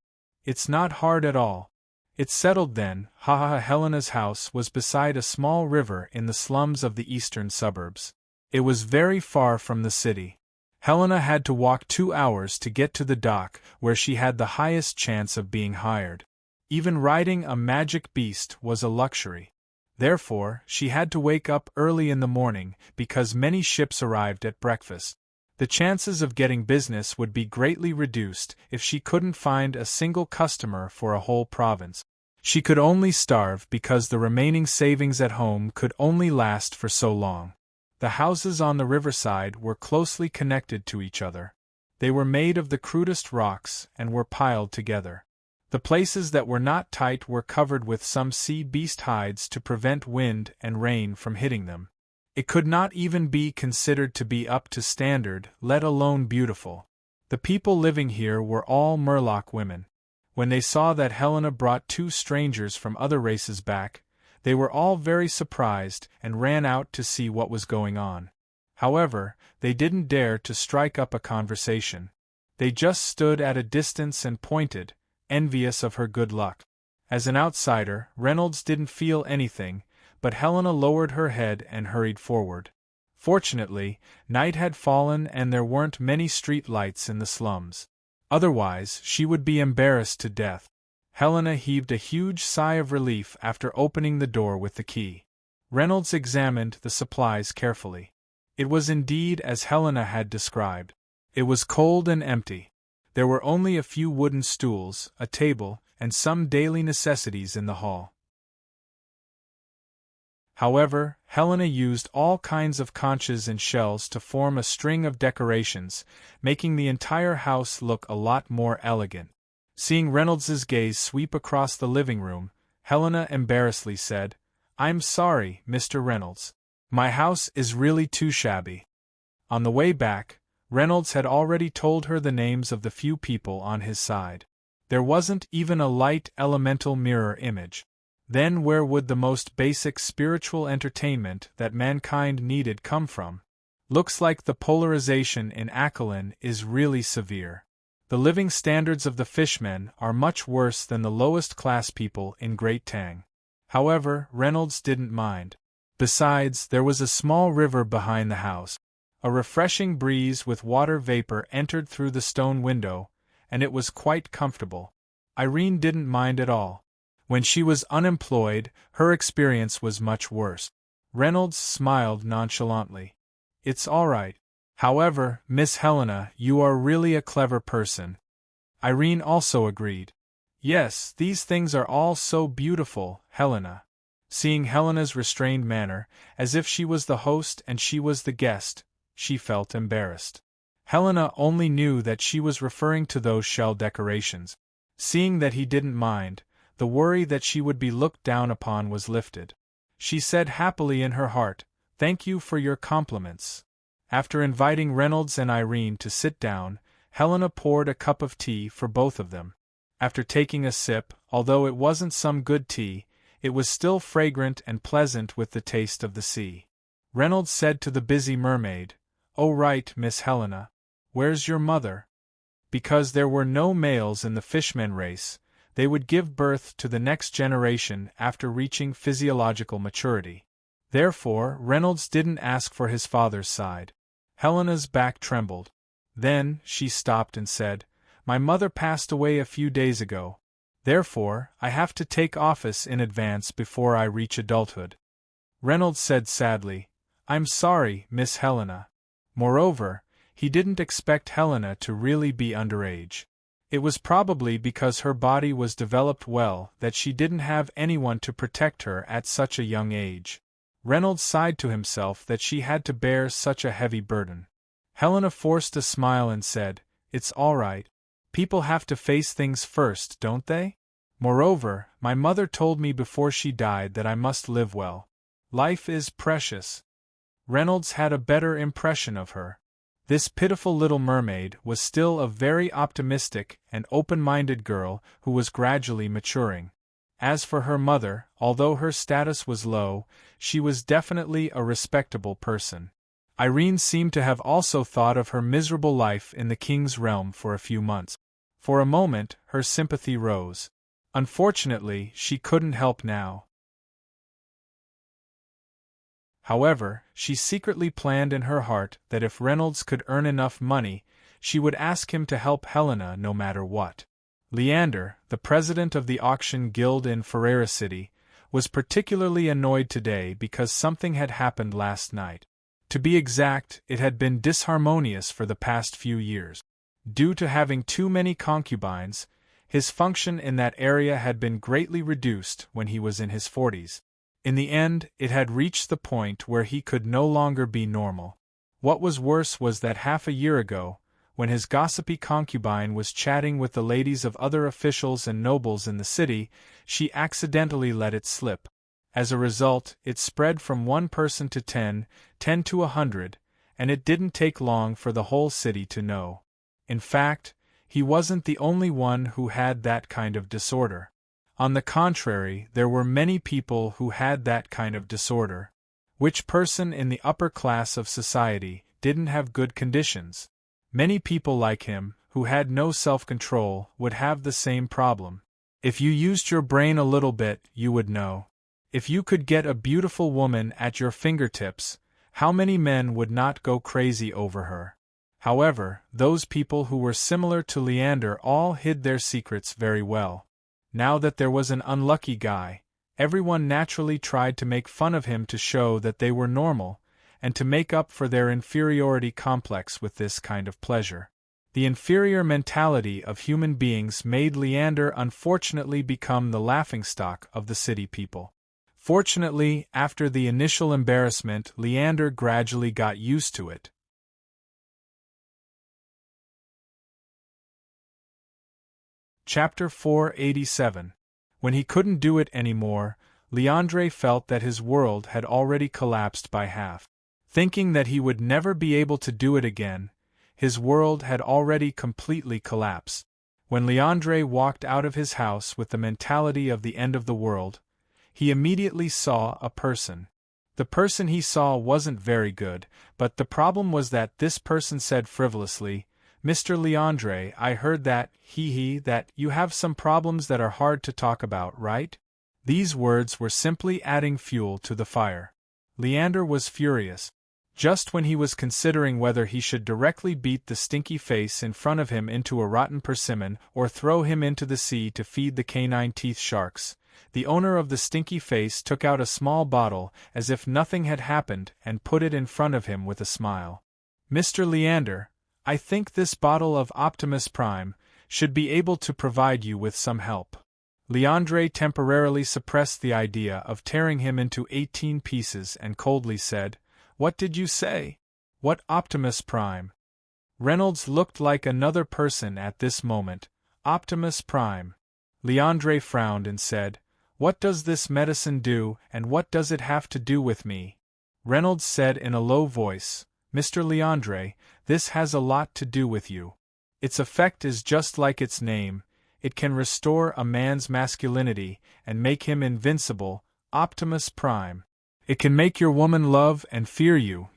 "It's not hard at all. It's settled then." Helena's house was beside a small river in the slums of the eastern suburbs. It was very far from the city. Helena had to walk 2 hours to get to the dock, where she had the highest chance of being hired. Even riding a magic beast was a luxury. Therefore, she had to wake up early in the morning, because many ships arrived at breakfast. The chances of getting business would be greatly reduced if she couldn't find a single customer for a whole province. She could only starve because the remaining savings at home could only last for so long. The houses on the riverside were closely connected to each other. They were made of the crudest rocks and were piled together. The places that were not tight were covered with some sea beast hides to prevent wind and rain from hitting them. It could not even be considered to be up to standard, let alone beautiful. The people living here were all Murloc women. When they saw that Helena brought 2 strangers from other races back, they were all very surprised and ran out to see what was going on. However, they didn't dare to strike up a conversation. They just stood at a distance and pointed, envious of her good luck. As an outsider, Reynolds didn't feel anything, but Helena lowered her head and hurried forward. Fortunately, night had fallen and there weren't many street lights in the slums. Otherwise, she would be embarrassed to death. Helena heaved a huge sigh of relief after opening the door with the key. Reynolds examined the supplies carefully. It was indeed as Helena had described. It was cold and empty. There were only a few wooden stools, a table, and some daily necessities in the hall. However, Helena used all kinds of conches and shells to form a string of decorations, making the entire house look a lot more elegant. Seeing Reynolds's gaze sweep across the living room, Helena embarrassedly said, "I'm sorry, Mr. Reynolds. My house is really too shabby." On the way back, Reynolds had already told her the names of the few people on his side. There wasn't even a light elemental mirror image. Then where would the most basic spiritual entertainment that mankind needed come from? Looks like the polarization in Acolin is really severe. The living standards of the fishmen are much worse than the lowest class people in Great Tang. However, Reynolds didn't mind. Besides, there was a small river behind the house. A refreshing breeze with water vapor entered through the stone window, and it was quite comfortable. Irene didn't mind at all. When she was unemployed, her experience was much worse. Reynolds smiled nonchalantly. "It's all right. However, Miss Helena, you are really a clever person." Irene also agreed. "Yes, these things are all so beautiful, Helena." Seeing Helena's restrained manner, as if she was the host and she was the guest, she felt embarrassed. Helena only knew that she was referring to those shell decorations. Seeing that he didn't mind, the worry that she would be looked down upon was lifted. She said happily in her heart, "Thank you for your compliments." After inviting Reynolds and Irene to sit down, Helena poured a cup of tea for both of them. After taking a sip, although it wasn't some good tea, it was still fragrant and pleasant with the taste of the sea. Reynolds said to the busy mermaid, "Oh right, Miss Helena. Where's your mother?" Because there were no males in the fishmen race, they would give birth to the next generation after reaching physiological maturity. Therefore, Reynolds didn't ask for his father's side. Helena's back trembled. Then, she stopped and said, "My mother passed away a few days ago. Therefore, I have to take office in advance before I reach adulthood." Reynolds said sadly, "I'm sorry, Miss Helena." Moreover, he didn't expect Helena to really be underage. It was probably because her body was developed well that she didn't have anyone to protect her at such a young age. Reynolds sighed to himself that she had to bear such a heavy burden. Helena forced a smile and said, "It's all right. People have to face things first, don't they? Moreover, my mother told me before she died that I must live well. Life is precious." Reynolds had a better impression of her. This pitiful little mermaid was still a very optimistic and open-minded girl who was gradually maturing. As for her mother, although her status was low, she was definitely a respectable person. Irene seemed to have also thought of her miserable life in the king's realm for a few months. For a moment, her sympathy rose. Unfortunately, she couldn't help now. However, she secretly planned in her heart that if Reynolds could earn enough money, she would ask him to help Helena no matter what. Leander, the president of the auction guild in Ferreira City, was particularly annoyed today because something had happened last night. To be exact, it had been disharmonious for the past few years. Due to having too many concubines, his function in that area had been greatly reduced when he was in his 40s. In the end, it had reached the point where he could no longer be normal. What was worse was that half a year ago, when his gossipy concubine was chatting with the ladies of other officials and nobles in the city, she accidentally let it slip. As a result, it spread from one person to 10 to 100, and it didn't take long for the whole city to know. In fact, he wasn't the only one who had that kind of disorder. On the contrary, there were many people who had that kind of disorder. Which person in the upper class of society didn't have good conditions? Many people like him, who had no self-control, would have the same problem. If you used your brain a little bit, you would know. If you could get a beautiful woman at your fingertips, how many men would not go crazy over her? However, those people who were similar to Leander all hid their secrets very well. Now that there was an unlucky guy, everyone naturally tried to make fun of him to show that they were normal, and to make up for their inferiority complex with this kind of pleasure. The inferior mentality of human beings made Leander unfortunately become the laughingstock of the city people. Fortunately, after the initial embarrassment, Leander gradually got used to it. Chapter 487. When he couldn't do it anymore, Leandre felt that his world had already collapsed by half. Thinking that he would never be able to do it again, his world had already completely collapsed. When Leandre walked out of his house with the mentality of the end of the world, he immediately saw a person. The person he saw wasn't very good, but the problem was that this person said frivolously, "Mr. Leandre, I heard that, that you have some problems that are hard to talk about, right?" These words were simply adding fuel to the fire. Leander was furious. Just when he was considering whether he should directly beat the stinky face in front of him into a rotten persimmon or throw him into the sea to feed the canine-teeth sharks, the owner of the stinky face took out a small bottle as if nothing had happened and put it in front of him with a smile. "Mr. Leander, I think this bottle of Optimus Prime should be able to provide you with some help." Leandre temporarily suppressed the idea of tearing him into 18 pieces and coldly said, "What did you say? What Optimus Prime?" Reynolds looked like another person at this moment. "Optimus Prime." Leandre frowned and said, "What does this medicine do, and what does it have to do with me?" Reynolds said in a low voice, "Mr. Leandre, this has a lot to do with you. Its effect is just like its name. It can restore a man's masculinity and make him invincible, Optimus Prime. It can make your woman love and fear you,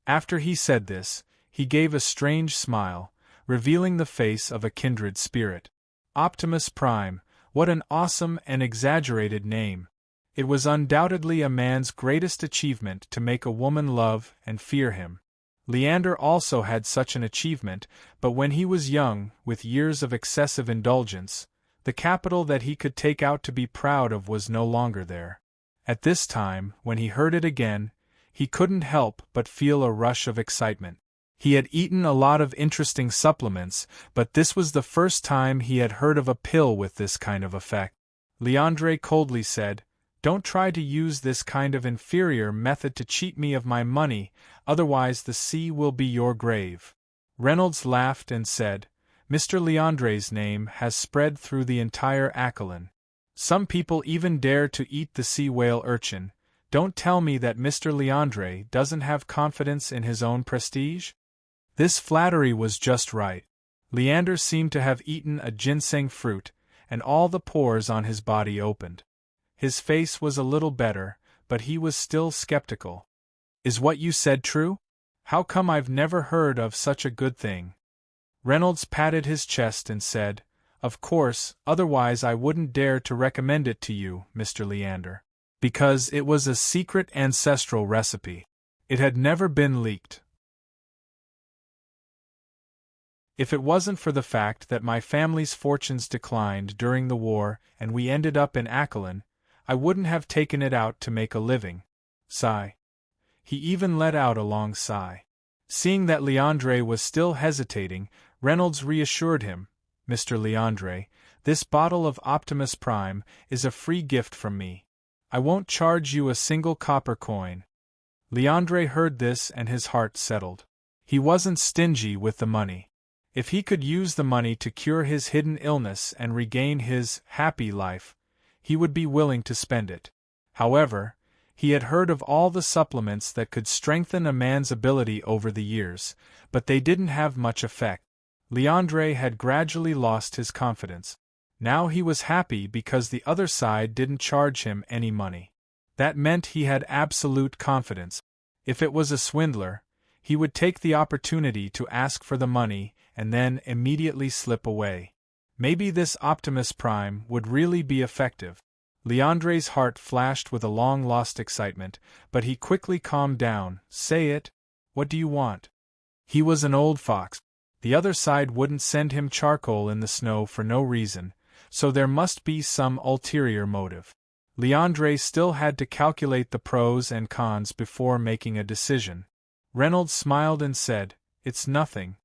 After he said this, he gave a strange smile, revealing the face of a kindred spirit. Optimus Prime, what an awesome and exaggerated name. It was undoubtedly a man's greatest achievement to make a woman love and fear him. Leander also had such an achievement, but when he was young, with years of excessive indulgence, the capital that he could take out to be proud of was no longer there. At this time, when he heard it again, he couldn't help but feel a rush of excitement. He had eaten a lot of interesting supplements, but this was the first time he had heard of a pill with this kind of effect. Leandre coldly said, "Don't try to use this kind of inferior method to cheat me of my money, otherwise the sea will be your grave." Reynolds laughed and said, "Mr. Leandre's name has spread through the entire Aquiline. Some people even dare to eat the sea whale urchin. Don't tell me that Mr. Leandre doesn't have confidence in his own prestige?" This flattery was just right. Leander seemed to have eaten a ginseng fruit, and all the pores on his body opened. His face was a little better, but he was still skeptical. "Is what you said true? How come I've never heard of such a good thing?" Reynolds patted his chest and said, "Of course, otherwise I wouldn't dare to recommend it to you, Mr. Leander. Because it was a secret ancestral recipe. It had never been leaked. If it wasn't for the fact that my family's fortunes declined during the war and we ended up in Aquiline, I wouldn't have taken it out to make a living." Sigh. He even let out a long sigh. Seeing that Leandre was still hesitating, Reynolds reassured him, "Mr. Leandre, this bottle of Optimus Prime is a free gift from me. I won't charge you a single copper coin." Leandre heard this and his heart settled. He wasn't stingy with the money. If he could use the money to cure his hidden illness and regain his happy life, he would be willing to spend it. However, he had heard of all the supplements that could strengthen a man's ability over the years, but they didn't have much effect. Leandre had gradually lost his confidence. Now he was happy because the other side didn't charge him any money. That meant he had absolute confidence. If it was a swindler, he would take the opportunity to ask for the money and then immediately slip away. Maybe this Optimus Prime would really be effective. Leandre's heart flashed with a long-lost excitement, but he quickly calmed down. "Say it. What do you want?" He was an old fox. The other side wouldn't send him charcoal in the snow for no reason, so there must be some ulterior motive. Leandre still had to calculate the pros and cons before making a decision. Reynolds smiled and said, "It's nothing.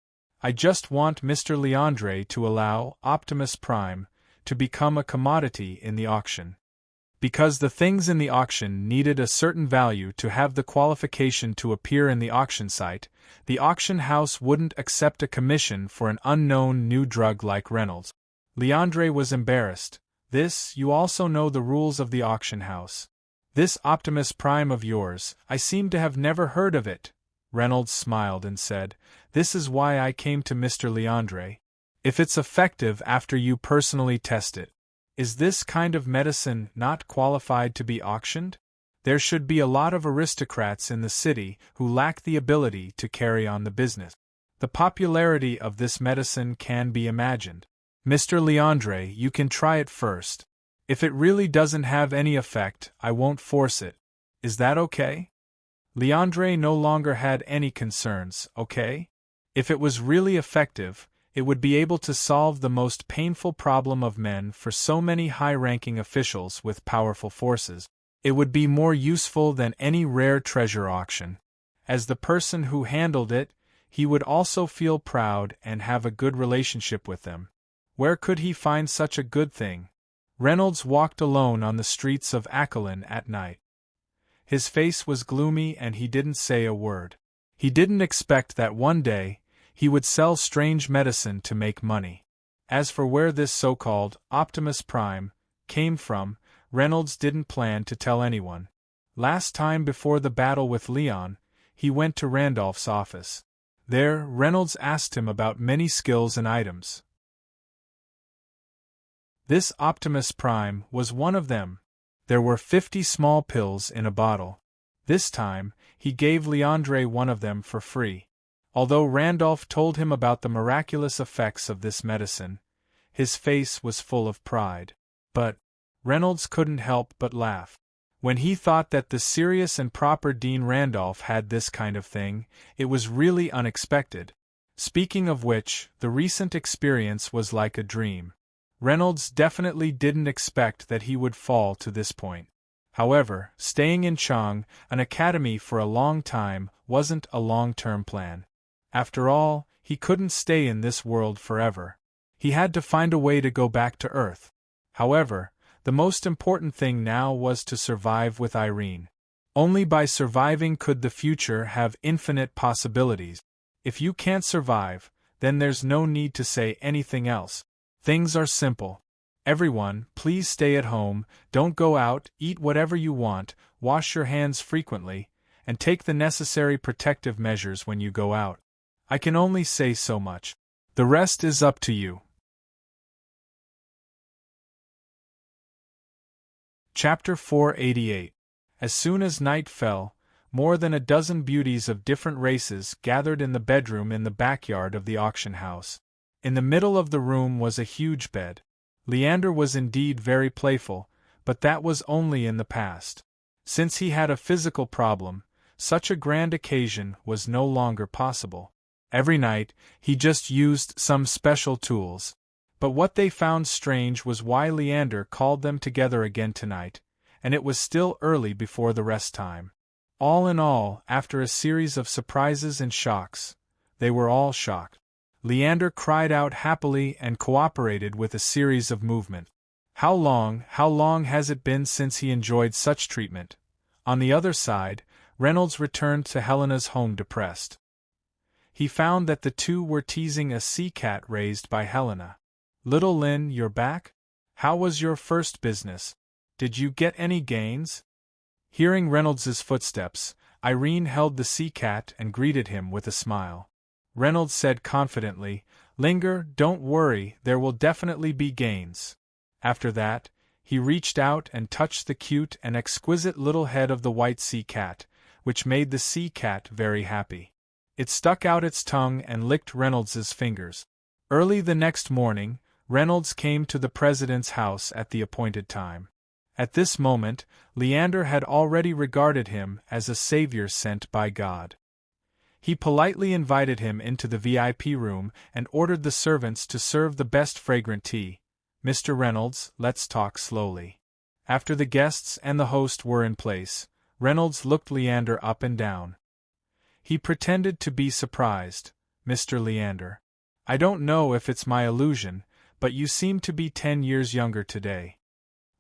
I just want Mr. Leandre to allow Optimus Prime to become a commodity in the auction. Because the things in the auction needed a certain value to have the qualification to appear in the auction site, the auction house wouldn't accept a commission for an unknown new drug like Reynolds." Leandre was embarrassed. "This, you also know the rules of the auction house. This Optimus Prime of yours, I seem to have never heard of it." Reynolds smiled and said, "This is why I came to Mr. Leandre. If it's effective after you personally test it. Is this kind of medicine not qualified to be auctioned? There should be a lot of aristocrats in the city who lack the ability to carry on the business. The popularity of this medicine can be imagined. Mr. Leandre, you can try it first. If it really doesn't have any effect, I won't force it. Is that okay?" Leandre no longer had any concerns, okay? If it was really effective, it would be able to solve the most painful problem of men for so many high-ranking officials with powerful forces. It would be more useful than any rare treasure auction. As the person who handled it, he would also feel proud and have a good relationship with them. Where could he find such a good thing? Reynolds walked alone on the streets of Acolin at night. His face was gloomy and he didn't say a word. He didn't expect that one day, he would sell strange medicine to make money. As for where this so-called Optimus Prime came from, Reynolds didn't plan to tell anyone. Last time before the battle with Leon, he went to Randolph's office. There, Reynolds asked him about many skills and items. This Optimus Prime was one of them. There were 50 small pills in a bottle. This time, he gave Leandre one of them for free. Although Randolph told him about the miraculous effects of this medicine, his face was full of pride. But Reynolds couldn't help but laugh. When he thought that the serious and proper Dean Randolph had this kind of thing, it was really unexpected. Speaking of which, the recent experience was like a dream. Reynolds definitely didn't expect that he would fall to this point. However, staying in Chang, an academy for a long time, wasn't a long-term plan. After all, he couldn't stay in this world forever. He had to find a way to go back to Earth. However, the most important thing now was to survive with Irene. Only by surviving could the future have infinite possibilities. If you can't survive, then there's no need to say anything else. Things are simple. Everyone, please stay at home, don't go out, eat whatever you want, wash your hands frequently, and take the necessary protective measures when you go out. I can only say so much. The rest is up to you. Chapter 488. As soon as night fell, more than a dozen beauties of different races gathered in the bedroom in the backyard of the auction house. In the middle of the room was a huge bed. Leander was indeed very playful, but that was only in the past. Since he had a physical problem, such a grand occasion was no longer possible. Every night, he just used some special tools. But what they found strange was why Leander called them together again tonight, and it was still early before the rest time. All in all, after a series of surprises and shocks, they were all shocked. Leander cried out happily and cooperated with a series of movements. How long has it been since he enjoyed such treatment? On the other side, Reynolds returned to Helena's home depressed. He found that the two were teasing a sea cat raised by Helena. "Little Lynn, you're back? How was your first business? Did you get any gains?" Hearing Reynolds's footsteps, Irene held the sea cat and greeted him with a smile. Reynolds said confidently, "Linger, don't worry, there will definitely be gains." After that, he reached out and touched the cute and exquisite little head of the white sea cat, which made the sea cat very happy. It stuck out its tongue and licked Reynolds's fingers. Early the next morning, Reynolds came to the president's house at the appointed time. At this moment, Leander had already regarded him as a savior sent by God. He politely invited him into the VIP room and ordered the servants to serve the best fragrant tea, Mr. Reynolds, let's talk slowly." After the guests and the host were in place, Reynolds looked Leander up and down. He pretended to be surprised. "Mr. Leander, I don't know if it's my illusion, but you seem to be 10 years younger today."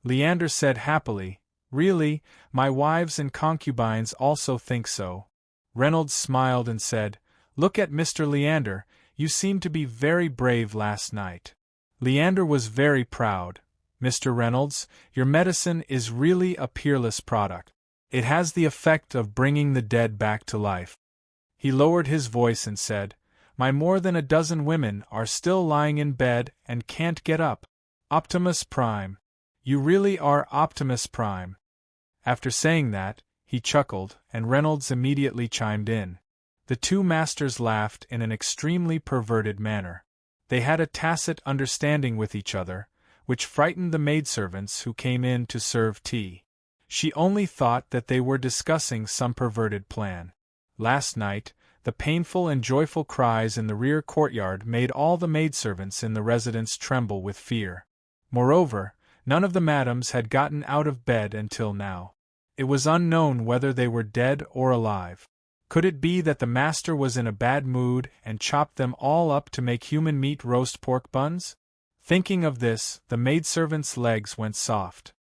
Leander said happily, "Really, my wives and concubines also think so." Reynolds smiled and said, "Look at Mr. Leander, you seem to be very brave last night." Leander was very proud. "Mr. Reynolds, your medicine is really a peerless product. It has the effect of bringing the dead back to life." He lowered his voice and said, "My more than a dozen women are still lying in bed and can't get up. Optimus Prime. You really are Optimus Prime." After saying that, he chuckled, and Reynolds immediately chimed in. The two masters laughed in an extremely perverted manner. They had a tacit understanding with each other, which frightened the maidservants who came in to serve tea. She only thought that they were discussing some perverted plan. Last night, the painful and joyful cries in the rear courtyard made all the maidservants in the residence tremble with fear. Moreover, none of the madams had gotten out of bed until now. It was unknown whether they were dead or alive. Could it be that the master was in a bad mood and chopped them all up to make human meat roast pork buns? Thinking of this, the maidservants' legs went soft.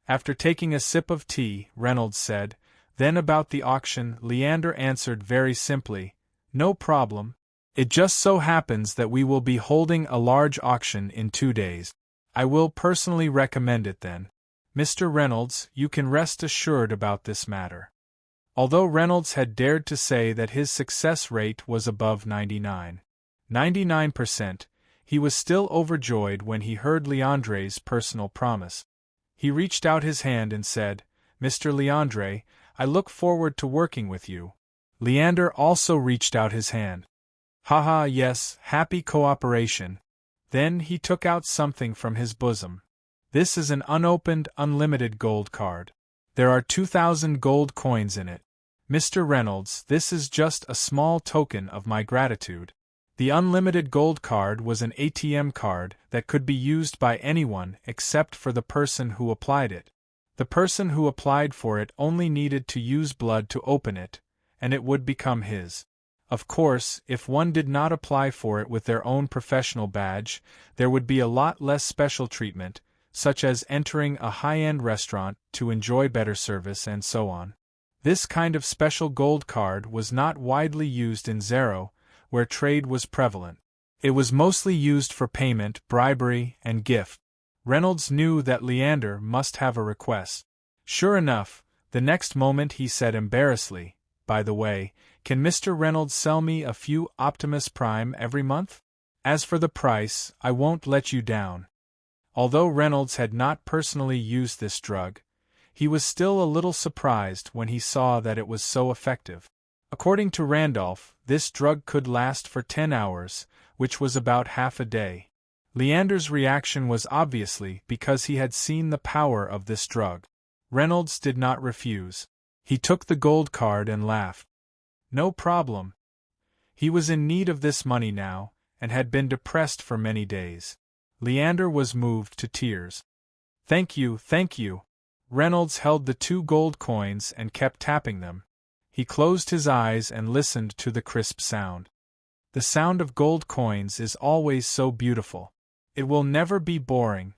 After taking a sip of tea, Reynolds said, "Then about the auction," Leander answered very simply, "No problem. It just so happens that we will be holding a large auction in 2 days. I will personally recommend it then. Mr. Reynolds, you can rest assured about this matter." Although Reynolds had dared to say that his success rate was above 99%, he was still overjoyed when he heard Leandre's personal promise. He reached out his hand and said, "Mr. Leandre, I look forward to working with you." Leander also reached out his hand. "Haha, yes, happy cooperation." Then he took out something from his bosom. "This is an unopened, unlimited gold card. There are 2,000 gold coins in it. Mr. Reynolds, this is just a small token of my gratitude." The unlimited gold card was an ATM card that could be used by anyone except for the person who applied it. The person who applied for it only needed to use blood to open it, and it would become his. Of course, if one did not apply for it with their own professional badge, there would be a lot less special treatment, such as entering a high-end restaurant to enjoy better service and so on. This kind of special gold card was not widely used in Zero, where trade was prevalent. It was mostly used for payment, bribery, and gift. Reynolds knew that Leander must have a request. Sure enough, the next moment he said embarrassedly, "By the way, can Mr. Reynolds sell me a few Optimus Prime every month? As for the price, I won't let you down." Although Reynolds had not personally used this drug, he was still a little surprised when he saw that it was so effective. According to Randolph, this drug could last for 10 hours, which was about half a day. Leander's reaction was obviously because he had seen the power of this drug. Reynolds did not refuse. He took the gold card and laughed. No problem. He was in need of this money now, and had been depressed for many days. Leander was moved to tears. "Thank you, thank you." Reynolds held the 2 gold coins and kept tapping them. He closed his eyes and listened to the crisp sound. The sound of gold coins is always so beautiful. It will never be boring.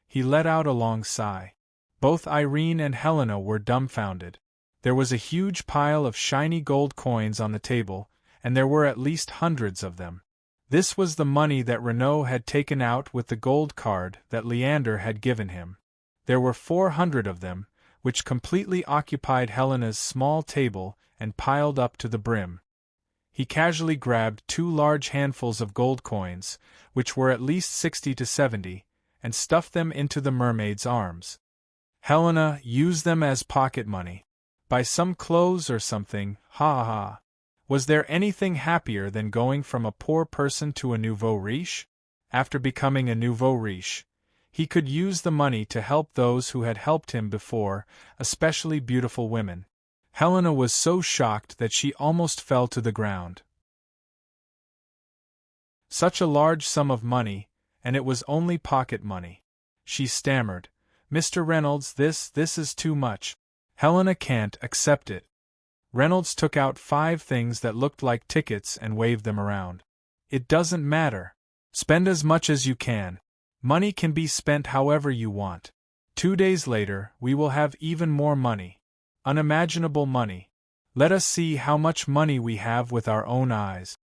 He let out a long sigh. Both Irene and Helena were dumbfounded. There was a huge pile of shiny gold coins on the table, and there were at least hundreds of them. This was the money that Renaud had taken out with the gold card that Leander had given him. There were 400 of them, which completely occupied Helena's small table and piled up to the brim. He casually grabbed 2 large handfuls of gold coins, which were at least 60 to 70, and stuffed them into the mermaid's arms. "Helena, use them as pocket money. Buy some clothes or something, ha ha ha." Was there anything happier than going from a poor person to a nouveau riche? After becoming a nouveau riche, he could use the money to help those who had helped him before, especially beautiful women. Helena was so shocked that she almost fell to the ground. Such a large sum of money, and it was only pocket money. She stammered, "Mr. Reynolds, this is too much. Helena can't accept it." Reynolds took out 5 things that looked like tickets and waved them around. "It doesn't matter. Spend as much as you can. Money can be spent however you want. 2 days later, we will have even more money. Unimaginable money. Let us see how much money we have with our own eyes."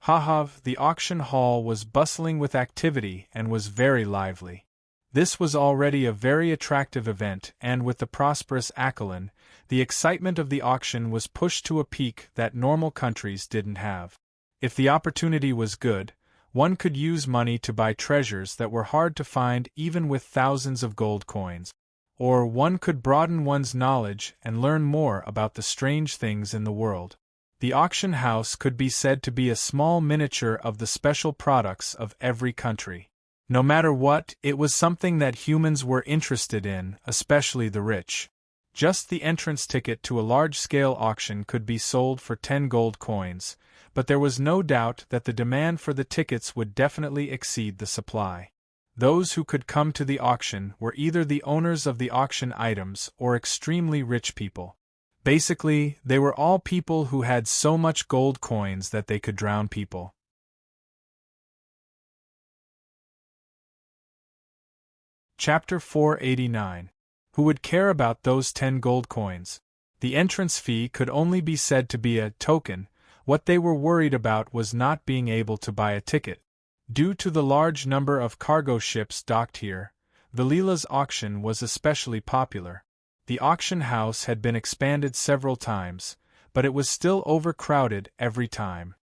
The auction hall was bustling with activity and was very lively. This was already a very attractive event, and with the prosperous Acolin, the excitement of the auction was pushed to a peak that normal countries didn't have. If the opportunity was good, one could use money to buy treasures that were hard to find even with thousands of gold coins. Or one could broaden one's knowledge and learn more about the strange things in the world. The auction house could be said to be a small miniature of the special products of every country. No matter what, it was something that humans were interested in, especially the rich. Just the entrance ticket to a large-scale auction could be sold for 10 gold coins, but there was no doubt that the demand for the tickets would definitely exceed the supply. Those who could come to the auction were either the owners of the auction items or extremely rich people. Basically, they were all people who had so much gold coins that they could drown people. Chapter 489. Who would care about those 10 gold coins? The entrance fee could only be said to be a token. What they were worried about was not being able to buy a ticket. Due to the large number of cargo ships docked here, Valila's auction was especially popular. The auction house had been expanded several times, but it was still overcrowded every time.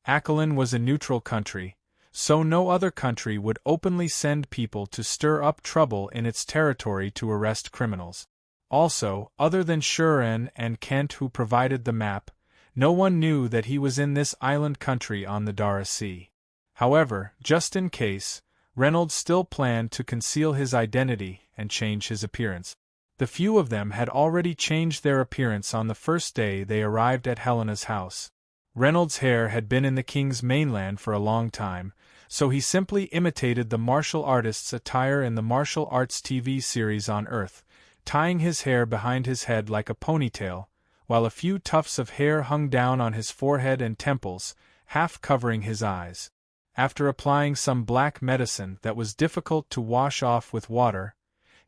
Acolin was a neutral country, so no other country would openly send people to stir up trouble in its territory to arrest criminals. Also, other than Serene and Kent, who provided the map, no one knew that he was in this island country on the Dara Sea. However, just in case, Reynolds still planned to conceal his identity and change his appearance. The few of them had already changed their appearance on the first day they arrived at Helena's house. Reynolds' hair had been in the king's mainland for a long time, so he simply imitated the martial artist's attire in the martial arts TV series on Earth, tying his hair behind his head like a ponytail, while a few tufts of hair hung down on his forehead and temples, half covering his eyes. After applying some black medicine that was difficult to wash off with water,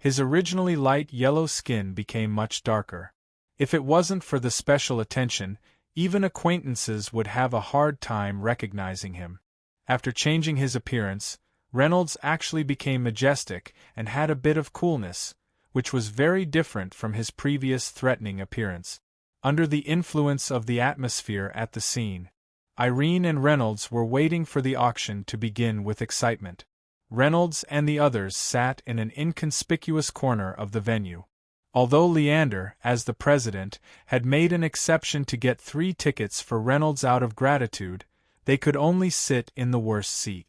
his originally light yellow skin became much darker. If it wasn't for the special attention, even acquaintances would have a hard time recognizing him. After changing his appearance, Reynolds actually became majestic and had a bit of coolness, which was very different from his previous threatening appearance. Under the influence of the atmosphere at the scene, Irene and Reynolds were waiting for the auction to begin with excitement. Reynolds and the others sat in an inconspicuous corner of the venue. Although Leander, as the president, had made an exception to get 3 tickets for Reynolds out of gratitude, they could only sit in the worst seat.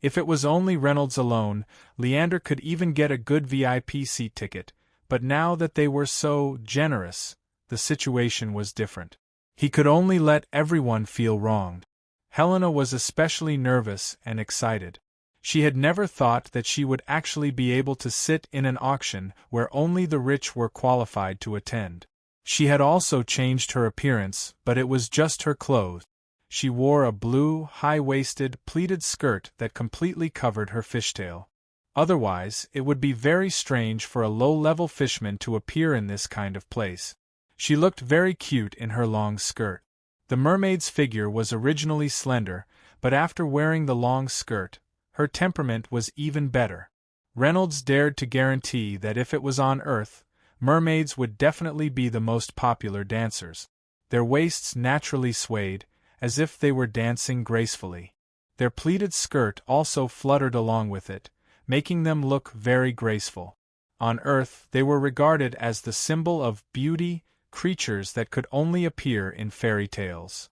If it was only Reynolds alone, Leander could even get a good VIP seat ticket, but now that they were so generous, the situation was different. He could only let everyone feel wronged. Helena was especially nervous and excited. She had never thought that she would actually be able to sit in an auction where only the rich were qualified to attend. She had also changed her appearance, but it was just her clothes. She wore a blue, high-waisted, pleated skirt that completely covered her fishtail. Otherwise, it would be very strange for a low-level fishman to appear in this kind of place. She looked very cute in her long skirt. The mermaid's figure was originally slender, but after wearing the long skirt, her temperament was even better. Reynolds dared to guarantee that if it was on Earth, mermaids would definitely be the most popular dancers. Their waists naturally swayed, as if they were dancing gracefully. Their pleated skirt also fluttered along with it, making them look very graceful. On Earth, they were regarded as the symbol of beauty, creatures that could only appear in fairy tales.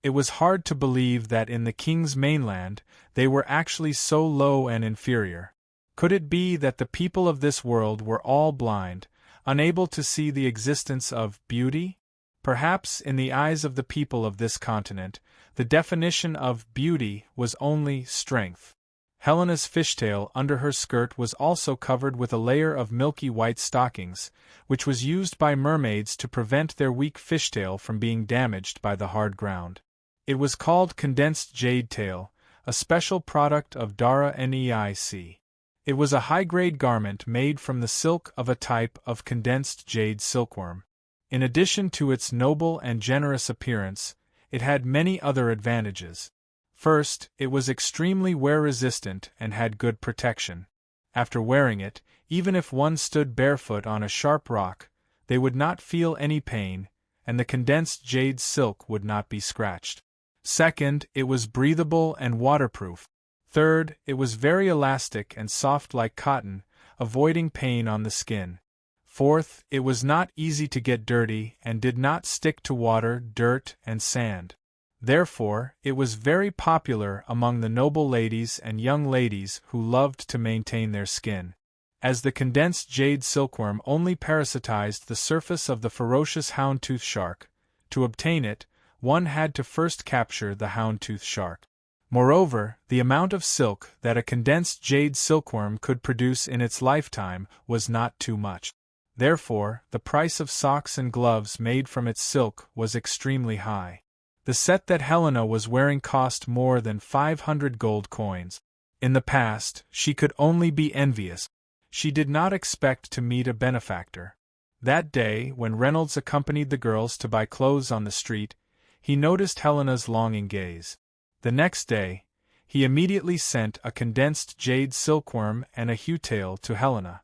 It was hard to believe that in the king's mainland, they were actually so low and inferior. Could it be that the people of this world were all blind, unable to see the existence of beauty? Perhaps, in the eyes of the people of this continent, The definition of beauty was only strength. Helena's fishtail under her skirt was also covered with a layer of milky white stockings, which was used by mermaids to prevent their weak fishtail from being damaged by the hard ground. It was called condensed jade tail, a special product of Dara Neic. It was a high-grade garment made from the silk of a type of condensed jade silkworm. In addition to its noble and generous appearance, it had many other advantages. First, it was extremely wear-resistant and had good protection. After wearing it, even if one stood barefoot on a sharp rock, they would not feel any pain, and the condensed jade silk would not be scratched. Second, it was breathable and waterproof. Third, it was very elastic and soft like cotton, avoiding pain on the skin. Fourth, it was not easy to get dirty and did not stick to water, dirt, and sand. Therefore, it was very popular among the noble ladies and young ladies who loved to maintain their skin. As the condensed jade silkworm only parasitized the surface of the ferocious houndtooth shark, to obtain it, one had to first capture the houndtooth shark. Moreover, the amount of silk that a condensed jade silkworm could produce in its lifetime was not too much. Therefore, the price of socks and gloves made from its silk was extremely high. The set that Helena was wearing cost more than 500 gold coins. In the past, she could only be envious. She did not expect to meet a benefactor. That day, when Reynolds accompanied the girls to buy clothes on the street, he noticed Helena's longing gaze. The next day, he immediately sent a condensed jade silkworm and a hewtail to Helena.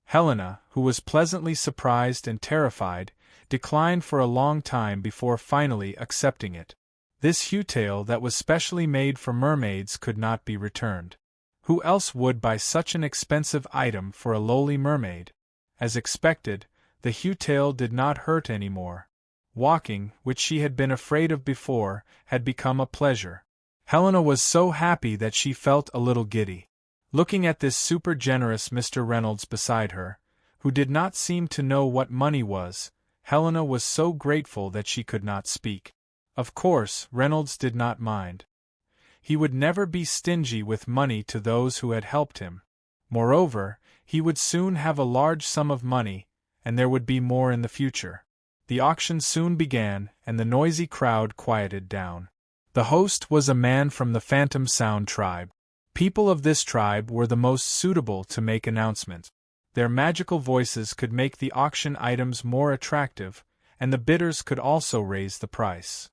Helena, who was pleasantly surprised and terrified, declined for a long time before finally accepting it. This hewtail that was specially made for mermaids could not be returned. Who else would buy such an expensive item for a lowly mermaid? As expected, the hewtail did not hurt any more. Walking, which she had been afraid of before, had become a pleasure. Helena was so happy that she felt a little giddy. Looking at this super-generous Mr. Reynolds beside her, who did not seem to know what money was, Helena was so grateful that she could not speak. Of course, Reynolds did not mind. He would never be stingy with money to those who had helped him. Moreover, he would soon have a large sum of money, and there would be more in the future. The auction soon began, and the noisy crowd quieted down. The host was a man from the Phantom Sound tribe. People of this tribe were the most suitable to make announcements. Their magical voices could make the auction items more attractive, and the bidders could also raise the price.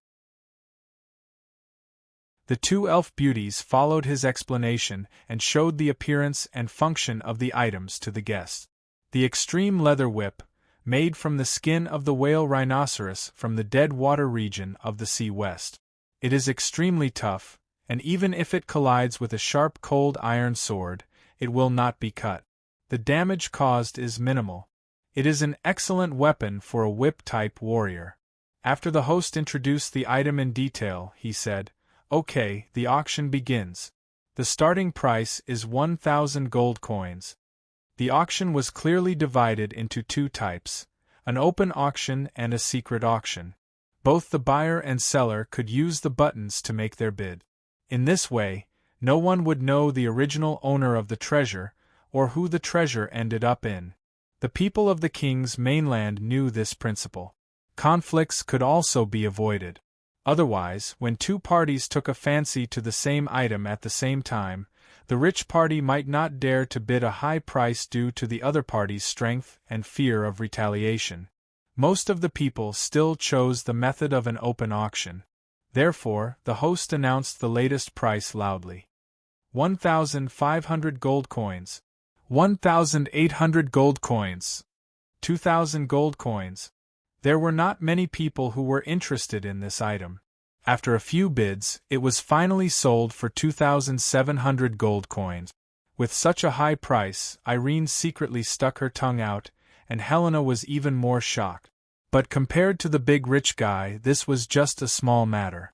The two elf beauties followed his explanation and showed the appearance and function of the items to the guests. The extreme leather whip, made from the skin of the whale rhinoceros from the dead water region of the Sea West. It is extremely tough, and even if it collides with a sharp cold iron sword, it will not be cut. The damage caused is minimal. It is an excellent weapon for a whip-type warrior. After the host introduced the item in detail, he said, "Okay, the auction begins. The starting price is 1,000 gold coins." The auction was clearly divided into two types, an open auction and a secret auction. Both the buyer and seller could use the buttons to make their bid. In this way, no one would know the original owner of the treasure, or who the treasure ended up in. The people of the king's mainland knew this principle. Conflicts could also be avoided. Otherwise, when two parties took a fancy to the same item at the same time, the rich party might not dare to bid a high price due to the other party's strength and fear of retaliation. Most of the people still chose the method of an open auction. Therefore, the host announced the latest price loudly. 1,500 gold coins. 1,800 gold coins. 2,000 gold coins. There were not many people who were interested in this item. After a few bids, it was finally sold for 2,700 gold coins. With such a high price, Irene secretly stuck her tongue out, and Helena was even more shocked. But compared to the big rich guy, this was just a small matter.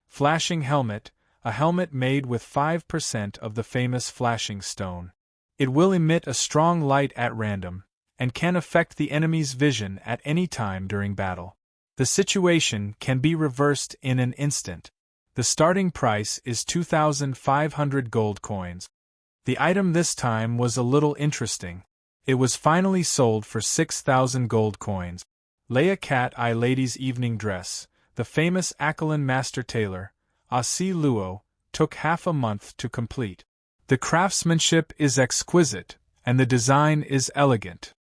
Flashing helmet, a helmet made with 5% of the famous flashing stone. It will emit a strong light at random, and can affect the enemy's vision at any time during battle. The situation can be reversed in an instant. The starting price is 2,500 gold coins. The item this time was a little interesting. It was finally sold for 6,000 gold coins. Leia Cat Eye Lady's Evening Dress, the famous Aquilan master tailor, Asi Luo, took half a month to complete. The craftsmanship is exquisite, and the design is elegant.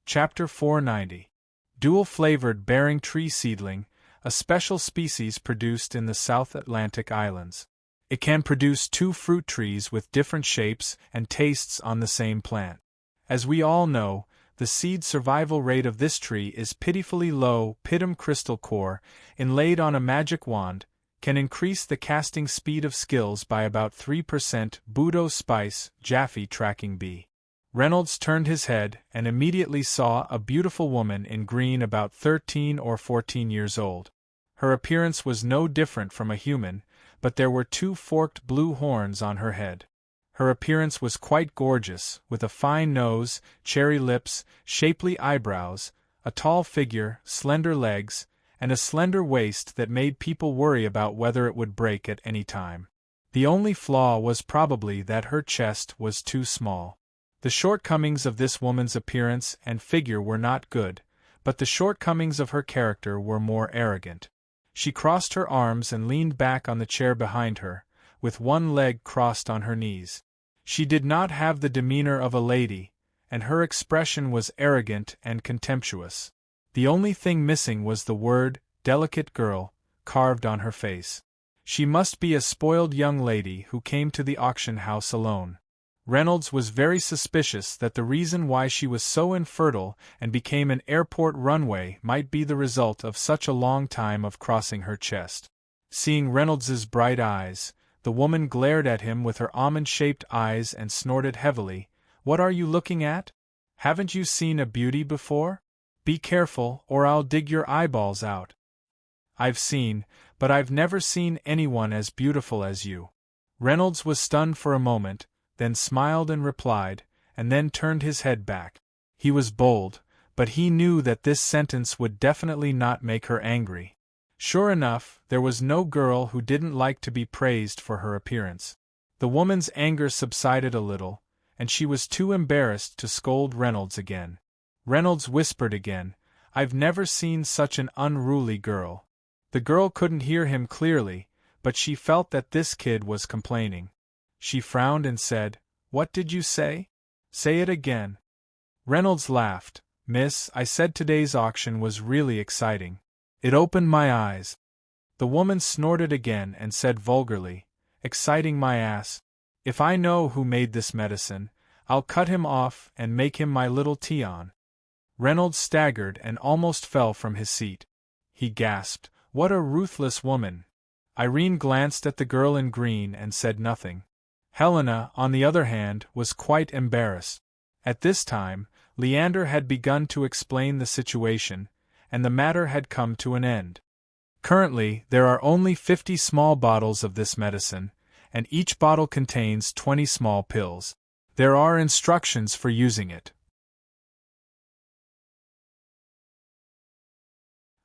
Chapter 490. Dual-flavored bearing tree seedling, a special species produced in the South Atlantic Islands. It can produce 2 fruit trees with different shapes and tastes on the same plant. As we all know, the seed survival rate of this tree is pitifully low. Pitum crystal core, inlaid on a magic wand, can increase the casting speed of skills by about 3%. Budo Spice, Jaffe Tracking Bee. Reynolds turned his head and immediately saw a beautiful woman in green about 13 or 14 years old. Her appearance was no different from a human, but there were 2 forked blue horns on her head. Her appearance was quite gorgeous, with a fine nose, cherry lips, shapely eyebrows, a tall figure, slender legs, and a slender waist that made people worry about whether it would break at any time. The only flaw was probably that her chest was too small. The shortcomings of this woman's appearance and figure were not good, but the shortcomings of her character were more arrogant. She crossed her arms and leaned back on the chair behind her, with one leg crossed on her knees. She did not have the demeanor of a lady, and her expression was arrogant and contemptuous. The only thing missing was the word, "delicate girl," carved on her face. She must be a spoiled young lady who came to the auction house alone. Reynolds was very suspicious that the reason why she was so infertile and became an airport runway might be the result of such a long time of crossing her chest. Seeing Reynolds's bright eyes, the woman glared at him with her almond-shaped eyes and snorted heavily. "What are you looking at? Haven't you seen a beauty before? Be careful, or I'll dig your eyeballs out." "I've seen, but I've never seen anyone as beautiful as you." Reynolds was stunned for a moment, then smiled and replied, and then turned his head back. He was bold, but he knew that this sentence would definitely not make her angry. Sure enough, there was no girl who didn't like to be praised for her appearance. The woman's anger subsided a little, and she was too embarrassed to scold Reynolds again. Reynolds whispered again, "I've never seen such an unruly girl." The girl couldn't hear him clearly, but she felt that this kid was complaining. She frowned and said, "What did you say? Say it again." Reynolds laughed. "Miss, I said today's auction was really exciting. It opened my eyes." The woman snorted again and said vulgarly, "Exciting my ass. If I know who made this medicine, I'll cut him off and make him my little Tion." Reynolds staggered and almost fell from his seat. He gasped, "What a ruthless woman!" Irene glanced at the girl in green and said nothing. Helena, on the other hand, was quite embarrassed. At this time, Leander had begun to explain the situation, and the matter had come to an end. Currently, there are only 50 small bottles of this medicine, and each bottle contains 20 small pills. There are instructions for using it.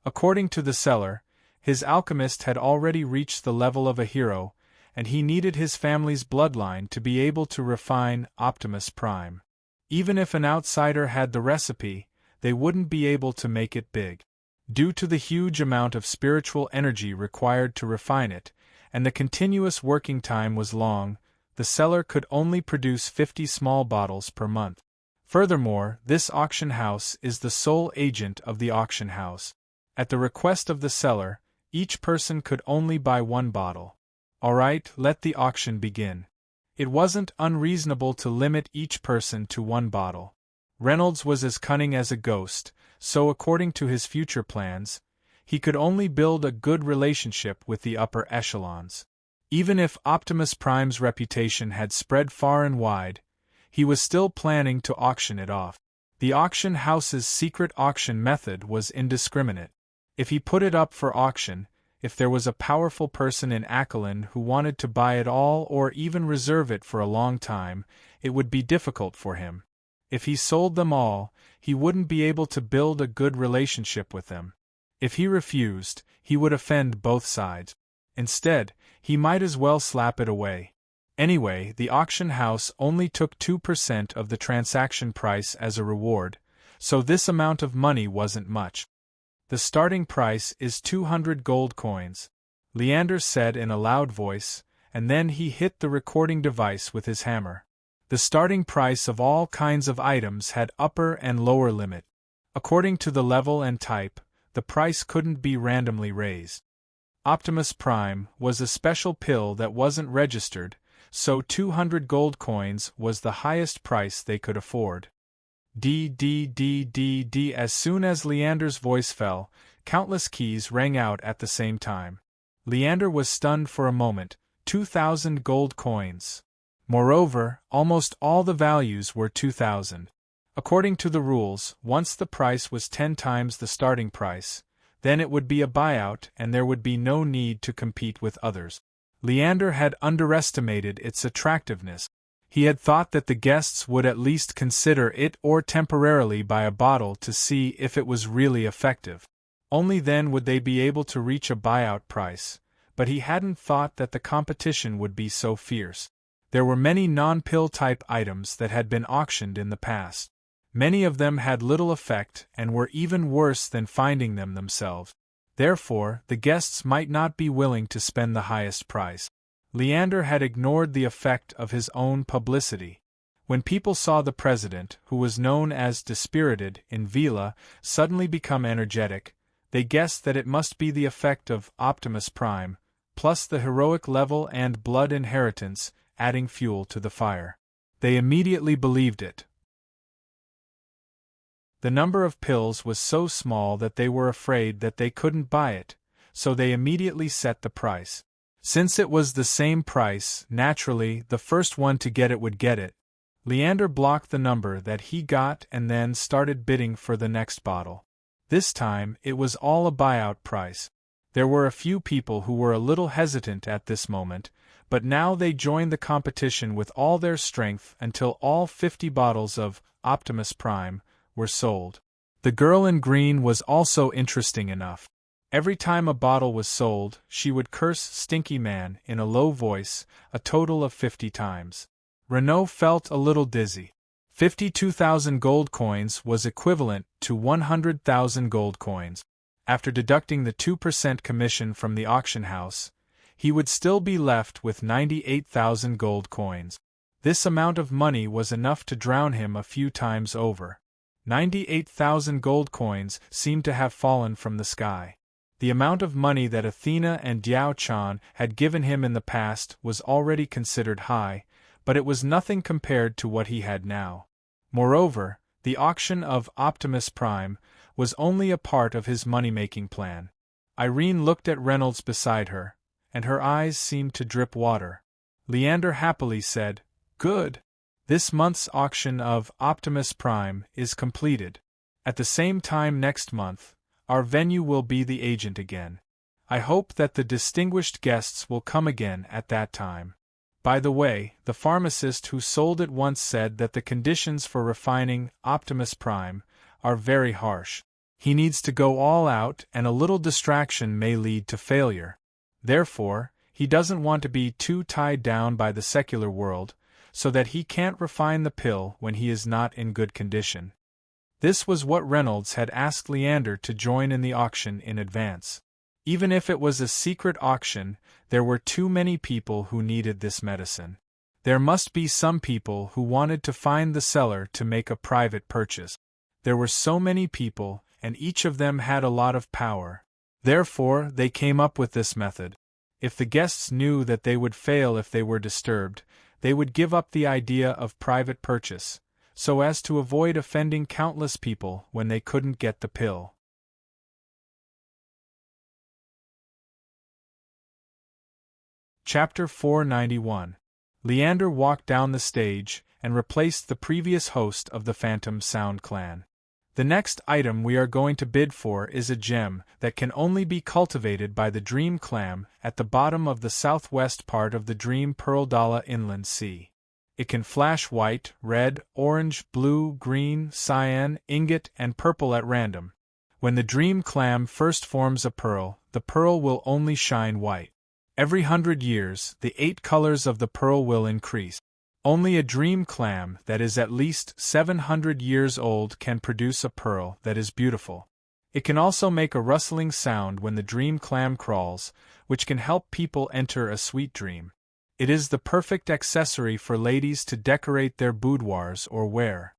According to the seller, his alchemist had already reached the level of a hero, and he needed his family's bloodline to be able to refine Optimus Prime. Even if an outsider had the recipe, they wouldn't be able to make it big. Due to the huge amount of spiritual energy required to refine it, and the continuous working time was long, the seller could only produce 50 small bottles per month. Furthermore, this auction house is the sole agent of the auction house. At the request of the seller, each person could only buy 1 bottle. All right, let the auction begin. It wasn't unreasonable to limit each person to 1 bottle. Reynolds was as cunning as a ghost, so according to his future plans, he could only build a good relationship with the upper echelons. Even if Optimus Prime's reputation had spread far and wide, he was still planning to auction it off. The auction house's secret auction method was indiscriminate. If he put it up for auction, if there was a powerful person in Aquilan who wanted to buy it all or even reserve it for a long time, it would be difficult for him. If he sold them all, he wouldn't be able to build a good relationship with them. If he refused, he would offend both sides. Instead, he might as well slap it away. Anyway, the auction house only took 2% of the transaction price as a reward, so this amount of money wasn't much. The starting price is 200 gold coins, Leander said in a loud voice, and then he hit the recording device with his hammer. The starting price of all kinds of items had upper and lower limit. According to the level and type, the price couldn't be randomly raised. Optimus Prime was a special pill that wasn't registered, so 200 gold coins was the highest price they could afford. As soon as Leander's voice fell, countless keys rang out at the same time. Leander was stunned for a moment. 2,000 gold coins. Moreover, almost all the values were 2,000. According to the rules, once the price was 10 times the starting price, then it would be a buyout and there would be no need to compete with others. Leander had underestimated its attractiveness. He had thought that the guests would at least consider it or temporarily buy a bottle to see if it was really effective. Only then would they be able to reach a buyout price, but he hadn't thought that the competition would be so fierce. There were many non-pill type items that had been auctioned in the past. Many of them had little effect and were even worse than finding them themselves. Therefore, the guests might not be willing to spend the highest price. Leander had ignored the effect of his own publicity. When people saw the president, who was known as dispirited in Vila, suddenly become energetic, they guessed that it must be the effect of Optimus Prime, plus the heroic level and blood inheritance, adding fuel to the fire. They immediately believed it. The number of pills was so small that they were afraid that they couldn't buy it, so they immediately set the price. Since it was the same price, naturally, the first one to get it would get it. Leander blocked the number that he got and then started bidding for the next bottle. This time, it was all a buyout price. There were a few people who were a little hesitant at this moment, but now they joined the competition with all their strength until all 50 bottles of Optimus Prime were sold. The girl in green was also interesting enough. Every time a bottle was sold, she would curse Stinky Man in a low voice, a total of 50 times. Renault felt a little dizzy. 52,000 gold coins was equivalent to 100,000 gold coins. After deducting the 2% commission from the auction house, he would still be left with 98,000 gold coins. This amount of money was enough to drown him a few times over. 98,000 gold coins seemed to have fallen from the sky. The amount of money that Athena and Diao Chan had given him in the past was already considered high, but it was nothing compared to what he had now. Moreover, the auction of Optimus Prime was only a part of his money-making plan. Irene looked at Reynolds beside her, and her eyes seemed to drip water. Leander happily said, "Good. This month's auction of Optimus Prime is completed. At the same time next month, our venue will be the agent again. I hope that the distinguished guests will come again at that time. By the way, the pharmacist who sold it once said that the conditions for refining Optimus Prime are very harsh. He needs to go all out and a little distraction may lead to failure. Therefore, he doesn't want to be too tied down by the secular world, so that he can't refine the pill when he is not in good condition." This was what Reynolds had asked Leander to join in the auction in advance. Even if it was a secret auction, there were too many people who needed this medicine. There must be some people who wanted to find the seller to make a private purchase. There were so many people, and each of them had a lot of power. Therefore, they came up with this method. If the guests knew that they would fail if they were disturbed, they would give up the idea of private purchase, so as to avoid offending countless people when they couldn't get the pill. Chapter 491. Leander walked down the stage and replaced the previous host of the Phantom Sound Clan. The next item we are going to bid for is a gem that can only be cultivated by the Dream Clam at the bottom of the southwest part of the Dream Pearl Dala Inland Sea. It can flash white, red, orange, blue, green, cyan, ingot, and purple at random. When the dream clam first forms a pearl, the pearl will only shine white. Every 100 years, the 8 colors of the pearl will increase. Only a dream clam that is at least 700 years old can produce a pearl that is beautiful. It can also make a rustling sound when the dream clam crawls, which can help people enter a sweet dream. It is the perfect accessory for ladies to decorate their boudoirs or wear.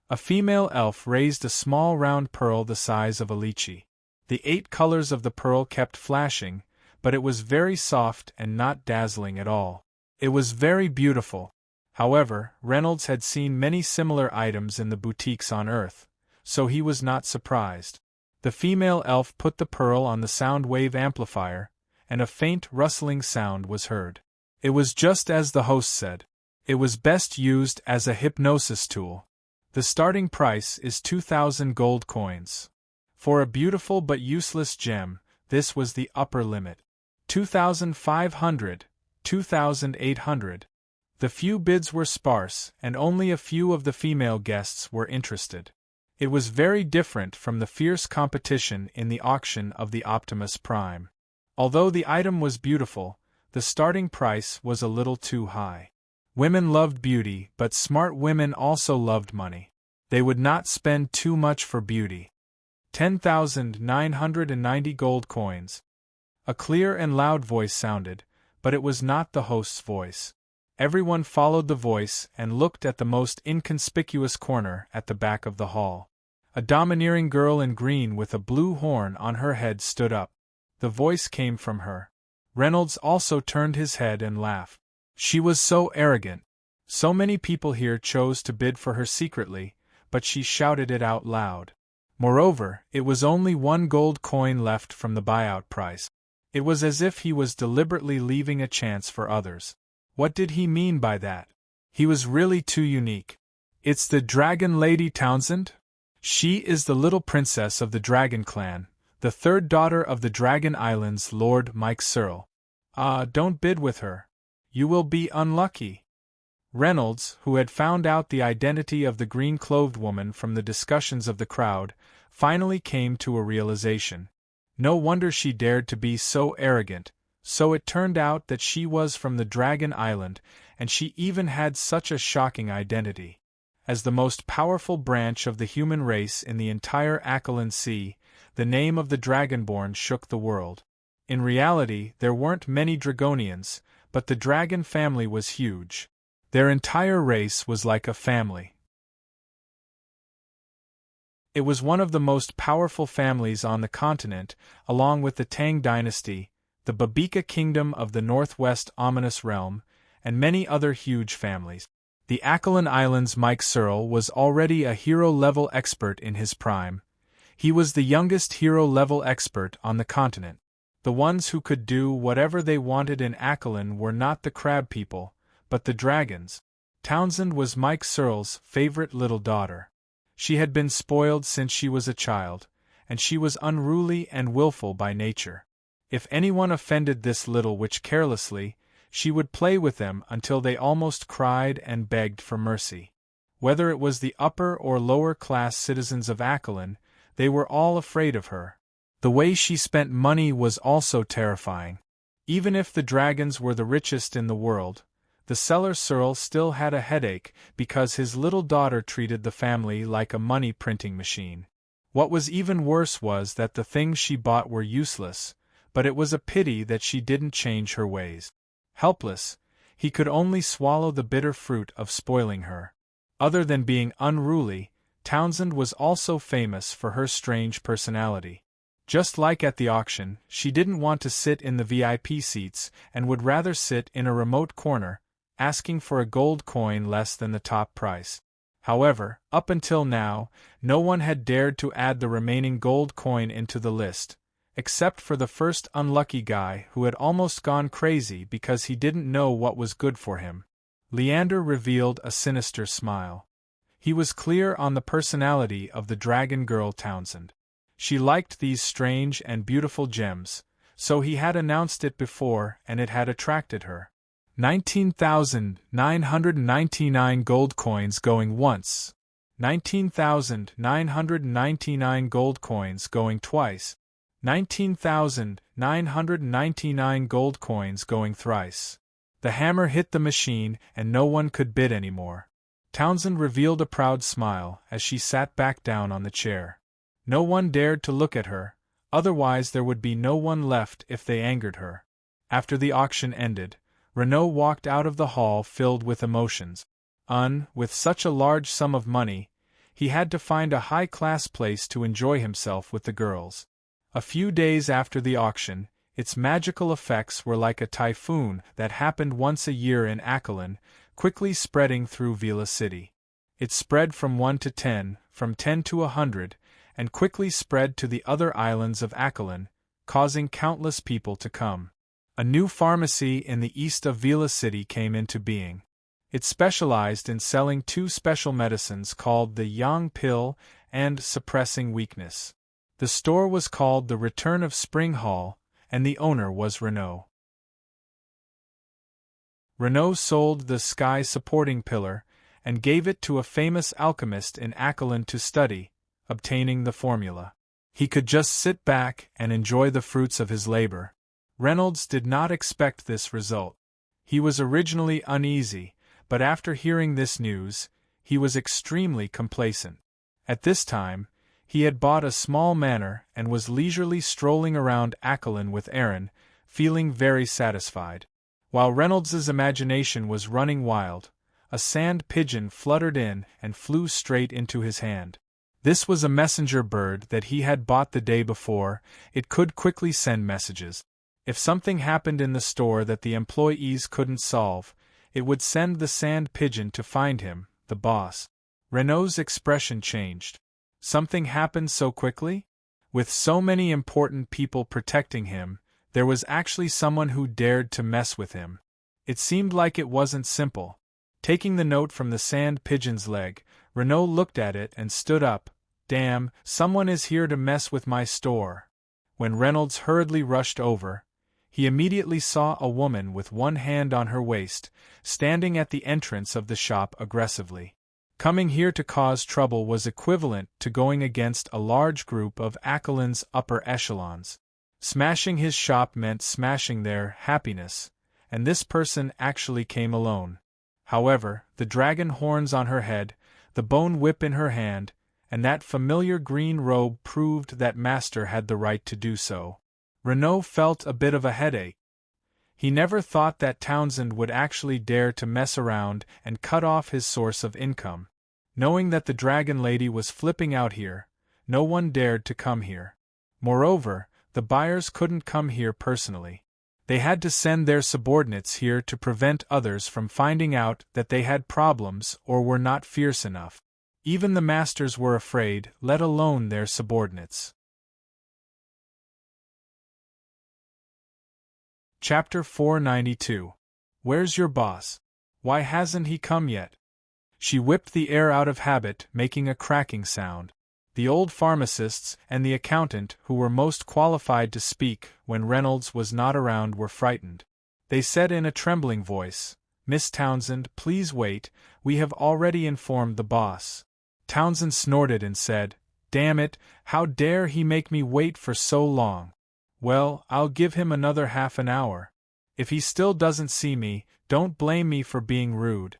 A female elf raised a small round pearl the size of a lychee. The 8 colors of the pearl kept flashing, but it was very soft and not dazzling at all. It was very beautiful. However, Reynolds had seen many similar items in the boutiques on Earth, so he was not surprised. The female elf put the pearl on the sound wave amplifier, and a faint rustling sound was heard. It was just as the host said. It was best used as a hypnosis tool. The starting price is 2,000 gold coins. For a beautiful but useless gem, this was the upper limit. 2,500, 2,800. The few bids were sparse, and only a few of the female guests were interested. It was very different from the fierce competition in the auction of the Optimus Prime. Although the item was beautiful, the starting price was a little too high. Women loved beauty, but smart women also loved money. They would not spend too much for beauty. 10,990 gold coins. A clear and loud voice sounded, but it was not the host's voice. Everyone followed the voice and looked at the most inconspicuous corner at the back of the hall. A domineering girl in green with a blue horn on her head stood up. The voice came from her. Reynolds also turned his head and laughed. She was so arrogant. So many people here chose to bid for her secretly, but she shouted it out loud. Moreover, it was only 1 gold coin left from the buyout price. It was as if he was deliberately leaving a chance for others. What did he mean by that? He was really too unique. It's the Dragon Lady Townsend? She is the little princess of the Dragon Clan, the 3rd daughter of the Dragon Island's Lord Mike Searle. Don't bid with her. You will be unlucky. Reynolds, who had found out the identity of the green-clothed woman from the discussions of the crowd, finally came to a realization. No wonder she dared to be so arrogant. So it turned out that she was from the Dragon Island, and she even had such a shocking identity. As the most powerful branch of the human race in the entire Aquilan Sea, the name of the Dragonborn shook the world. In reality, there weren't many Dragonians, but the dragon family was huge. Their entire race was like a family. It was one of the most powerful families on the continent, along with the Tang dynasty, the Babika Kingdom of the Northwest Ominous Realm, and many other huge families. The Aquilan Islands' Mike Searle was already a hero-level expert in his prime. He was the youngest hero-level expert on the continent. The ones who could do whatever they wanted in Aquilan were not the crab people, but the dragons. Townsend was Mike Searle's favorite little daughter. She had been spoiled since she was a child, and she was unruly and willful by nature. If anyone offended this little witch carelessly, she would play with them until they almost cried and begged for mercy. Whether it was the upper or lower class citizens of Aquilan, they were all afraid of her. The way she spent money was also terrifying. Even if the dragons were the richest in the world, the seller Searle still had a headache because his little daughter treated the family like a money-printing machine. What was even worse was that the things she bought were useless, but it was a pity that she didn't change her ways. Helpless, he could only swallow the bitter fruit of spoiling her. Other than being unruly, Townsend was also famous for her strange personality. Just like at the auction, she didn't want to sit in the VIP seats and would rather sit in a remote corner, asking for a gold coin less than the top price. However, up until now, no one had dared to add the remaining gold coin into the list, except for the first unlucky guy who had almost gone crazy because he didn't know what was good for him. Leander revealed a sinister smile. He was clear on the personality of the dragon girl Townsend. She liked these strange and beautiful gems, so he had announced it before and it had attracted her. 19,999 gold coins going once. 19,999 gold coins going twice. 19,999 gold coins going thrice. The hammer hit the machine and no one could bid any more. Townsend revealed a proud smile as she sat back down on the chair. No one dared to look at her, otherwise there would be no one left if they angered her. After the auction ended, Renaud walked out of the hall filled with emotions. With such a large sum of money, he had to find a high-class place to enjoy himself with the girls. A few days after the auction, its magical effects were like a typhoon that happened once a year in Aquilan, quickly spreading through Vila City. It spread from 1 to 10, from 10 to 100, and quickly spread to the other islands of Aquilan, causing countless people to come. A new pharmacy in the east of Vila City came into being. It specialized in selling two special medicines called the Yang Pill and Suppressing Weakness. The store was called the Return of Spring Hall, and the owner was Renaud. Renaud sold the Sky Supporting Pillar and gave it to a famous alchemist in Aquilan to study, obtaining the formula. He could just sit back and enjoy the fruits of his labor. Reynolds did not expect this result. He was originally uneasy, but after hearing this news, he was extremely complacent. At this time, he had bought a small manor and was leisurely strolling around Aquilan with Aaron, feeling very satisfied. While Reynolds's imagination was running wild, a sand pigeon fluttered in and flew straight into his hand. This was a messenger bird that he had bought the day before. It could quickly send messages. If something happened in the store that the employees couldn't solve, it would send the sand pigeon to find him, the boss. Renaud's expression changed. Something happened so quickly? With so many important people protecting him, there was actually someone who dared to mess with him. It seemed like it wasn't simple. Taking the note from the sand pigeon's leg, Renaud looked at it and stood up. Damn, someone is here to mess with my store. When Reynolds hurriedly rushed over, he immediately saw a woman with one hand on her waist, standing at the entrance of the shop aggressively. Coming here to cause trouble was equivalent to going against a large group of Aquilan's upper echelons. Smashing his shop meant smashing their happiness, and this person actually came alone. However, the dragon horns on her head, the bone whip in her hand, and that familiar green robe proved that Master had the right to do so. Renaud felt a bit of a headache. He never thought that Townsend would actually dare to mess around and cut off his source of income. Knowing that the dragon lady was flipping out here, no one dared to come here. Moreover, the buyers couldn't come here personally. They had to send their subordinates here to prevent others from finding out that they had problems or were not fierce enough. Even the masters were afraid, let alone their subordinates. Chapter 492. Where's your boss? Why hasn't he come yet? She whipped the air out of habit, making a cracking sound. The old pharmacists and the accountant who were most qualified to speak when Reynolds was not around were frightened. They said in a trembling voice, "Miss Townsend, please wait, we have already informed the boss." Townsend snorted and said, "Damn it, how dare he make me wait for so long? Well, I'll give him another half an hour. If he still doesn't see me, don't blame me for being rude."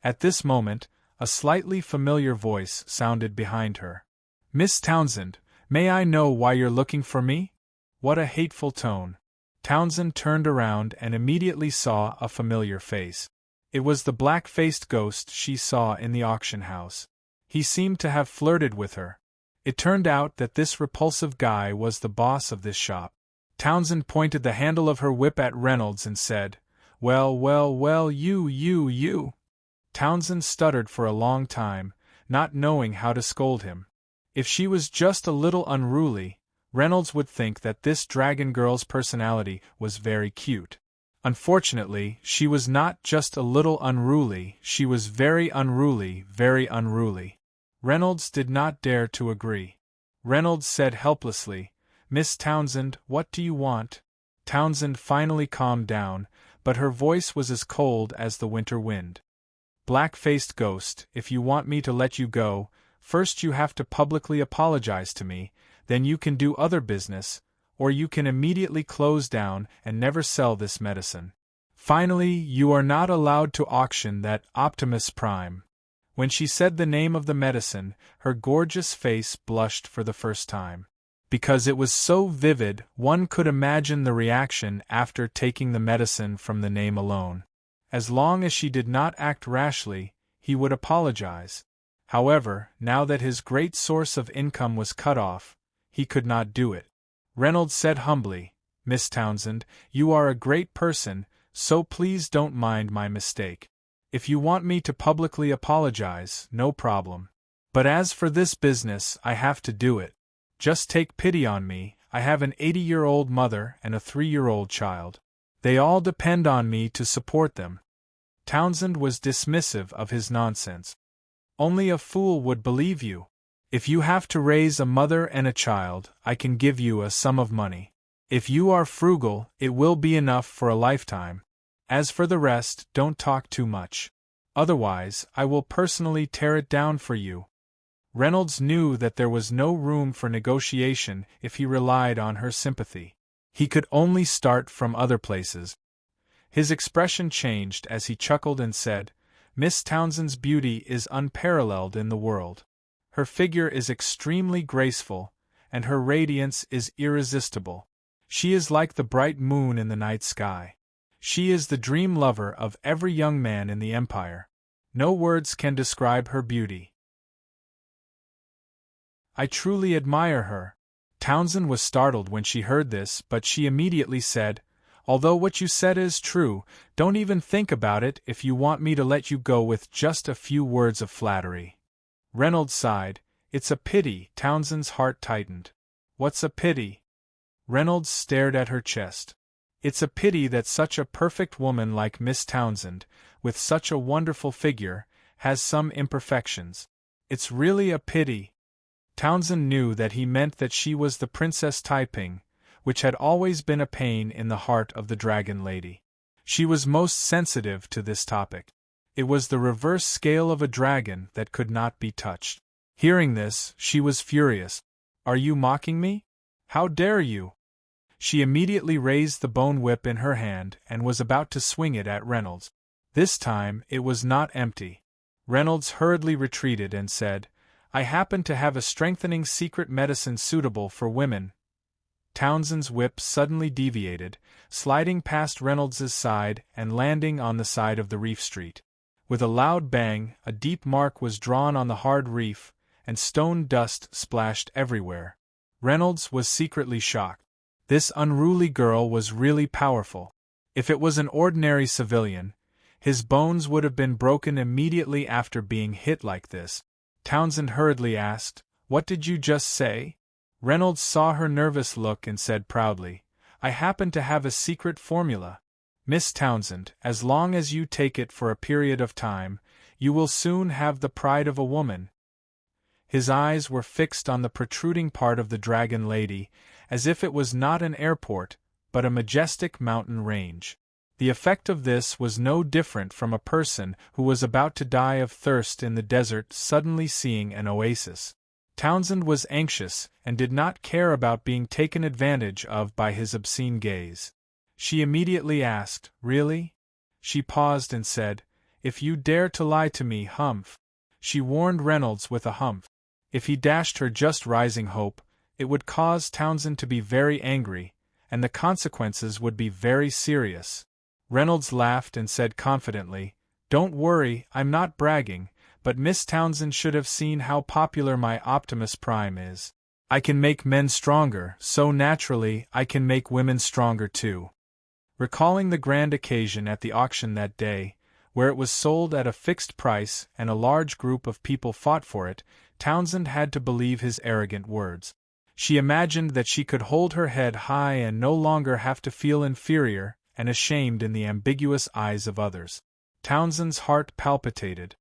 At this moment, a slightly familiar voice sounded behind her. "Miss Townsend, may I know why you're looking for me?" What a hateful tone. Townsend turned around and immediately saw a familiar face. It was the black-faced ghost she saw in the auction house. He seemed to have flirted with her. It turned out that this repulsive guy was the boss of this shop. Townsend pointed the handle of her whip at Reynolds and said, "Well, well, well, you. Townsend stuttered for a long time, not knowing how to scold him. If she was just a little unruly, Reynolds would think that this dragon girl's personality was very cute. Unfortunately, she was not just a little unruly, she was very unruly, very unruly. Reynolds did not dare to agree. Reynolds said helplessly, "Miss Townsend, what do you want?" Townsend finally calmed down, but her voice was as cold as the winter wind. "Black-faced ghost, if you want me to let you go, first you have to publicly apologize to me, then you can do other business, or you can immediately close down and never sell this medicine. Finally, you are not allowed to auction that Optimus Prime." When she said the name of the medicine, her gorgeous face blushed for the first time. Because it was so vivid, one could imagine the reaction after taking the medicine from the name alone. As long as she did not act rashly, he would apologize. However, now that his great source of income was cut off, he could not do it. Reynolds said humbly, "Miss Townsend, you are a great person, so please don't mind my mistake. If you want me to publicly apologize, no problem. But as for this business, I have to do it. Just take pity on me, I have an 80-year-old mother and a 3-year-old child. They all depend on me to support them." Townsend was dismissive of his nonsense. "Only a fool would believe you. If you have to raise a mother and a child, I can give you a sum of money. If you are frugal, it will be enough for a lifetime. As for the rest, don't talk too much. Otherwise, I will personally tear it down for you." Reynolds knew that there was no room for negotiation if he relied on her sympathy. He could only start from other places. His expression changed as he chuckled and said, "Miss Townsend's beauty is unparalleled in the world. Her figure is extremely graceful, and her radiance is irresistible. She is like the bright moon in the night sky. She is the dream lover of every young man in the empire. No words can describe her beauty. I truly admire her." Townsend was startled when she heard this, but she immediately said, "Although what you said is true, don't even think about it if you want me to let you go with just a few words of flattery." Reynolds sighed. "It's a pity." Townsend's heart tightened. "What's a pity?" Reynolds stared at her chest. "It's a pity that such a perfect woman like Miss Townsend, with such a wonderful figure, has some imperfections. It's really a pity." Townsend knew that he meant that she was the Princess Taiping, which had always been a pain in the heart of the Dragon Lady. She was most sensitive to this topic. It was the reverse scale of a dragon that could not be touched. Hearing this, she was furious. "Are you mocking me? How dare you?" She immediately raised the bone whip in her hand and was about to swing it at Reynolds. This time, it was not empty. Reynolds hurriedly retreated and said, "I happen to have a strengthening secret medicine suitable for women." Townsend's whip suddenly deviated, sliding past Reynolds's side and landing on the side of the reef street. With a loud bang, a deep mark was drawn on the hard reef, and stone dust splashed everywhere. Reynolds was secretly shocked. This unruly girl was really powerful. If it was an ordinary civilian, his bones would have been broken immediately after being hit like this. Townsend hurriedly asked, "What did you just say?" Reynolds saw her nervous look and said proudly, "I happen to have a secret formula. Miss Townsend, as long as you take it for a period of time, you will soon have the pride of a woman." His eyes were fixed on the protruding part of the Dragon Lady, as if it was not an airport, but a majestic mountain range. The effect of this was no different from a person who was about to die of thirst in the desert suddenly seeing an oasis. Townsend was anxious and did not care about being taken advantage of by his obscene gaze. She immediately asked, "Really?" She paused and said, "If you dare to lie to me, humph." She warned Reynolds with a humph. If he dashed her just rising hope, it would cause Townsend to be very angry, and the consequences would be very serious. Reynolds laughed and said confidently, "Don't worry, I'm not bragging, but Miss Townsend should have seen how popular my Optimus Prime is. I can make men stronger, so naturally I can make women stronger too." Recalling the grand occasion at the auction that day, where it was sold at a fixed price and a large group of people fought for it, Townsend had to believe his arrogant words. She imagined that she could hold her head high and no longer have to feel inferior and ashamed in the ambiguous eyes of others. Townsend's heart palpitated.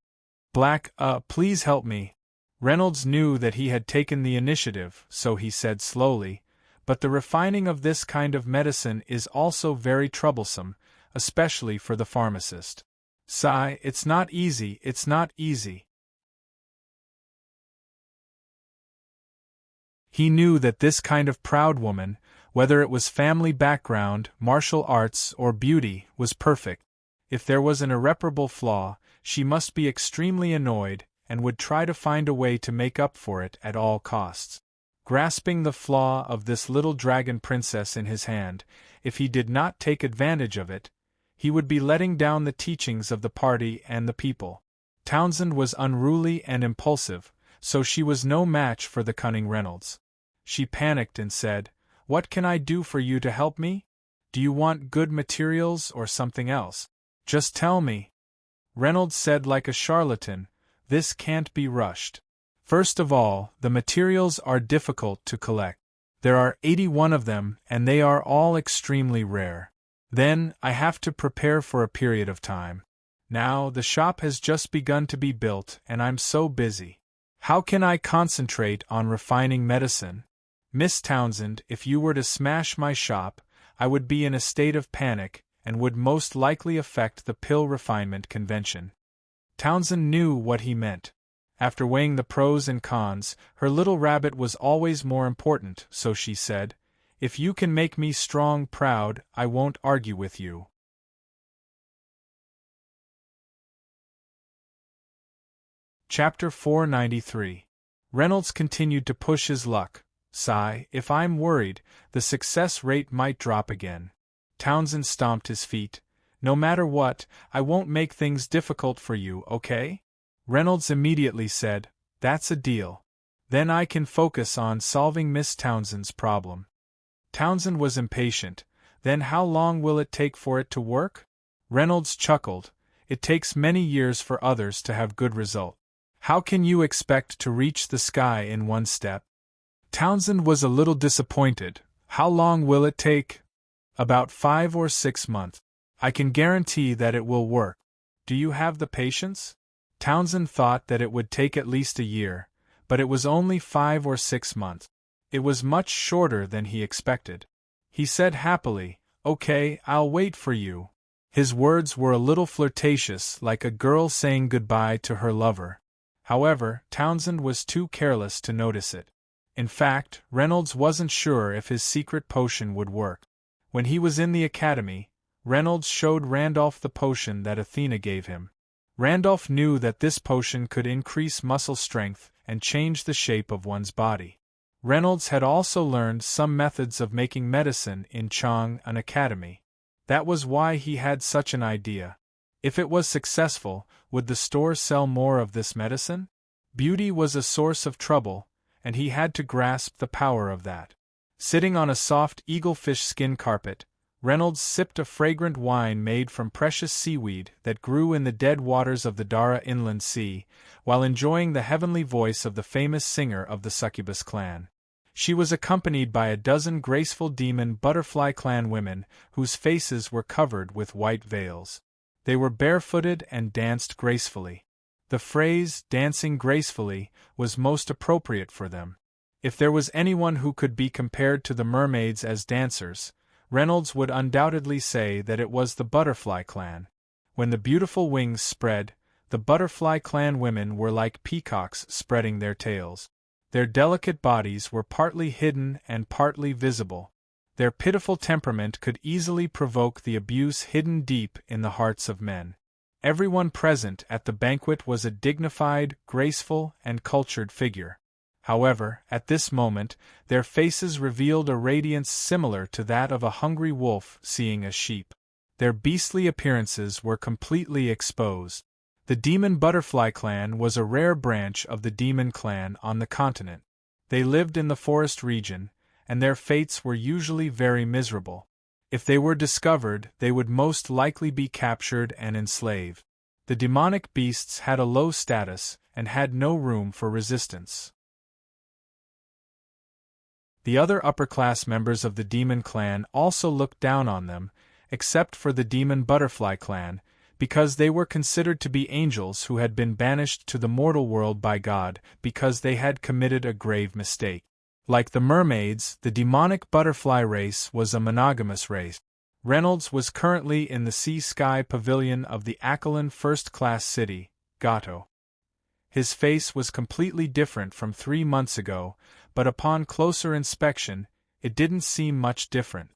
Please help me." Reynolds knew that he had taken the initiative, so he said slowly, "But the refining of this kind of medicine is also very troublesome, especially for the pharmacist. Sigh, it's not easy, it's not easy. He knew that this kind of proud woman, whether it was family background, martial arts, or beauty, was perfect. If there was an irreparable flaw, she must be extremely annoyed, and would try to find a way to make up for it at all costs. Grasping the flaw of this little dragon princess in his hand, if he did not take advantage of it, he would be letting down the teachings of the party and the people. Townsend was unruly and impulsive, so she was no match for the cunning Reynolds. She panicked and said, "What can I do for you to help me? Do you want good materials or something else? Just tell me." Reynolds said like a charlatan, "This can't be rushed. First of all, the materials are difficult to collect. There are 81 of them, and they are all extremely rare. Then, I have to prepare for a period of time. Now, the shop has just begun to be built, and I'm so busy. How can I concentrate on refining medicine? Miss Townsend, if you were to smash my shop, I would be in a state of panic, and would most likely affect the pill refinement convention." Townsend knew what he meant. After weighing the pros and cons, her little rabbit was always more important, so she said, "If you can make me strong proud, I won't argue with you." Chapter 493. Reynolds continued to push his luck. Sigh, if I'm worried, the success rate might drop again. Townsend stomped his feet. "No matter what, I won't make things difficult for you, okay?" Reynolds immediately said, "That's a deal. Then I can focus on solving Miss Townsend's problem." Townsend was impatient. "Then how long will it take for it to work?" Reynolds chuckled. "It takes many years for others to have good result. How can you expect to reach the sky in one step?" Townsend was a little disappointed. "How long will it take?" "About 5 or 6 months. I can guarantee that it will work. Do you have the patience?" Townsend thought that it would take at least a year, but it was only 5 or 6 months. It was much shorter than he expected. He said happily, "Okay, I'll wait for you." His words were a little flirtatious, like a girl saying goodbye to her lover. However, Townsend was too careless to notice it. In fact, Reynolds wasn't sure if his secret potion would work. When he was in the academy, Reynolds showed Randolph the potion that Athena gave him. Randolph knew that this potion could increase muscle strength and change the shape of one's body. Reynolds had also learned some methods of making medicine in Chang, an academy. That was why he had such an idea. If it was successful, would the store sell more of this medicine? Beauty was a source of trouble, and he had to grasp the power of that. Sitting on a soft eaglefish skin carpet, Reynolds sipped a fragrant wine made from precious seaweed that grew in the dead waters of the Dara inland sea, while enjoying the heavenly voice of the famous singer of the succubus clan. She was accompanied by a dozen graceful demon butterfly clan women, whose faces were covered with white veils. They were barefooted and danced gracefully. The phrase, dancing gracefully, was most appropriate for them. If there was anyone who could be compared to the mermaids as dancers, Reynolds would undoubtedly say that it was the Butterfly Clan. When the beautiful wings spread, the Butterfly Clan women were like peacocks spreading their tails. Their delicate bodies were partly hidden and partly visible. Their pitiful temperament could easily provoke the abuse hidden deep in the hearts of men. Everyone present at the banquet was a dignified, graceful, and cultured figure. However, at this moment, their faces revealed a radiance similar to that of a hungry wolf seeing a sheep. Their beastly appearances were completely exposed. The Demon Butterfly Clan was a rare branch of the Demon Clan on the continent. They lived in the forest region, and their fates were usually very miserable. If they were discovered, they would most likely be captured and enslaved. The demonic beasts had a low status and had no room for resistance. The other upper-class members of the Demon Clan also looked down on them, except for the Demon Butterfly Clan, because they were considered to be angels who had been banished to the mortal world by God because they had committed a grave mistake. Like the mermaids, the demonic butterfly race was a monogamous race. Reynolds was currently in the Sea Sky Pavilion of the Aquilan first-class city, Gato. His face was completely different from 3 months ago, but upon closer inspection, it didn't seem much different.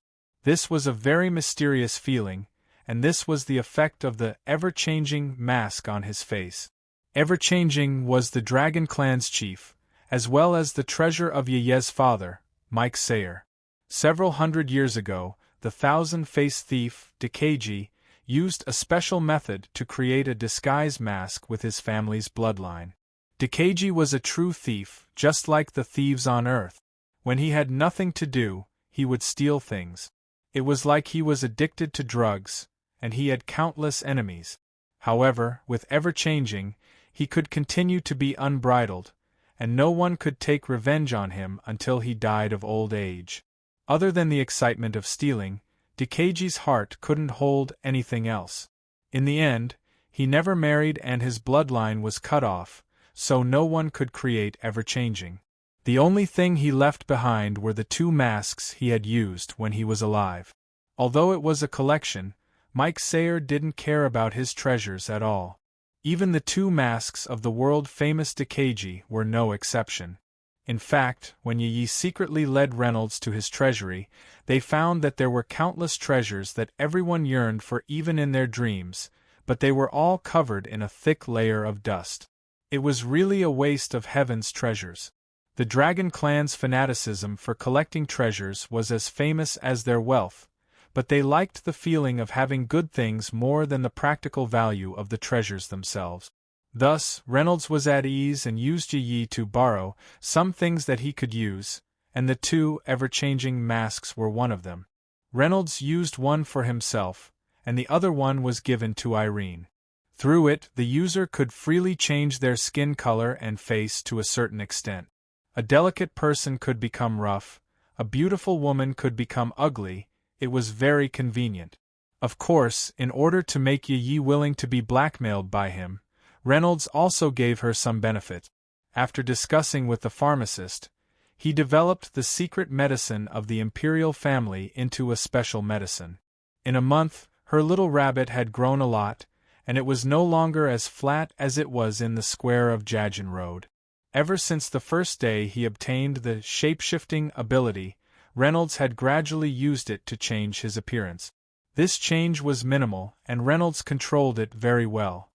This was a very mysterious feeling, and this was the effect of the ever-changing mask on his face. Ever-changing was the Dragon Clan's chief, as well as the treasure of Yeye's father, Mike Sayer. Several hundred years ago, the thousand-faced thief, Dikeji, used a special method to create a disguise mask with his family's bloodline. Dikeji was a true thief, just like the thieves on Earth. When he had nothing to do, he would steal things. It was like he was addicted to drugs, and he had countless enemies. However, with ever-changing, he could continue to be unbridled, and no one could take revenge on him until he died of old age. Other than the excitement of stealing, Dikeji's heart couldn't hold anything else. In the end, he never married and his bloodline was cut off, so no one could create ever-changing. The only thing he left behind were the 2 masks he had used when he was alive. Although it was a collection, Mike Sayer didn't care about his treasures at all. Even the 2 masks of the world-famous Dikeji were no exception. In fact, when Yeye secretly led Reynolds to his treasury, they found that there were countless treasures that everyone yearned for even in their dreams, but they were all covered in a thick layer of dust. It was really a waste of heaven's treasures. The Dragon Clan's fanaticism for collecting treasures was as famous as their wealth, but they liked the feeling of having good things more than the practical value of the treasures themselves. Thus, Reynolds was at ease and used Yeye to borrow some things that he could use, and the 2 ever-changing masks were one of them. Reynolds used one for himself, and the other one was given to Irene. Through it, the user could freely change their skin color and face to a certain extent. A delicate person could become rough, a beautiful woman could become ugly. It was very convenient. Of course, in order to make Yeye willing to be blackmailed by him, Reynolds also gave her some benefit. After discussing with the pharmacist, he developed the secret medicine of the imperial family into a special medicine. In a month, her little rabbit had grown a lot, and it was no longer as flat as it was in the square of Jajin Road. Ever since the first day he obtained the shape-shifting ability, Reynolds had gradually used it to change his appearance. This change was minimal, and Reynolds controlled it very well.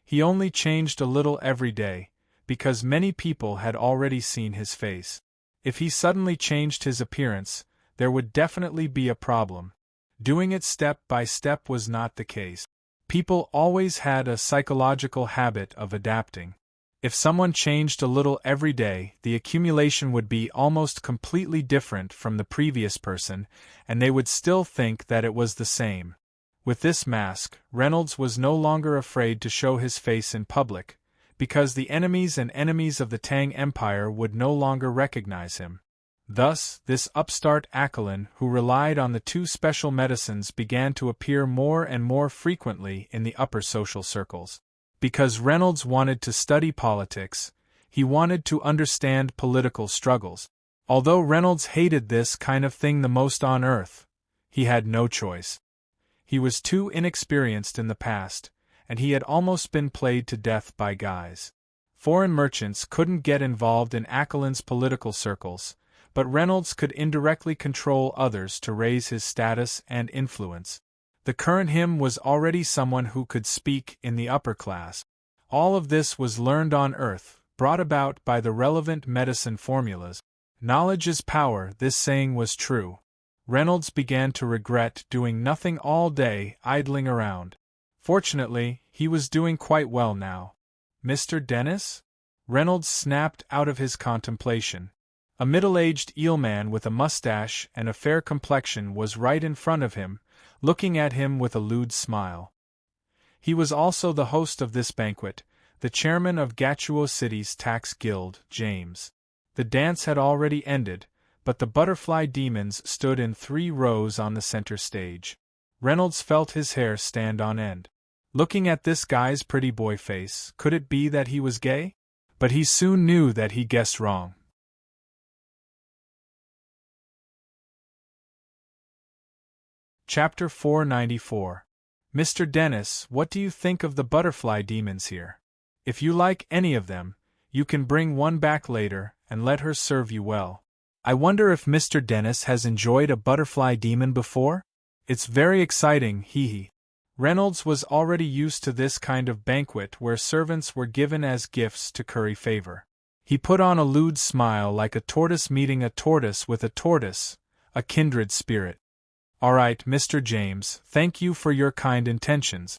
He only changed a little every day, because many people had already seen his face. If he suddenly changed his appearance, there would definitely be a problem. Doing it step by step was not the case. People always had a psychological habit of adapting. If someone changed a little every day, the accumulation would be almost completely different from the previous person, and they would still think that it was the same. With this mask, Reynolds was no longer afraid to show his face in public, because the enemies and enemies of the Tang Empire would no longer recognize him. Thus, this upstart Aquilan who relied on the 2 special medicines began to appear more and more frequently in the upper social circles. Because Reynolds wanted to study politics, he wanted to understand political struggles. Although Reynolds hated this kind of thing the most on Earth, he had no choice. He was too inexperienced in the past, and he had almost been played to death by guys. Foreign merchants couldn't get involved in Aquilan's political circles, but Reynolds could indirectly control others to raise his status and influence. The current him was already someone who could speak in the upper class. All of this was learned on Earth, brought about by the relevant medicine formulas. Knowledge is power, this saying was true. Reynolds began to regret doing nothing all day, idling around. Fortunately, he was doing quite well now. Mr. Dennis? Reynolds snapped out of his contemplation. A middle-aged eelman with a mustache and a fair complexion was right in front of him, looking at him with a lewd smile. He was also the host of this banquet, the chairman of Gatuo City's tax guild, James. The dance had already ended, but the butterfly demons stood in 3 rows on the center stage. Reynolds felt his hair stand on end. Looking at this guy's pretty boy face, could it be that he was gay? But he soon knew that he guessed wrong. Chapter 494. Mr. Dennis, what do you think of the butterfly demons here? If you like any of them, you can bring one back later, and let her serve you well. I wonder if Mr. Dennis has enjoyed a butterfly demon before? It's very exciting, hee hee. Reynolds was already used to this kind of banquet where servants were given as gifts to curry favor. He put on a lewd smile like a tortoise meeting a tortoise with a tortoise, a kindred spirit. All right, Mr. James, thank you for your kind intentions.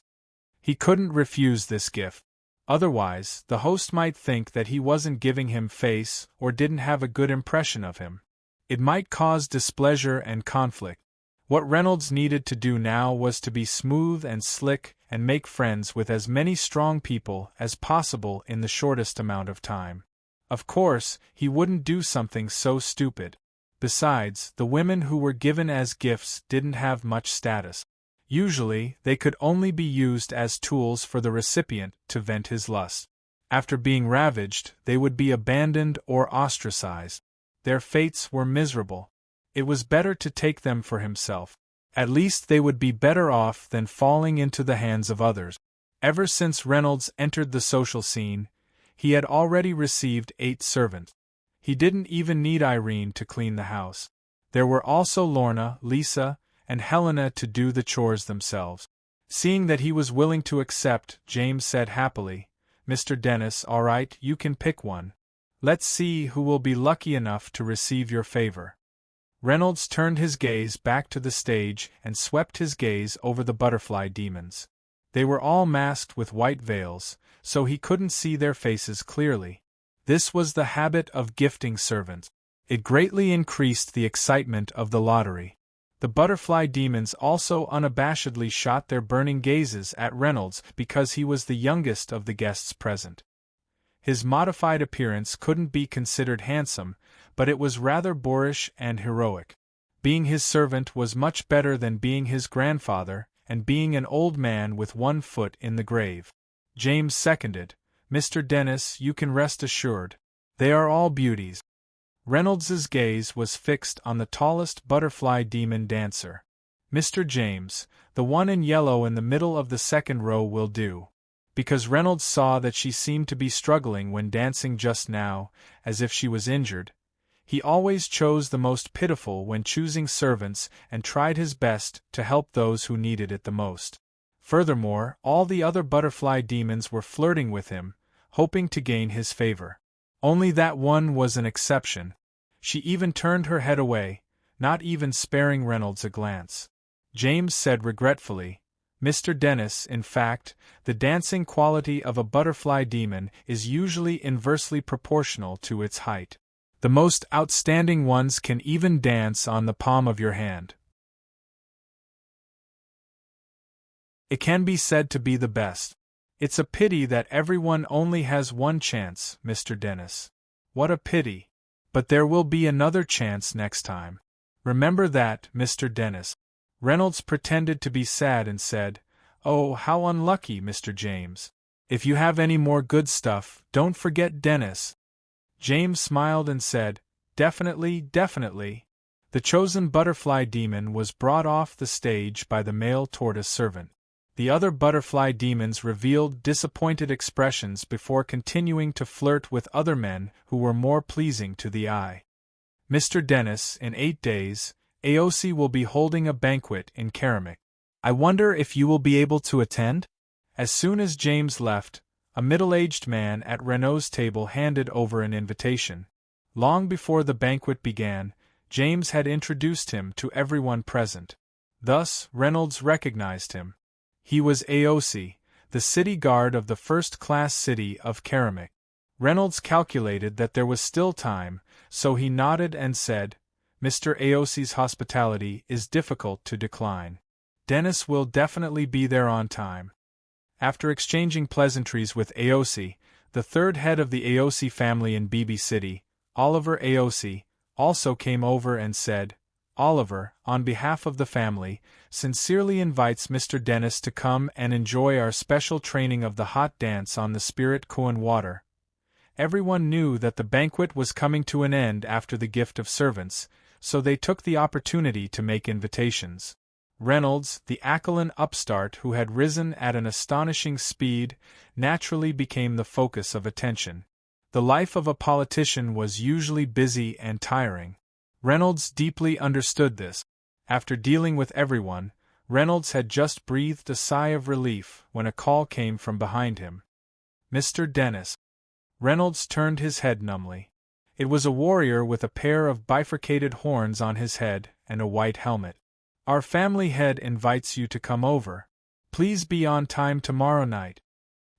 He couldn't refuse this gift. Otherwise, the host might think that he wasn't giving him face or didn't have a good impression of him. It might cause displeasure and conflict. What Reynolds needed to do now was to be smooth and slick and make friends with as many strong people as possible in the shortest amount of time. Of course, he wouldn't do something so stupid. Besides, the women who were given as gifts didn't have much status. Usually, they could only be used as tools for the recipient to vent his lust. After being ravaged, they would be abandoned or ostracized. Their fates were miserable. It was better to take them for himself. At least they would be better off than falling into the hands of others. Ever since Reynolds entered the social scene, he had already received 8 servants. He didn't even need Irene to clean the house. There were also Lorna, Lisa, and Helena to do the chores themselves. Seeing that he was willing to accept, James said happily, "Mr. Dennis, all right, you can pick one. Let's see who will be lucky enough to receive your favor." Reynolds turned his gaze back to the stage and swept his gaze over the butterfly demons. They were all masked with white veils, so he couldn't see their faces clearly. This was the habit of gifting servants. It greatly increased the excitement of the lottery. The butterfly demons also unabashedly shot their burning gazes at Reynolds because he was the youngest of the guests present. His modified appearance couldn't be considered handsome, but it was rather boorish and heroic. Being his servant was much better than being his grandfather, and being an old man with one foot in the grave. James seconded, "Mr. Dennis, you can rest assured. They are all beauties." Reynolds's gaze was fixed on the tallest butterfly demon dancer. "Mr. James, the one in yellow in the middle of the second row will do." Because Reynolds saw that she seemed to be struggling when dancing just now, as if she was injured. He always chose the most pitiful when choosing servants and tried his best to help those who needed it the most. Furthermore, all the other butterfly demons were flirting with him, hoping to gain his favor. Only that one was an exception. She even turned her head away, not even sparing Reynolds a glance. James said regretfully, "Mr. Dennis, in fact, the dancing quality of a butterfly demon is usually inversely proportional to its height. The most outstanding ones can even dance on the palm of your hand. It can be said to be the best. It's a pity that everyone only has one chance, Mr. Dennis. What a pity. But there will be another chance next time. Remember that, Mr. Dennis." Reynolds pretended to be sad and said, "Oh, how unlucky, Mr. James. If you have any more good stuff, don't forget Dennis." James smiled and said, "Definitely, definitely." The chosen butterfly demon was brought off the stage by the male tortoise servant. The other butterfly demons revealed disappointed expressions before continuing to flirt with other men who were more pleasing to the eye. "Mr. Dennis, in 8 days, Aosi will be holding a banquet in Karamik. I wonder if you will be able to attend?" As soon as James left, a middle-aged man at Renault's table handed over an invitation. Long before the banquet began, James had introduced him to everyone present. Thus, Reynolds recognized him. He was Aosi, the city guard of the first-class city of Karamik. Reynolds calculated that there was still time, so he nodded and said, "Mr. Aosi's hospitality is difficult to decline. Dennis will definitely be there on time." After exchanging pleasantries with Aosi, the third head of the Aosi family in Bibi City, Oliver Aosi, also came over and said, "Oliver, on behalf of the family, sincerely invites Mr. Dennis to come and enjoy our special training of the hot dance on the Spirit Koan water." Everyone knew that the banquet was coming to an end after the gift of servants, so they took the opportunity to make invitations. Reynolds, the aquiline upstart who had risen at an astonishing speed, naturally became the focus of attention. The life of a politician was usually busy and tiring. Reynolds deeply understood this. After dealing with everyone, Reynolds had just breathed a sigh of relief when a call came from behind him. "Mr. Dennis." Reynolds turned his head numbly. It was a warrior with a pair of bifurcated horns on his head and a white helmet. "Our family head invites you to come over. Please be on time tomorrow night."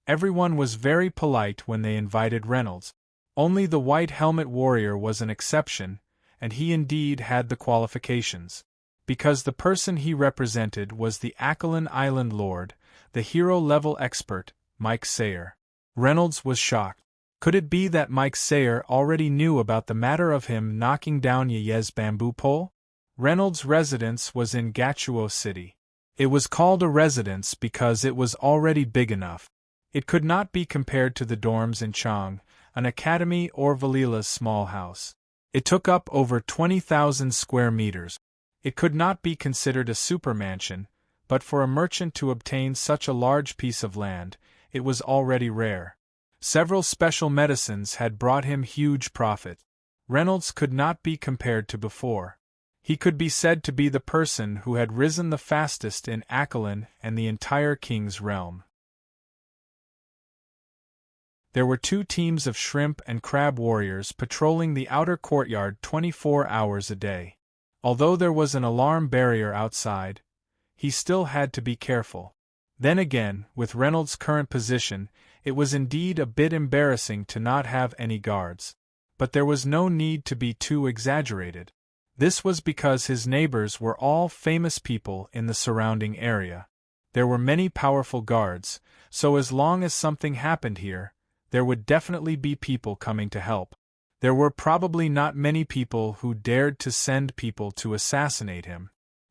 Everyone was very polite when they invited Reynolds. Only the white helmet warrior was an exception, and he indeed had the qualifications. Because the person he represented was the Aquiline Island Lord, the hero-level expert, Mike Sayer. Reynolds was shocked. Could it be that Mike Sayer already knew about the matter of him knocking down Yeyez's bamboo pole? Reynolds' residence was in Gachuo City. It was called a residence because it was already big enough. It could not be compared to the dorms in Chang, an academy, or Valila's small house. It took up over 20,000 square meters. It could not be considered a supermansion, but for a merchant to obtain such a large piece of land, it was already rare. Several special medicines had brought him huge profit. Reynolds could not be compared to before. He could be said to be the person who had risen the fastest in Aquiline and the entire king's realm. There were 2 teams of shrimp and crab warriors patrolling the outer courtyard 24 hours a day. Although there was an alarm barrier outside, he still had to be careful. Then again, with Reynolds' current position, it was indeed a bit embarrassing to not have any guards. But there was no need to be too exaggerated. This was because his neighbors were all famous people in the surrounding area. There were many powerful guards, so as long as something happened here, there would definitely be people coming to help. There were probably not many people who dared to send people to assassinate him.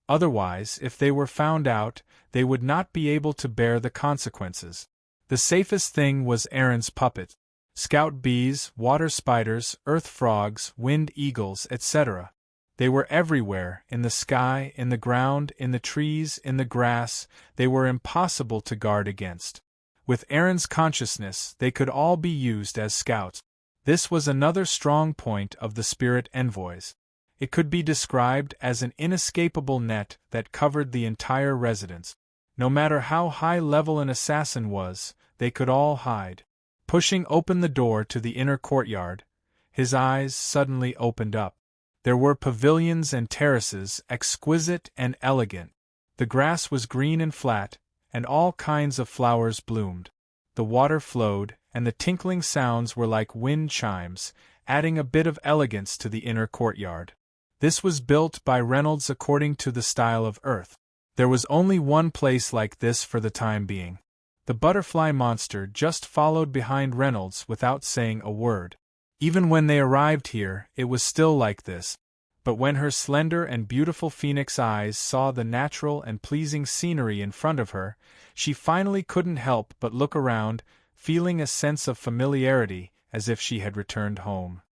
Otherwise, if they were found out, they would not be able to bear the consequences. The safest thing was Aaron's puppet. Scout bees, water spiders, earth frogs, wind eagles, etc. They were everywhere, in the sky, in the ground, in the trees, in the grass. They were impossible to guard against. With Aaron's consciousness, they could all be used as scouts. This was another strong point of the spirit envoys. It could be described as an inescapable net that covered the entire residence. No matter how high level an assassin was, they could all hide. Pushing open the door to the inner courtyard, his eyes suddenly opened up. There were pavilions and terraces, exquisite and elegant. The grass was green and flat, and all kinds of flowers bloomed. The water flowed, and the tinkling sounds were like wind chimes, adding a bit of elegance to the inner courtyard. This was built by Reynolds according to the style of Earth. There was only one place like this for the time being. The butterfly monster just followed behind Reynolds without saying a word. Even when they arrived here, it was still like this. But when her slender and beautiful phoenix eyes saw the natural and pleasing scenery in front of her, she finally couldn't help but look around, feeling a sense of familiarity, as if she had returned home.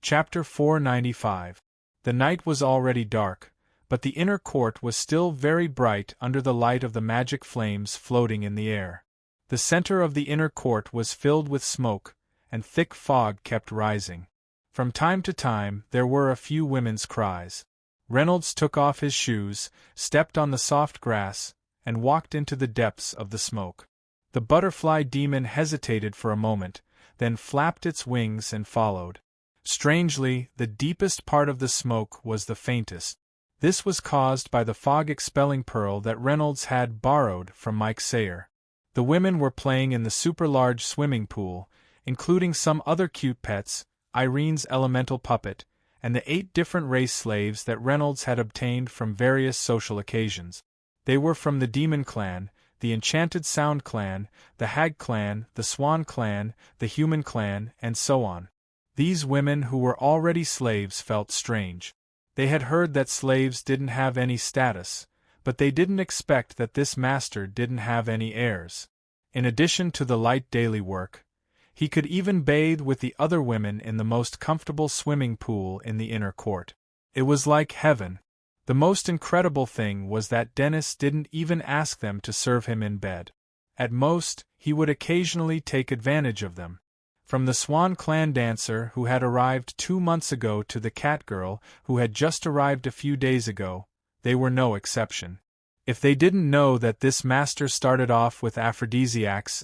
Chapter 495. The night was already dark, but the inner court was still very bright under the light of the magic flames floating in the air. The center of the inner court was filled with smoke, and thick fog kept rising. From time to time there were a few women's cries. Reynolds took off his shoes, stepped on the soft grass, and walked into the depths of the smoke. The butterfly demon hesitated for a moment, then flapped its wings and followed. Strangely, the deepest part of the smoke was the faintest. This was caused by the fog-expelling pearl that Reynolds had borrowed from Mike Sayer. The women were playing in the super-large swimming pool, including some other cute pets, Irene's elemental puppet, and the 8 different race slaves that Reynolds had obtained from various social occasions. They were from the Demon Clan, the Enchanted Sound Clan, the Hag Clan, the Swan Clan, the Human Clan, and so on. These women who were already slaves felt strange. They had heard that slaves didn't have any status, but they didn't expect that this master didn't have any heirs. In addition to the light daily work, He could even bathe with the other women in the most comfortable swimming pool in the inner court. It was like heaven. The most incredible thing was that Dennis didn't even ask them to serve him in bed. At most, he would occasionally take advantage of them. From the Swan Clan dancer who had arrived 2 months ago to the cat girl who had just arrived a few days ago, they were no exception. If they didn't know that this master started off with aphrodisiacs,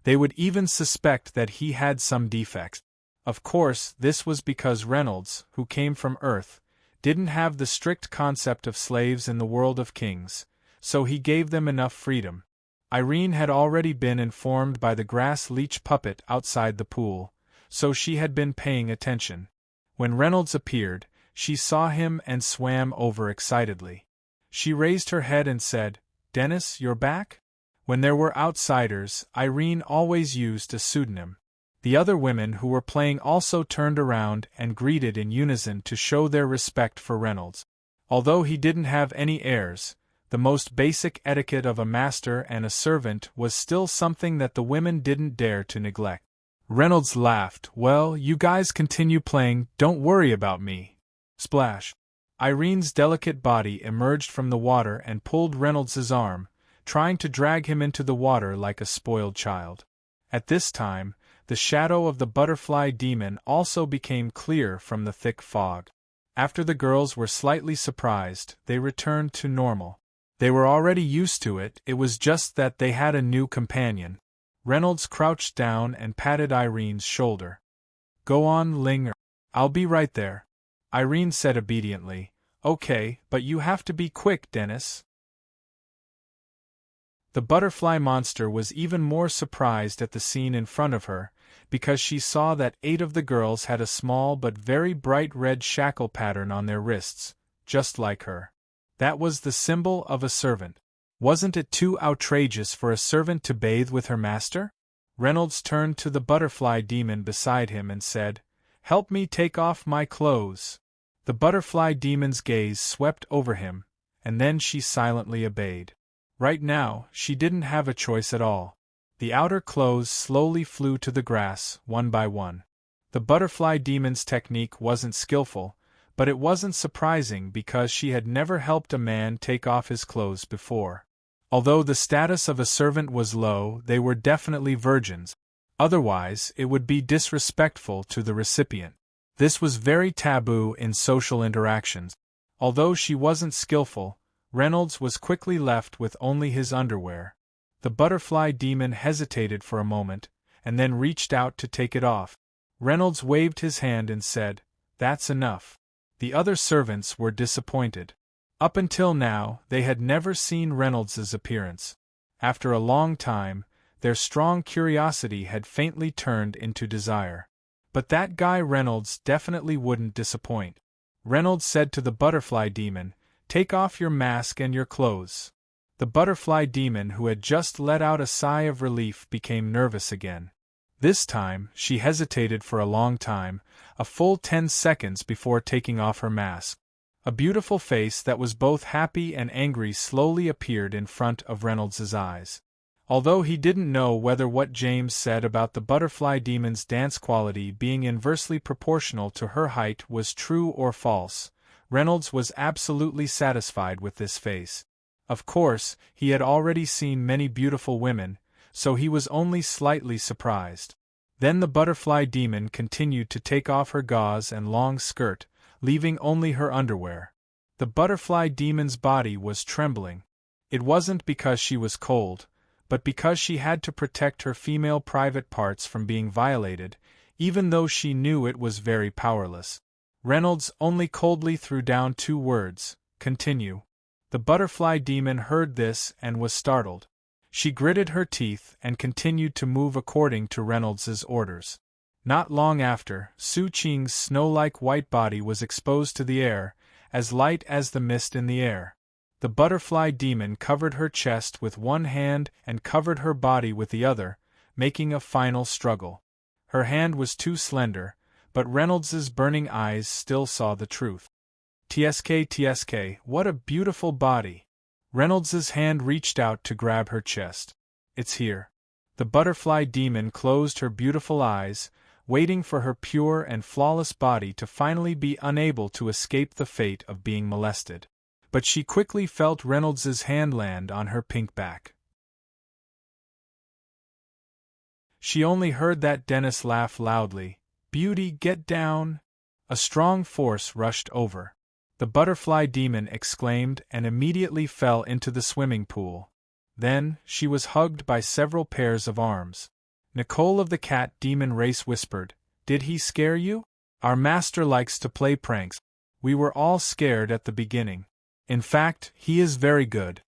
they would even suspect that he had some defects. Of course, this was because Reynolds, who came from Earth, didn't have the strict concept of slaves in the world of kings, so he gave them enough freedom. Irene had already been informed by the grass leech puppet outside the pool, so she had been paying attention. When Reynolds appeared, she saw him and swam over excitedly. She raised her head and said, "Dennis, you're back?" When there were outsiders, Irene always used a pseudonym. The other women who were playing also turned around and greeted in unison to show their respect for Reynolds. Although he didn't have any heirs, the most basic etiquette of a master and a servant was still something that the women didn't dare to neglect. Reynolds laughed. "Well, you guys continue playing, don't worry about me." Splash! Irene's delicate body emerged from the water and pulled Reynolds's arm, trying to drag him into the water like a spoiled child. At this time, the shadow of the butterfly demon also became clear from the thick fog. After the girls were slightly surprised, they returned to normal. They were already used to it, it was just that they had a new companion. Reynolds crouched down and patted Irene's shoulder. "Go on, Ling. I'll be right there," Irene said obediently. "Okay, but you have to be quick, Dennis." The butterfly monster was even more surprised at the scene in front of her, because she saw that 8 of the girls had a small but very bright red shackle pattern on their wrists, just like her. That was the symbol of a servant. Wasn't it too outrageous for a servant to bathe with her master? Reynolds turned to the butterfly demon beside him and said, "Help me take off my clothes." The butterfly demon's gaze swept over him, and then she silently obeyed. Right now, she didn't have a choice at all. The outer clothes slowly flew to the grass, one by one. The butterfly demon's technique wasn't skillful, but it wasn't surprising because she had never helped a man take off his clothes before. Although the status of a servant was low, they were definitely virgins. Otherwise, it would be disrespectful to the recipient. This was very taboo in social interactions. Although she wasn't skillful, Reynolds was quickly left with only his underwear. The butterfly demon hesitated for a moment, and then reached out to take it off. Reynolds waved his hand and said, "That's enough." The other servants were disappointed. Up until now, they had never seen Reynolds's appearance. After a long time, their strong curiosity had faintly turned into desire. But that guy Reynolds definitely wouldn't disappoint. Reynolds said to the butterfly demon, "Take off your mask and your clothes." The butterfly demon, who had just let out a sigh of relief, became nervous again. This time, she hesitated for a long time, a full 10 seconds before taking off her mask. A beautiful face that was both happy and angry slowly appeared in front of Reynolds's eyes. Although he didn't know whether what James said about the butterfly demon's dance quality being inversely proportional to her height was true or false, Reynolds was absolutely satisfied with this face. Of course, he had already seen many beautiful women, so he was only slightly surprised. Then the butterfly demon continued to take off her gauze and long skirt, leaving only her underwear. The butterfly demon's body was trembling. It wasn't because she was cold, but because she had to protect her female private parts from being violated, even though she knew it was very powerless. Reynolds only coldly threw down 2 words, "Continue." The butterfly demon heard this and was startled. She gritted her teeth and continued to move according to Reynolds's orders. Not long after, Su Qing's snow-like white body was exposed to the air, as light as the mist in the air. The butterfly demon covered her chest with one hand and covered her body with the other, making a final struggle. Her hand was too slender, but Reynolds's burning eyes still saw the truth. "Tsk, what a beautiful body." Reynolds's hand reached out to grab her chest. "It's here." The butterfly demon closed her beautiful eyes, waiting for her pure and flawless body to finally be unable to escape the fate of being molested. But she quickly felt Reynolds's hand land on her pink back. She only heard that Dennis laugh loudly. "Beauty, get down!" A strong force rushed over. The butterfly demon exclaimed and immediately fell into the swimming pool. Then, she was hugged by several pairs of arms. Nicole of the cat demon race whispered, "Did he scare you? Our master likes to play pranks. We were all scared at the beginning. In fact, he is very good."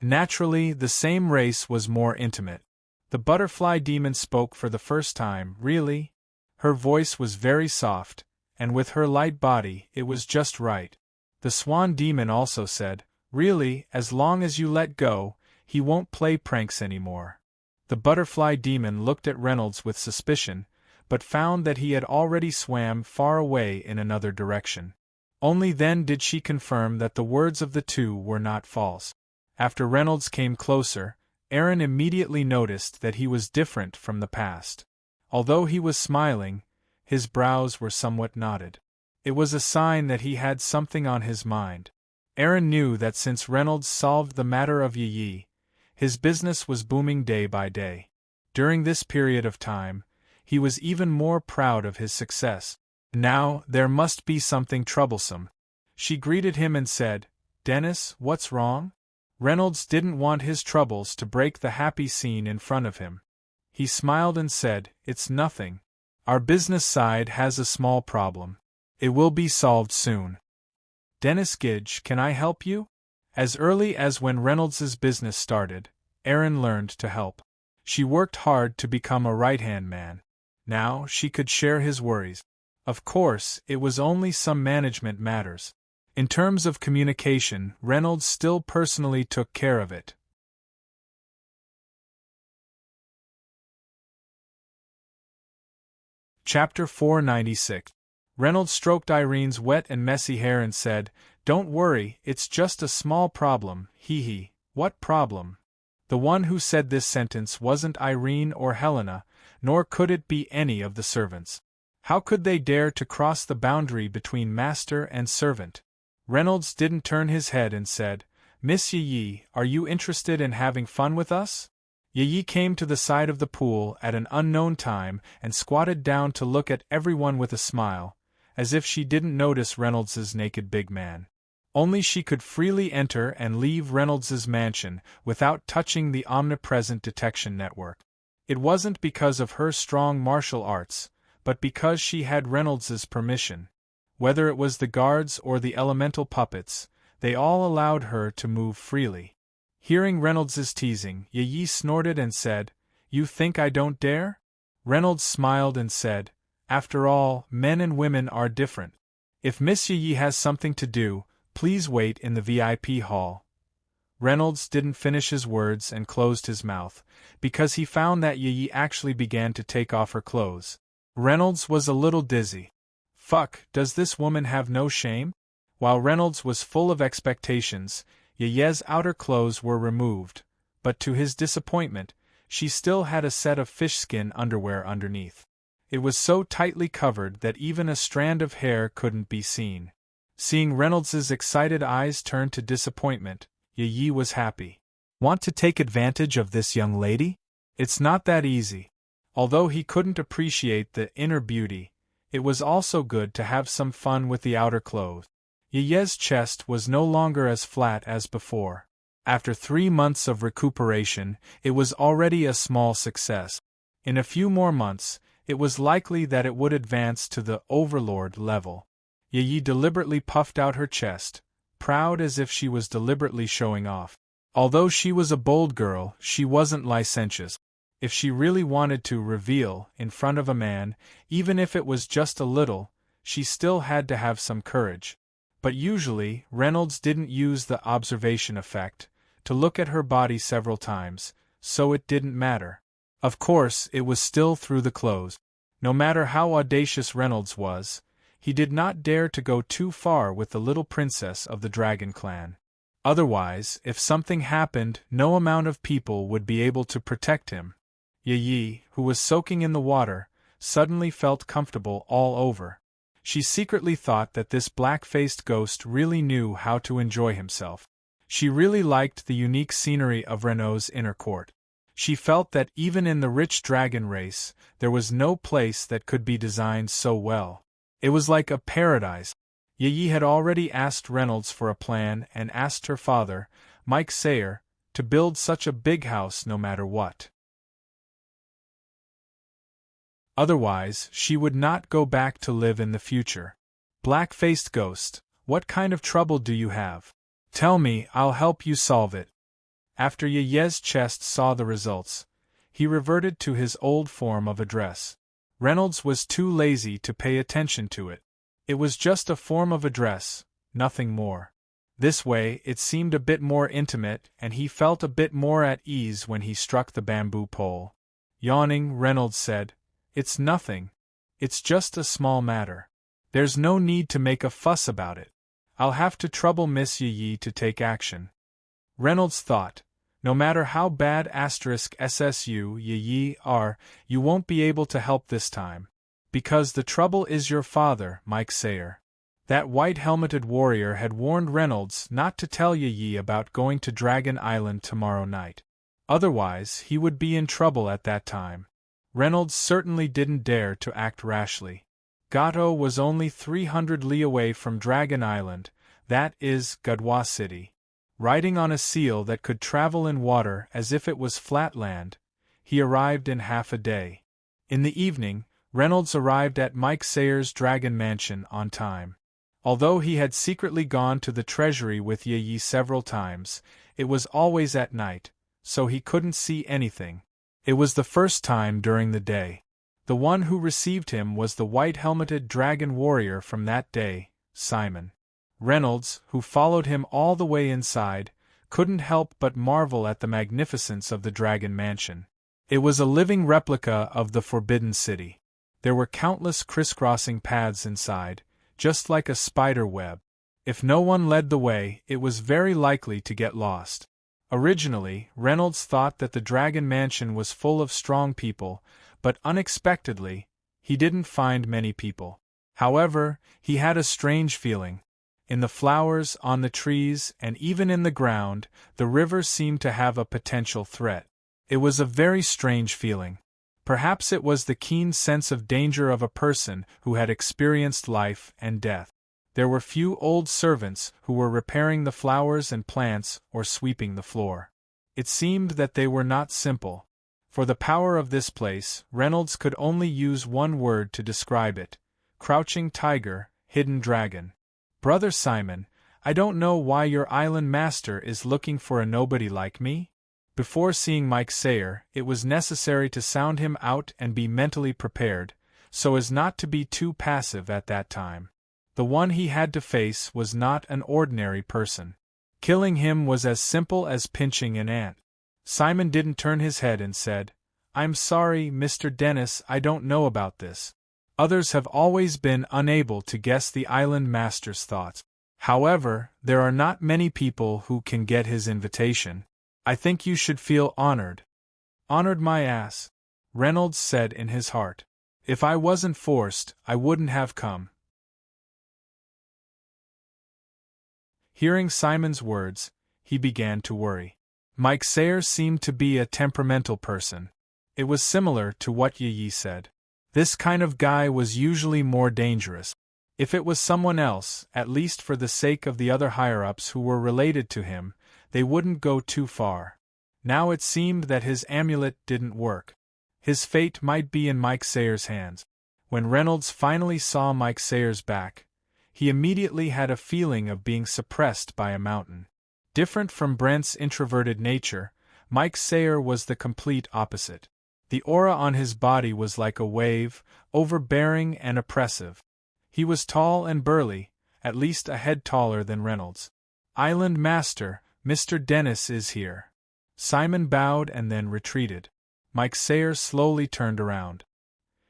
Naturally, the same race was more intimate. The butterfly demon spoke for the first time. "Really?" Her voice was very soft, and with her light body, it was just right. The swan demon also said, "Really, as long as you let go, he won't play pranks anymore." The butterfly demon looked at Reynolds with suspicion, but found that he had already swam far away in another direction. Only then did she confirm that the words of the two were not false. After Reynolds came closer, Aaron immediately noticed that he was different from the past. Although he was smiling, his brows were somewhat knotted. It was a sign that he had something on his mind. Aaron knew that since Reynolds solved the matter of Yi, his business was booming day by day. During this period of time, he was even more proud of his success. Now, there must be something troublesome. She greeted him and said, "Dennis, what's wrong?" Reynolds didn't want his troubles to break the happy scene in front of him. He smiled and said, "It's nothing. Our business side has a small problem. It will be solved soon." "Dennis Gidge, can I help you?" As early as when Reynolds's business started, Aaron learned to help. She worked hard to become a right-hand man. Now she could share his worries. Of course, it was only some management matters. In terms of communication, Reynolds still personally took care of it. Chapter 496. Reynolds stroked Irene's wet and messy hair and said, "Don't worry, it's just a small problem, hee." "What problem?" The one who said this sentence wasn't Irene or Helena, nor could it be any of the servants. How could they dare to cross the boundary between master and servant? Reynolds didn't turn his head and said, "Miss Yi, are you interested in having fun with us?" Yi came to the side of the pool at an unknown time and squatted down to look at everyone with a smile, as if she didn't notice Reynolds's naked big man. Only she could freely enter and leave Reynolds's mansion without touching the omnipresent detection network. It wasn't because of her strong martial arts, but because she had Reynolds's permission. Whether it was the guards or the elemental puppets, they all allowed her to move freely. Hearing Reynolds's teasing, Yi snorted and said, "You think I don't dare?" Reynolds smiled and said, "After all, men and women are different. If Miss Yi has something to do, please wait in the VIP hall." Reynolds didn't finish his words and closed his mouth, because he found that Yi actually began to take off her clothes. Reynolds was a little dizzy. Fuck, does this woman have no shame? While Reynolds was full of expectations, Yi's outer clothes were removed, but to his disappointment, she still had a set of fish-skin underwear underneath. It was so tightly covered that even a strand of hair couldn't be seen. Seeing Reynolds's excited eyes turn to disappointment, Yi was happy. "Want to take advantage of this young lady? It's not that easy." Although he couldn't appreciate the inner beauty, it was also good to have some fun with the outer clothes. Yi's chest was no longer as flat as before. After 3 months of recuperation, it was already a small success. In a few more months, it was likely that it would advance to the overlord level. Yi deliberately puffed out her chest, proud as if she was deliberately showing off. Although she was a bold girl, she wasn't licentious. If she really wanted to reveal in front of a man, even if it was just a little, she still had to have some courage. But usually, Reynolds didn't use the observation effect to look at her body several times, so it didn't matter. Of course, it was still through the clothes. No matter how audacious Reynolds was, he did not dare to go too far with the little princess of the Dragon Clan. Otherwise, if something happened, no amount of people would be able to protect him. Yi, who was soaking in the water, suddenly felt comfortable all over. She secretly thought that this black-faced ghost really knew how to enjoy himself. She really liked the unique scenery of Renault's inner court. She felt that even in the rich dragon race, there was no place that could be designed so well. It was like a paradise. Yi had already asked Reynolds for a plan and asked her father, Mike Sayer, to build such a big house no matter what. Otherwise, she would not go back to live in the future. Black-faced ghost, what kind of trouble do you have? Tell me, I'll help you solve it. After Yi's chest saw the results, he reverted to his old form of address. Reynolds was too lazy to pay attention to it. It was just a form of address, nothing more. This way, it seemed a bit more intimate, and he felt a bit more at ease when he struck the bamboo pole. Yawning, Reynolds said, "It's nothing. It's just a small matter. There's no need to make a fuss about it. I'll have to trouble Miss Yi to take action." Reynolds thought, no matter how bad *SSU Yi are, you won't be able to help this time. Because the trouble is your father, Mike Sayer. That white-helmeted warrior had warned Reynolds not to tell Yi about going to Dragon Island tomorrow night. Otherwise, he would be in trouble at that time. Reynolds certainly didn't dare to act rashly. Gato was only 300 li away from Dragon Island, that is, Gadwa City. Riding on a seal that could travel in water as if it was flat land, he arrived in half a day. In the evening, Reynolds arrived at Mike Sayer's Dragon Mansion on time. Although he had secretly gone to the treasury with Yi several times, it was always at night, so he couldn't see anything. It was the first time during the day. The one who received him was the white-helmeted dragon warrior from that day, Simon. Reynolds, who followed him all the way inside, couldn't help but marvel at the magnificence of the Dragon Mansion. It was a living replica of the Forbidden City. There were countless crisscrossing paths inside, just like a spider web. If no one led the way, it was very likely to get lost. Originally, Reynolds thought that the Dragon Mansion was full of strong people, but unexpectedly, he didn't find many people. However, he had a strange feeling. In the flowers, on the trees, and even in the ground, the river seemed to have a potential threat. It was a very strange feeling. Perhaps it was the keen sense of danger of a person who had experienced life and death. There were few old servants who were repairing the flowers and plants or sweeping the floor. It seemed that they were not simple. For the power of this place, Reynolds could only use one word to describe it: crouching tiger, hidden dragon. Brother Simon, I don't know why your island master is looking for a nobody like me? Before seeing Mike Sayer, it was necessary to sound him out and be mentally prepared, so as not to be too passive at that time. The one he had to face was not an ordinary person. Killing him was as simple as pinching an ant. Simon didn't turn his head and said, "I'm sorry, Mr. Dennis, I don't know about this." Others have always been unable to guess the island master's thoughts. However, there are not many people who can get his invitation. I think you should feel honored. Honored my ass, Reynolds said in his heart. If I wasn't forced, I wouldn't have come. Hearing Simon's words, he began to worry. Mike Sayer seemed to be a temperamental person. It was similar to what Yi said. This kind of guy was usually more dangerous. If it was someone else, at least for the sake of the other higher-ups who were related to him, they wouldn't go too far. Now it seemed that his amulet didn't work. His fate might be in Mike Sayer's hands. When Reynolds finally saw Mike Sayer's back, he immediately had a feeling of being suppressed by a mountain. Different from Brent's introverted nature, Mike Sayer was the complete opposite. The aura on his body was like a wave, overbearing and oppressive. He was tall and burly, at least a head taller than Reynolds. Island Master, Mr. Dennis is here. Simon bowed and then retreated. Mike Sayer slowly turned around.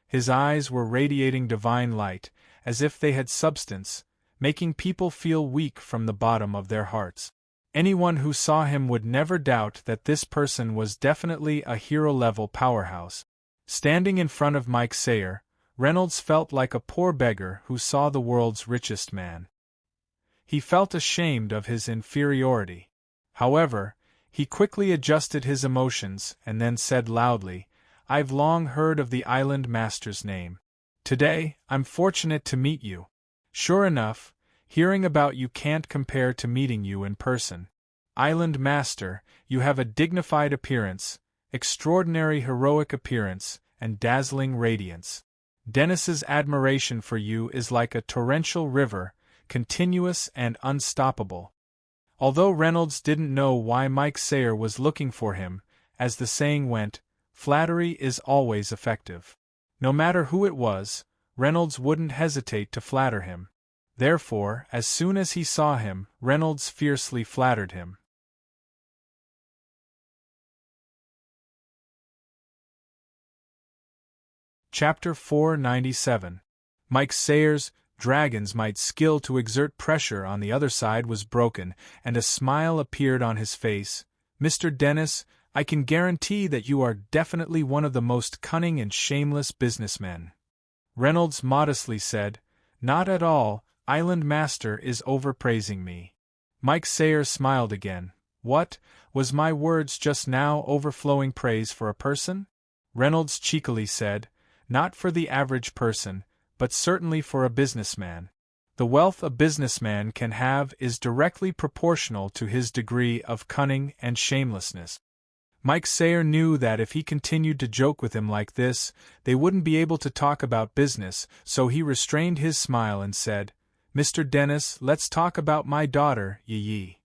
His eyes were radiating divine light, as if they had substance, making people feel weak from the bottom of their hearts. Anyone who saw him would never doubt that this person was definitely a hero-level powerhouse. Standing in front of Mike Sayer, Reynolds felt like a poor beggar who saw the world's richest man. He felt ashamed of his inferiority. However, he quickly adjusted his emotions and then said loudly, "I've long heard of the Island Master's name. Today, I'm fortunate to meet you. Sure enough, hearing about you can't compare to meeting you in person. Island Master, you have a dignified appearance, extraordinary heroic appearance, and dazzling radiance. Dennis's admiration for you is like a torrential river, continuous and unstoppable." Although Reynolds didn't know why Mike Sayer was looking for him, as the saying went, flattery is always effective. No matter who it was, Reynolds wouldn't hesitate to flatter him. Therefore, as soon as he saw him, Reynolds fiercely flattered him. Chapter 497. Mike Sayer's dragon's might skill to exert pressure on the other side was broken, and a smile appeared on his face. "Mr. Dennis, I can guarantee that you are definitely one of the most cunning and shameless businessmen." Reynolds modestly said, "Not at all, Island Master is overpraising me." Mike Sayer smiled again. "What, was my words just now overflowing praise for a person?" Reynolds cheekily said, "Not for the average person, but certainly for a businessman. The wealth a businessman can have is directly proportional to his degree of cunning and shamelessness." Mike Sayer knew that if he continued to joke with him like this, they wouldn't be able to talk about business, so he restrained his smile and said, "Mr. Dennis, let's talk about my daughter, Yi."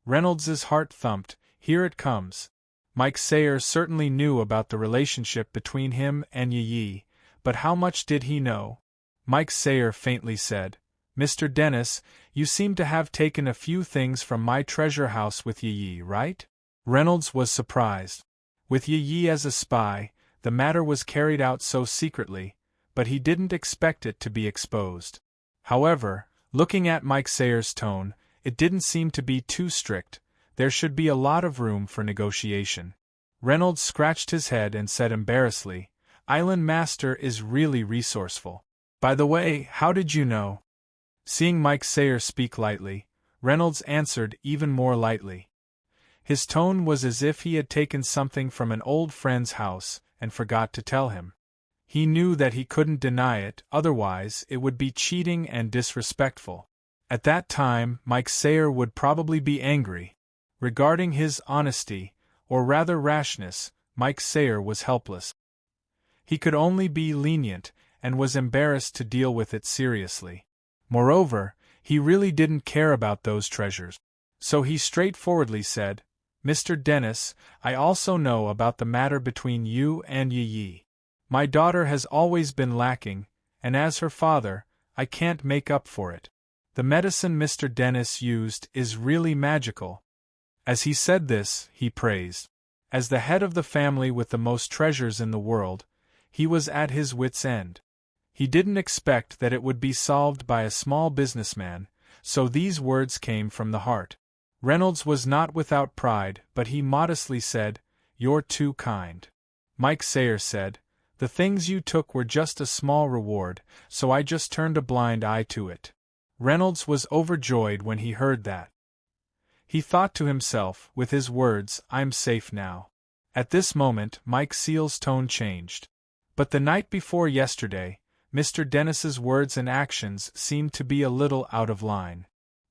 Reynolds's heart thumped. Here it comes. Mike Sayer certainly knew about the relationship between him and Yi, but how much did he know? Mike Sayer faintly said, "Mr. Dennis, you seem to have taken a few things from my treasure house with Yi, right?" Reynolds was surprised. With Yi as a spy, the matter was carried out so secretly, but he didn't expect it to be exposed. However, looking at Mike Sayer's tone, it didn't seem to be too strict. There should be a lot of room for negotiation. Reynolds scratched his head and said embarrassedly, "Island Master is really resourceful. By the way, how did you know?" Seeing Mike Sayer speak lightly, Reynolds answered even more lightly. His tone was as if he had taken something from an old friend's house and forgot to tell him. He knew that he couldn't deny it, otherwise it would be cheating and disrespectful. At that time, Mike Sayer would probably be angry. Regarding his honesty, or rather rashness, Mike Sayer was helpless. He could only be lenient, and was embarrassed to deal with it seriously. Moreover, he really didn't care about those treasures. So he straightforwardly said, "Mr. Dennis, I also know about the matter between you and Yi. My daughter has always been lacking, and as her father, I can't make up for it. The medicine Mr. Dennis used is really magical." As he said this, he praised. As the head of the family with the most treasures in the world, he was at his wits' end. He didn't expect that it would be solved by a small businessman, so these words came from the heart. Reynolds was not without pride, but he modestly said, "You're too kind." Mike Sayer said, "The things you took were just a small reward, so I just turned a blind eye to it." Reynolds was overjoyed when he heard that. He thought to himself, with his words, "I'm safe now." At this moment, Mike Seal's tone changed. "But the night before yesterday, Mr. Dennis's words and actions seemed to be a little out of line."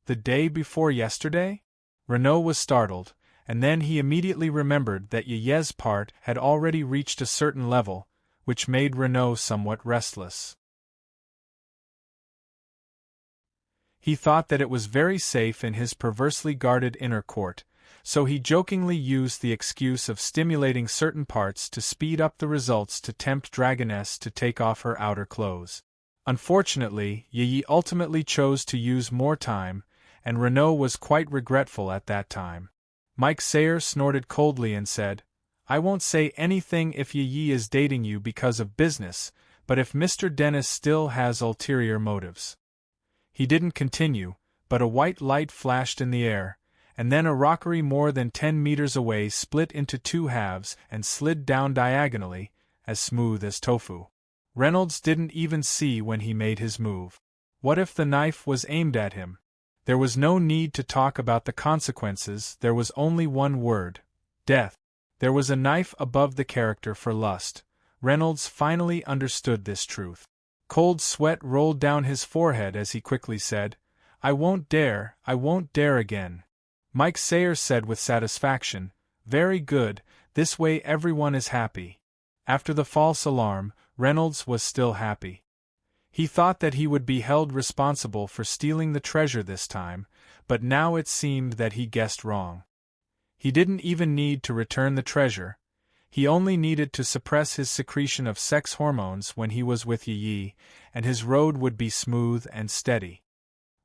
"The day before yesterday?" Renaud was startled, and then he immediately remembered that Yi's part had already reached a certain level, which made Renaud somewhat restless. He thought that it was very safe in his perversely guarded inner court, so he jokingly used the excuse of stimulating certain parts to speed up the results to tempt Dragoness to take off her outer clothes. Unfortunately, Yi ultimately chose to use more time, and Renaud was quite regretful at that time. Mike Sayer snorted coldly and said, "I won't say anything if Yi is dating you because of business, but if Mr. Dennis still has ulterior motives." He didn't continue, but a white light flashed in the air, and then a rockery more than 10 meters away split into two halves and slid down diagonally, as smooth as tofu. Reynolds didn't even see when he made his move. What if the knife was aimed at him? There was no need to talk about the consequences, there was only one word: death. There was a knife above the character for lust. Reynolds finally understood this truth. Cold sweat rolled down his forehead as he quickly said, I won't dare again. Mike Sayers said with satisfaction, very good, this way everyone is happy. After the false alarm, Reynolds was still happy. He thought that he would be held responsible for stealing the treasure this time, but now it seemed that he guessed wrong. He didn't even need to return the treasure. He only needed to suppress his secretion of sex hormones when he was with Yi, and his road would be smooth and steady.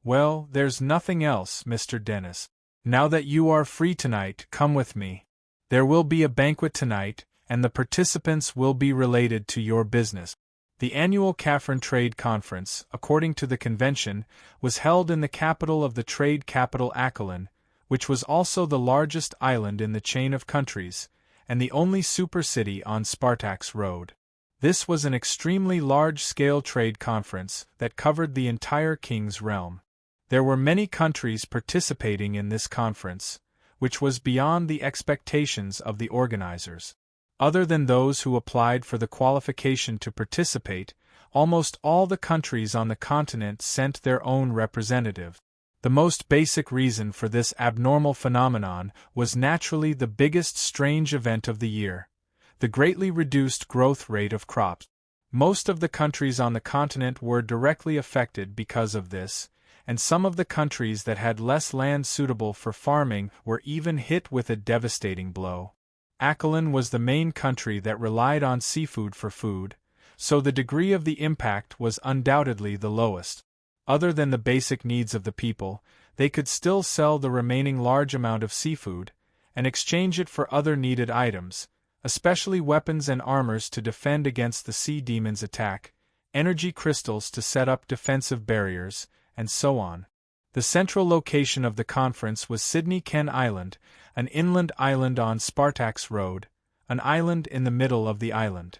Well, there's nothing else, Mr. Dennis. Now that you are free tonight, come with me. There will be a banquet tonight, and the participants will be related to your business. The annual Catherine Trade Conference, according to the convention, was held in the capital of the trade capital Aquilan, which was also the largest island in the chain of countries, and the only supercity on Spartak's road. This was an extremely large-scale trade conference that covered the entire king's realm. There were many countries participating in this conference, which was beyond the expectations of the organizers. Other than those who applied for the qualification to participate, almost all the countries on the continent sent their own representative. The most basic reason for this abnormal phenomenon was naturally the biggest strange event of the year: the greatly reduced growth rate of crops. Most of the countries on the continent were directly affected because of this, and some of the countries that had less land suitable for farming were even hit with a devastating blow. Aquilan was the main country that relied on seafood for food, so the degree of the impact was undoubtedly the lowest. Other than the basic needs of the people, they could still sell the remaining large amount of seafood, and exchange it for other needed items, especially weapons and armors to defend against the sea demon's attack, energy crystals to set up defensive barriers, and so on. The central location of the conference was Sydney Ken Island, an inland island on Spartak's Road, an island in the middle of the island.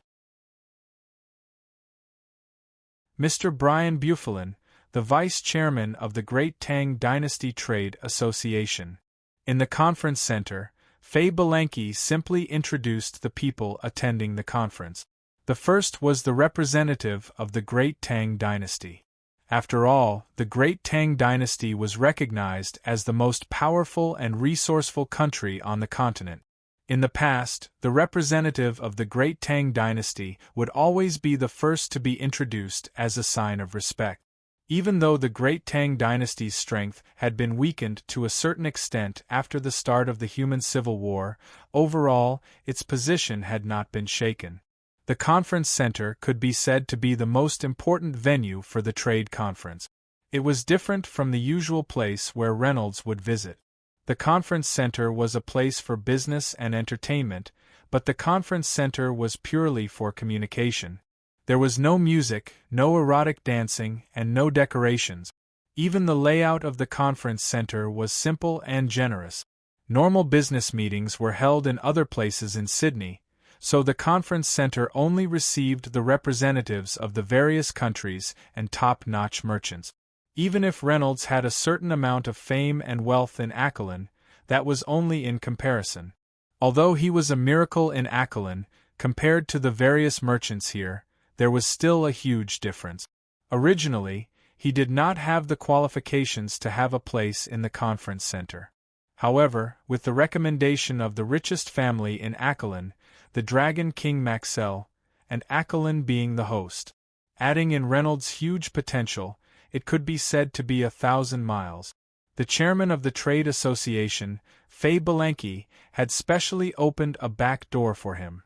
Mr. Brian Bufalin, the vice-chairman of the Great Tang Dynasty Trade Association. In the conference center, Faye Belenky simply introduced the people attending the conference. The first was the representative of the Great Tang Dynasty. After all, the Great Tang Dynasty was recognized as the most powerful and resourceful country on the continent. In the past, the representative of the Great Tang Dynasty would always be the first to be introduced as a sign of respect. Even though the Great Tang Dynasty's strength had been weakened to a certain extent after the start of the Human Civil War, overall, its position had not been shaken. The conference center could be said to be the most important venue for the trade conference. It was different from the usual place where Reynolds would visit. The conference center was a place for business and entertainment, but the conference center was purely for communication. There was no music, no erotic dancing, and no decorations. Even the layout of the conference center was simple and generous. Normal business meetings were held in other places in Sydney, so the conference center only received the representatives of the various countries and top-notch merchants. Even if Reynolds had a certain amount of fame and wealth in Aquilan, that was only in comparison. Although he was a miracle in Aquilan, compared to the various merchants here, there was still a huge difference. Originally, he did not have the qualifications to have a place in the conference center. However, with the recommendation of the richest family in Aquilan, the Dragon King Maxell, and Aquilan being the host, adding in Reynolds' huge potential, it could be said to be 1,000 miles. The chairman of the trade association, Faye Belenky, had specially opened a back door for him.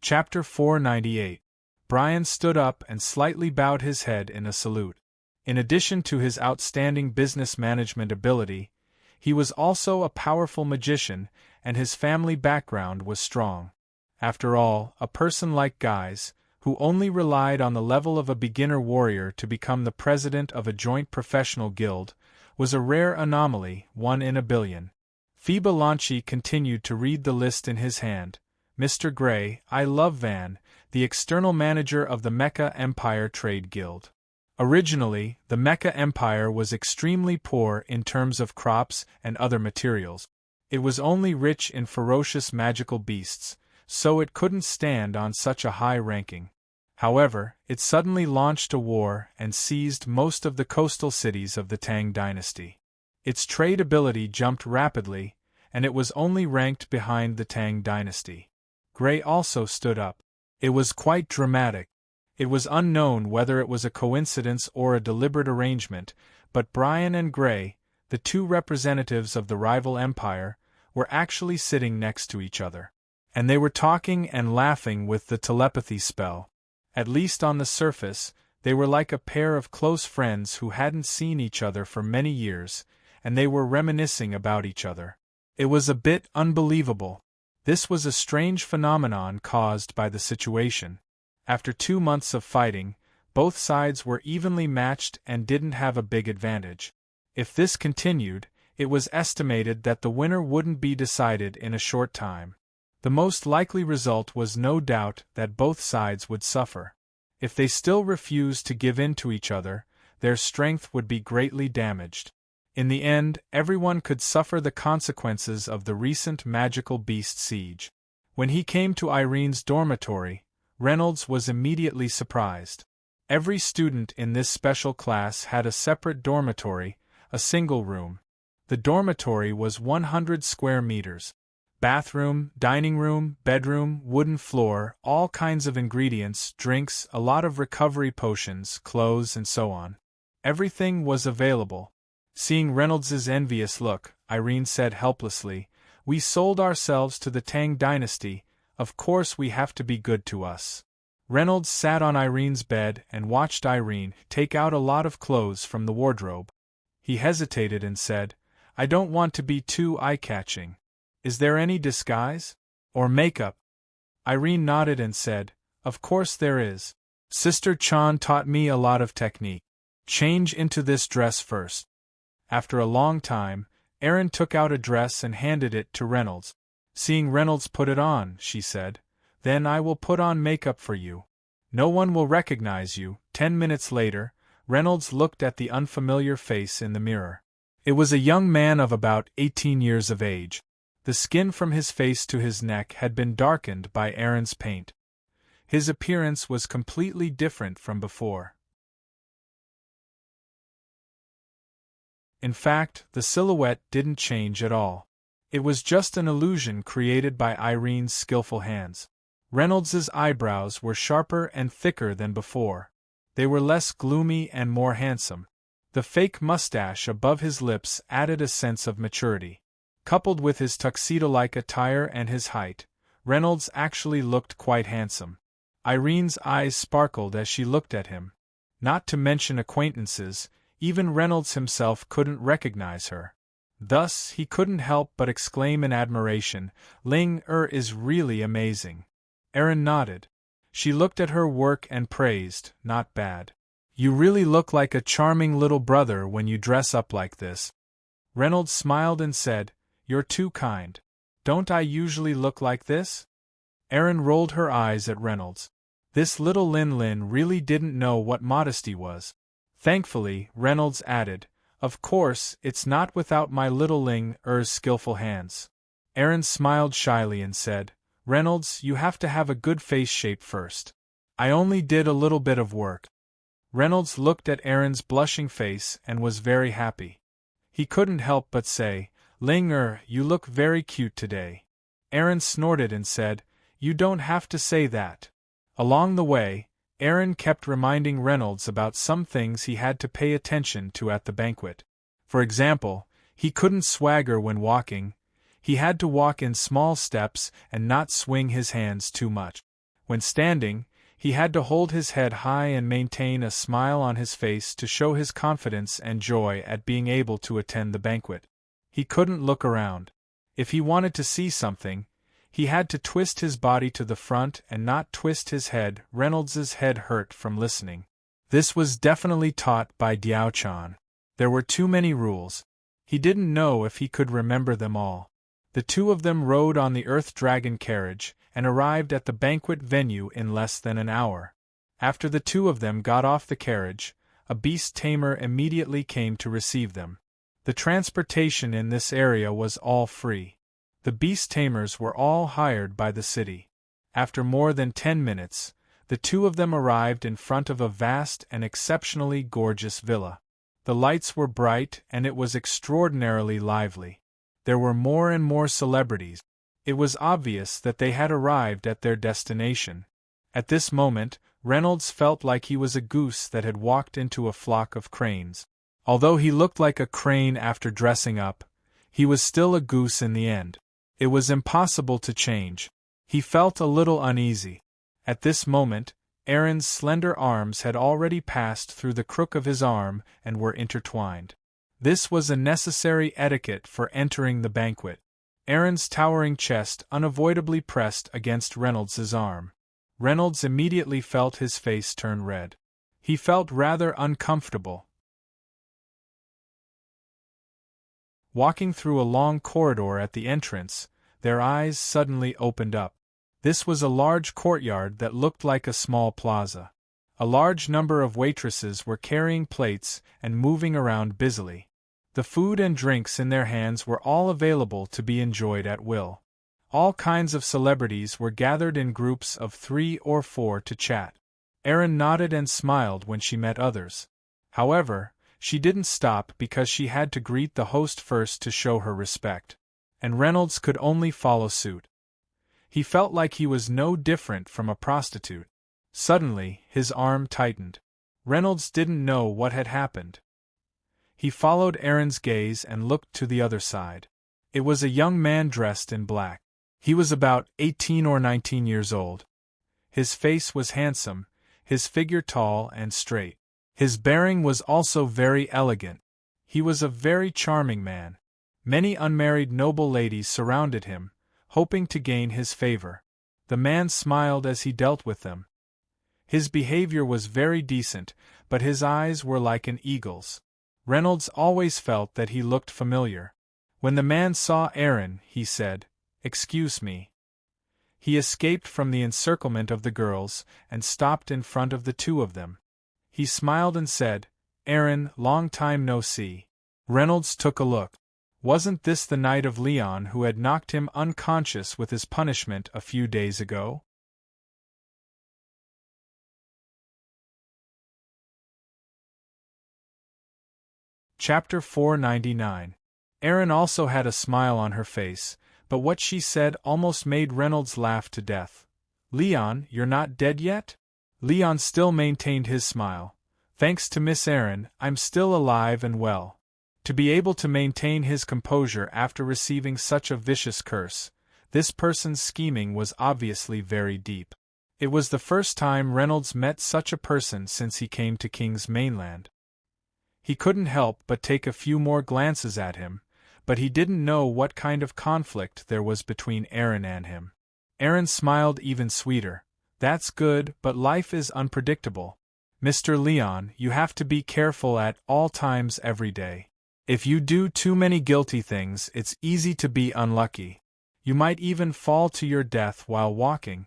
Chapter 498. Brian stood up and slightly bowed his head in a salute. In addition to his outstanding business management ability, he was also a powerful magician, and his family background was strong. After all, a person like Guy's, who only relied on the level of a beginner warrior to become the president of a joint professional guild, was a rare anomaly, 1 in a billion. Phoebe Lanchi continued to read the list in his hand. Mr. Gray, I love Van, the external manager of the Mecha Empire Trade Guild. Originally, the Mecha Empire was extremely poor in terms of crops and other materials. It was only rich in ferocious magical beasts, so it couldn't stand on such a high ranking. However, it suddenly launched a war and seized most of the coastal cities of the Tang dynasty. Its trade ability jumped rapidly, and it was only ranked behind the Tang dynasty. Gray also stood up. It was quite dramatic. It was unknown whether it was a coincidence or a deliberate arrangement, but Brian and Gray, the two representatives of the rival empire, were actually sitting next to each other. And they were talking and laughing with the telepathy spell. At least on the surface, they were like a pair of close friends who hadn't seen each other for many years, and they were reminiscing about each other. It was a bit unbelievable. This was a strange phenomenon caused by the situation. After 2 months of fighting, both sides were evenly matched and didn't have a big advantage. If this continued, it was estimated that the winner wouldn't be decided in a short time. The most likely result was no doubt that both sides would suffer. If they still refused to give in to each other, their strength would be greatly damaged. In the end, everyone could suffer the consequences of the recent magical beast siege. When he came to Irene's dormitory, Reynolds was immediately surprised. Every student in this special class had a separate dormitory, a single room. The dormitory was 100 square meters. Bathroom, dining room, bedroom, wooden floor, all kinds of ingredients, drinks, a lot of recovery potions, clothes, and so on. Everything was available. Seeing Reynolds's envious look, Irene said helplessly, "We sold ourselves to the Tang dynasty, of course we have to be good to us." Reynolds sat on Irene's bed and watched Irene take out a lot of clothes from the wardrobe. He hesitated and said, "I don't want to be too eye-catching. Is there any disguise? Or makeup?" Irene nodded and said, "Of course there is. Sister Chan taught me a lot of technique. Change into this dress first." After a long time, Erin took out a dress and handed it to Reynolds. Seeing Reynolds put it on, she said, "Then I will put on makeup for you. No one will recognize you." 10 minutes later, Reynolds looked at the unfamiliar face in the mirror. It was a young man of about 18 years of age. The skin from his face to his neck had been darkened by Erin's paint. His appearance was completely different from before. In fact, the silhouette didn't change at all. It was just an illusion created by Irene's skillful hands. Reynolds's eyebrows were sharper and thicker than before. They were less gloomy and more handsome. The fake mustache above his lips added a sense of maturity. Coupled with his tuxedo-like attire and his height, Reynolds actually looked quite handsome. Irene's eyes sparkled as she looked at him. Not to mention acquaintances, even Reynolds himself couldn't recognize her. Thus, he couldn't help but exclaim in admiration, "Ling is really amazing." Erin nodded. She looked at her work and praised, "Not bad. You really look like a charming little brother when you dress up like this." Reynolds smiled and said, "You're too kind. Don't I usually look like this?" Erin rolled her eyes at Reynolds. This little Lin really didn't know what modesty was. Thankfully, Reynolds added, "Of course, it's not without my little Ling's skillful hands." Erin smiled shyly and said, "Reynolds, you have to have a good face shape first. I only did a little bit of work." Reynolds looked at Erin's blushing face and was very happy. He couldn't help but say, "Ling you look very cute today." Erin snorted and said, "You don't have to say that." Along the way, Erin kept reminding Reynolds about some things he had to pay attention to at the banquet. For example, he couldn't swagger when walking. He had to walk in small steps and not swing his hands too much. When standing, he had to hold his head high and maintain a smile on his face to show his confidence and joy at being able to attend the banquet. He couldn't look around. If he wanted to see something, He had to twist his body to the front and not twist his head. Reynolds's head hurt from listening. This was definitely taught by Diao-chan. There were too many rules. He didn't know if he could remember them all. The two of them rode on the Earth Dragon carriage, and arrived at the banquet venue in less than an hour. After the two of them got off the carriage, a beast tamer immediately came to receive them. The transportation in this area was all free. The beast tamers were all hired by the city. After more than 10 minutes, the two of them arrived in front of a vast and exceptionally gorgeous villa. The lights were bright and it was extraordinarily lively. There were more and more celebrities. It was obvious that they had arrived at their destination. At this moment, Reynolds felt like he was a goose that had walked into a flock of cranes. Although he looked like a crane after dressing up, he was still a goose in the end. It was impossible to change. He felt a little uneasy. At this moment, Aaron's slender arms had already passed through the crook of his arm and were intertwined. This was a necessary etiquette for entering the banquet. Aaron's towering chest unavoidably pressed against Reynolds's arm. Reynolds immediately felt his face turn red. He felt rather uncomfortable. Walking through a long corridor at the entrance, their eyes suddenly opened up. This was a large courtyard that looked like a small plaza. A large number of waitresses were carrying plates and moving around busily. The food and drinks in their hands were all available to be enjoyed at will. All kinds of celebrities were gathered in groups of 3 or 4 to chat. Aaron nodded and smiled when she met others. However, she didn't stop because she had to greet the host first to show her respect. And Reynolds could only follow suit. He felt like he was no different from a prostitute. Suddenly, his arm tightened. Reynolds didn't know what had happened. He followed Aaron's gaze and looked to the other side. It was a young man dressed in black. He was about 18 or 19 years old. His face was handsome, his figure tall and straight. His bearing was also very elegant. He was a very charming man. Many unmarried noble ladies surrounded him, hoping to gain his favor. The man smiled as he dealt with them. His behavior was very decent, but his eyes were like an eagle's. Reynolds always felt that he looked familiar. When the man saw Aaron, he said, "Excuse me." He escaped from the encirclement of the girls and stopped in front of the two of them. He smiled and said, "Aaron, long time no see." Reynolds took a look. Wasn't this the Knight of Leon who had knocked him unconscious with his punishment a few days ago? Chapter 499. Aaron also had a smile on her face, but what she said almost made Reynolds laugh to death. "Leon, you're not dead yet?" Leon still maintained his smile. "Thanks to Miss Aaron, I'm still alive and well." To be able to maintain his composure after receiving such a vicious curse, this person's scheming was obviously very deep. It was the first time Reynolds met such a person since he came to King's Mainland. He couldn't help but take a few more glances at him, but he didn't know what kind of conflict there was between Aaron and him. Aaron smiled even sweeter. "That's good, but life is unpredictable. Mr. Leon, you have to be careful at all times every day. If you do too many guilty things, it's easy to be unlucky. You might even fall to your death while walking."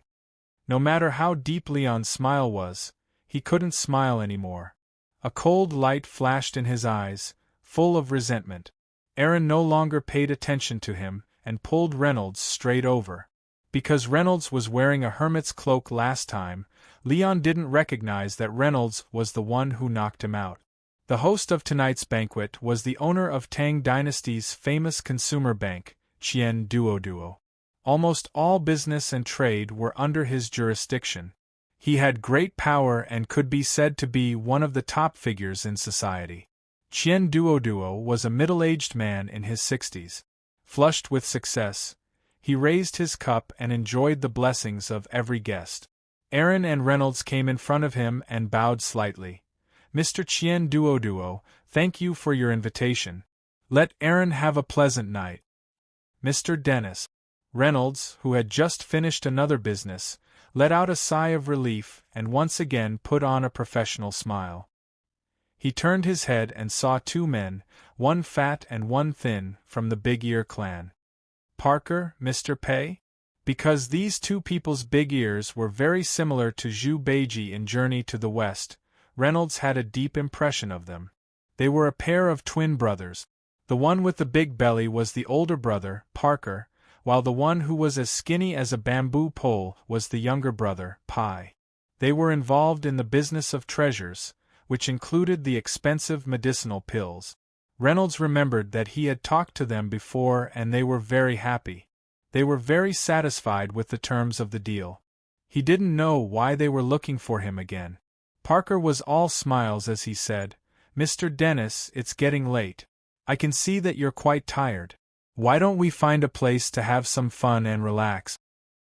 No matter how deep Leon's smile was, he couldn't smile anymore. A cold light flashed in his eyes, full of resentment. Aaron no longer paid attention to him, and pulled Reynolds straight over. Because Reynolds was wearing a hermit's cloak last time, Leon didn't recognize that Reynolds was the one who knocked him out. The host of tonight's banquet was the owner of Tang Dynasty's famous consumer bank, Qian Duoduo. Almost all business and trade were under his jurisdiction. He had great power and could be said to be one of the top figures in society. Qian Duoduo was a middle-aged man in his 60s. Flushed with success, he raised his cup and enjoyed the blessings of every guest. Aaron and Reynolds came in front of him and bowed slightly. "Mr. Qian Duoduo, thank you for your invitation. Let Aaron have a pleasant night." "Mr. Dennis." Reynolds, who had just finished another business, let out a sigh of relief and once again put on a professional smile. He turned his head and saw two men, one fat and one thin, from the Big Ear clan. Parker, Mr. Pei? Because these two people's big ears were very similar to Zhu Beiji in Journey to the West, Reynolds had a deep impression of them. They were a pair of twin brothers. The one with the big belly was the older brother, Parker, while the one who was as skinny as a bamboo pole was the younger brother, Pai. They were involved in the business of treasures, which included the expensive medicinal pills. Reynolds remembered that he had talked to them before and they were very happy. They were very satisfied with the terms of the deal. He didn't know why they were looking for him again. Parker was all smiles as he said, "Mr. Dennis, it's getting late. I can see that you're quite tired. Why don't we find a place to have some fun and relax?"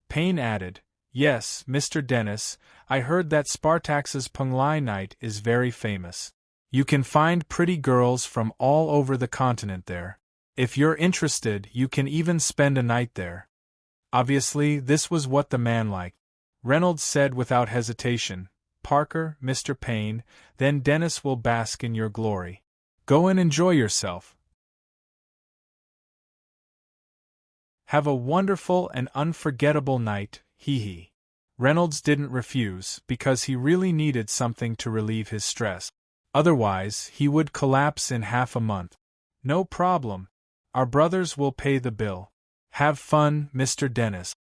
Payne added, "Yes, Mr. Dennis, I heard that Spartax's Punglai night is very famous. You can find pretty girls from all over the continent there. If you're interested, you can even spend a night there." Obviously, this was what the man liked. Reynolds said without hesitation, "Parker, Mr. Payne, then Dennis will bask in your glory. Go and enjoy yourself. Have a wonderful and unforgettable night, hee." Reynolds didn't refuse, because he really needed something to relieve his stress. Otherwise, he would collapse in half a month. "No problem. Our brothers will pay the bill. Have fun, Mr. Dennis,"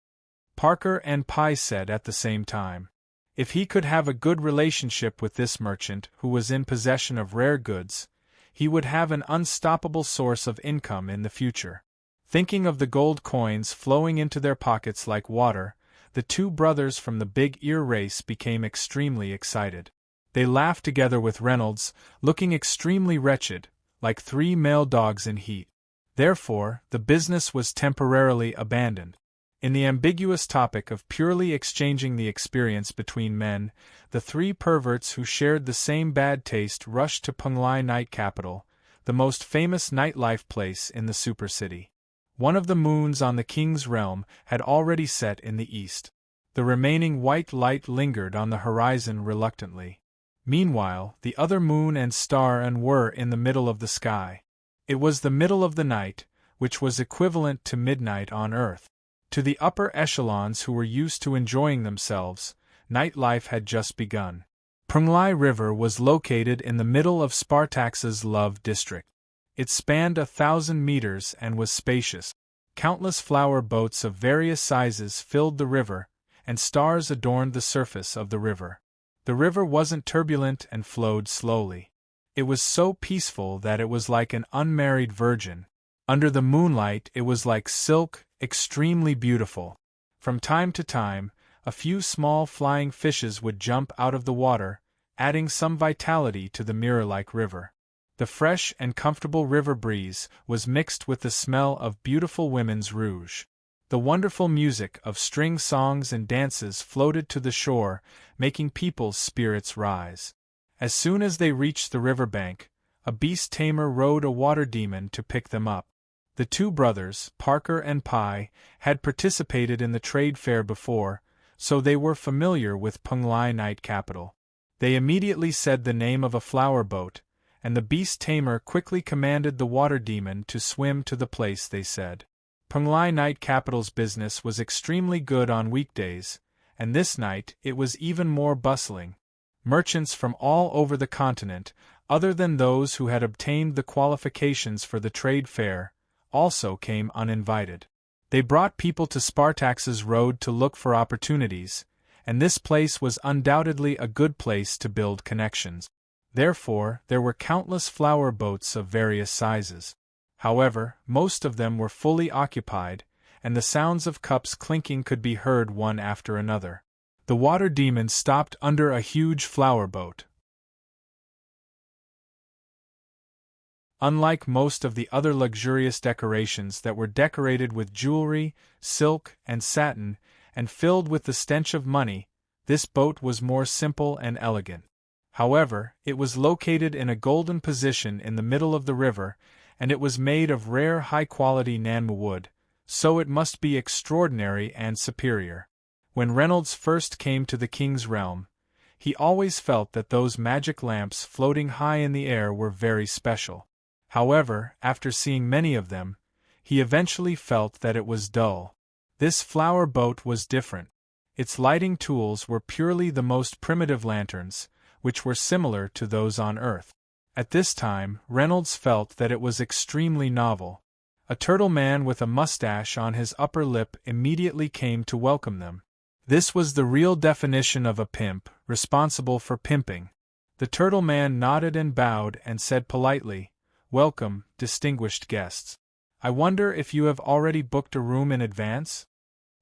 Parker and Pai said at the same time. If he could have a good relationship with this merchant who was in possession of rare goods, he would have an unstoppable source of income in the future. Thinking of the gold coins flowing into their pockets like water, the two brothers from the Big Ear race became extremely excited. They laughed together with Reynolds, looking extremely wretched, like three male dogs in heat. Therefore, the business was temporarily abandoned. In the ambiguous topic of purely exchanging the experience between men, the three perverts who shared the same bad taste rushed to Punglai Night Capital, the most famous nightlife place in the supercity. One of the moons on the king's realm had already set in the east. The remaining white light lingered on the horizon reluctantly. Meanwhile, the other moon and star were in the middle of the sky. It was the middle of the night, which was equivalent to midnight on Earth. To the upper echelons who were used to enjoying themselves, nightlife had just begun. Punglai River was located in the middle of Spartax's Love District. It spanned 1,000 meters and was spacious. Countless flower boats of various sizes filled the river, and stars adorned the surface of the river. The river wasn't turbulent and flowed slowly. It was so peaceful that it was like an unmarried virgin. Under the moonlight it was like silk, extremely beautiful. From time to time, a few small flying fishes would jump out of the water, adding some vitality to the mirror-like river. The fresh and comfortable river breeze was mixed with the smell of beautiful women's rouge. The wonderful music of string songs and dances floated to the shore, making people's spirits rise. As soon as they reached the riverbank, a beast tamer rode a water demon to pick them up. The two brothers, Parker and Pai, had participated in the trade fair before, so they were familiar with Punglai Night Capital. They immediately said the name of a flower boat, and the beast tamer quickly commanded the water demon to swim to the place they said. Punglai Night Capital's business was extremely good on weekdays, and this night it was even more bustling. Merchants from all over the continent, other than those who had obtained the qualifications for the trade fair, also came uninvited. They brought people to Spartax's Road to look for opportunities, and this place was undoubtedly a good place to build connections. Therefore, there were countless flower boats of various sizes. However, most of them were fully occupied, and the sounds of cups clinking could be heard one after another. The water demon stopped under a huge flower boat. Unlike most of the other luxurious decorations that were decorated with jewelry, silk, and satin, and filled with the stench of money, this boat was more simple and elegant. However, it was located in a golden position in the middle of the river, and it was made of rare high-quality Nanmu wood, so it must be extraordinary and superior. When Reynolds first came to the king's realm, he always felt that those magic lamps floating high in the air were very special. However, after seeing many of them, he eventually felt that it was dull. This flower boat was different. Its lighting tools were purely the most primitive lanterns, which were similar to those on Earth. At this time, Reynolds felt that it was extremely novel. A turtle man with a mustache on his upper lip immediately came to welcome them. This was the real definition of a pimp, responsible for pimping. The turtle man nodded and bowed and said politely, "Welcome, distinguished guests. I wonder if you have already booked a room in advance?"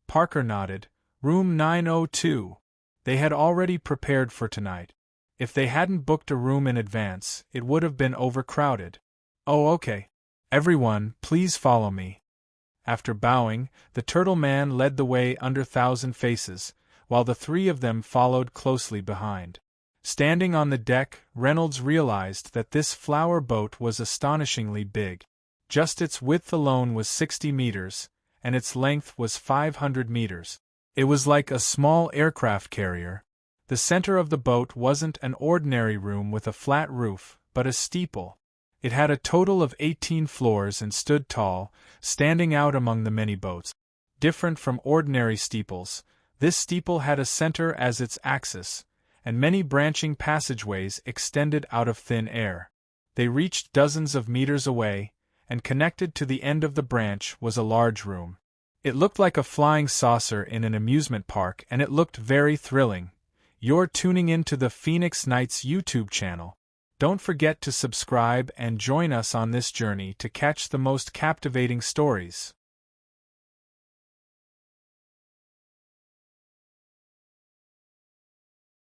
Parker nodded. Room 902. They had already prepared for tonight. If they hadn't booked a room in advance, it would have been overcrowded. "Oh, okay. Everyone, please follow me." After bowing, the turtle man led the way under Thousand Faces, while the three of them followed closely behind. Standing on the deck, Reynolds realized that this flower boat was astonishingly big. Just its width alone was 60 meters, and its length was 500 meters. It was like a small aircraft carrier. The center of the boat wasn't an ordinary room with a flat roof, but a steeple. It had a total of 18 floors and stood tall, standing out among the many boats. Different from ordinary steeples, this steeple had a center as its axis, and many branching passageways extended out of thin air. They reached dozens of meters away, and connected to the end of the branch was a large room. It looked like a flying saucer in an amusement park, and it looked very thrilling. You're tuning in to the Phoenix Nights YouTube channel. Don't forget to subscribe and join us on this journey to catch the most captivating stories.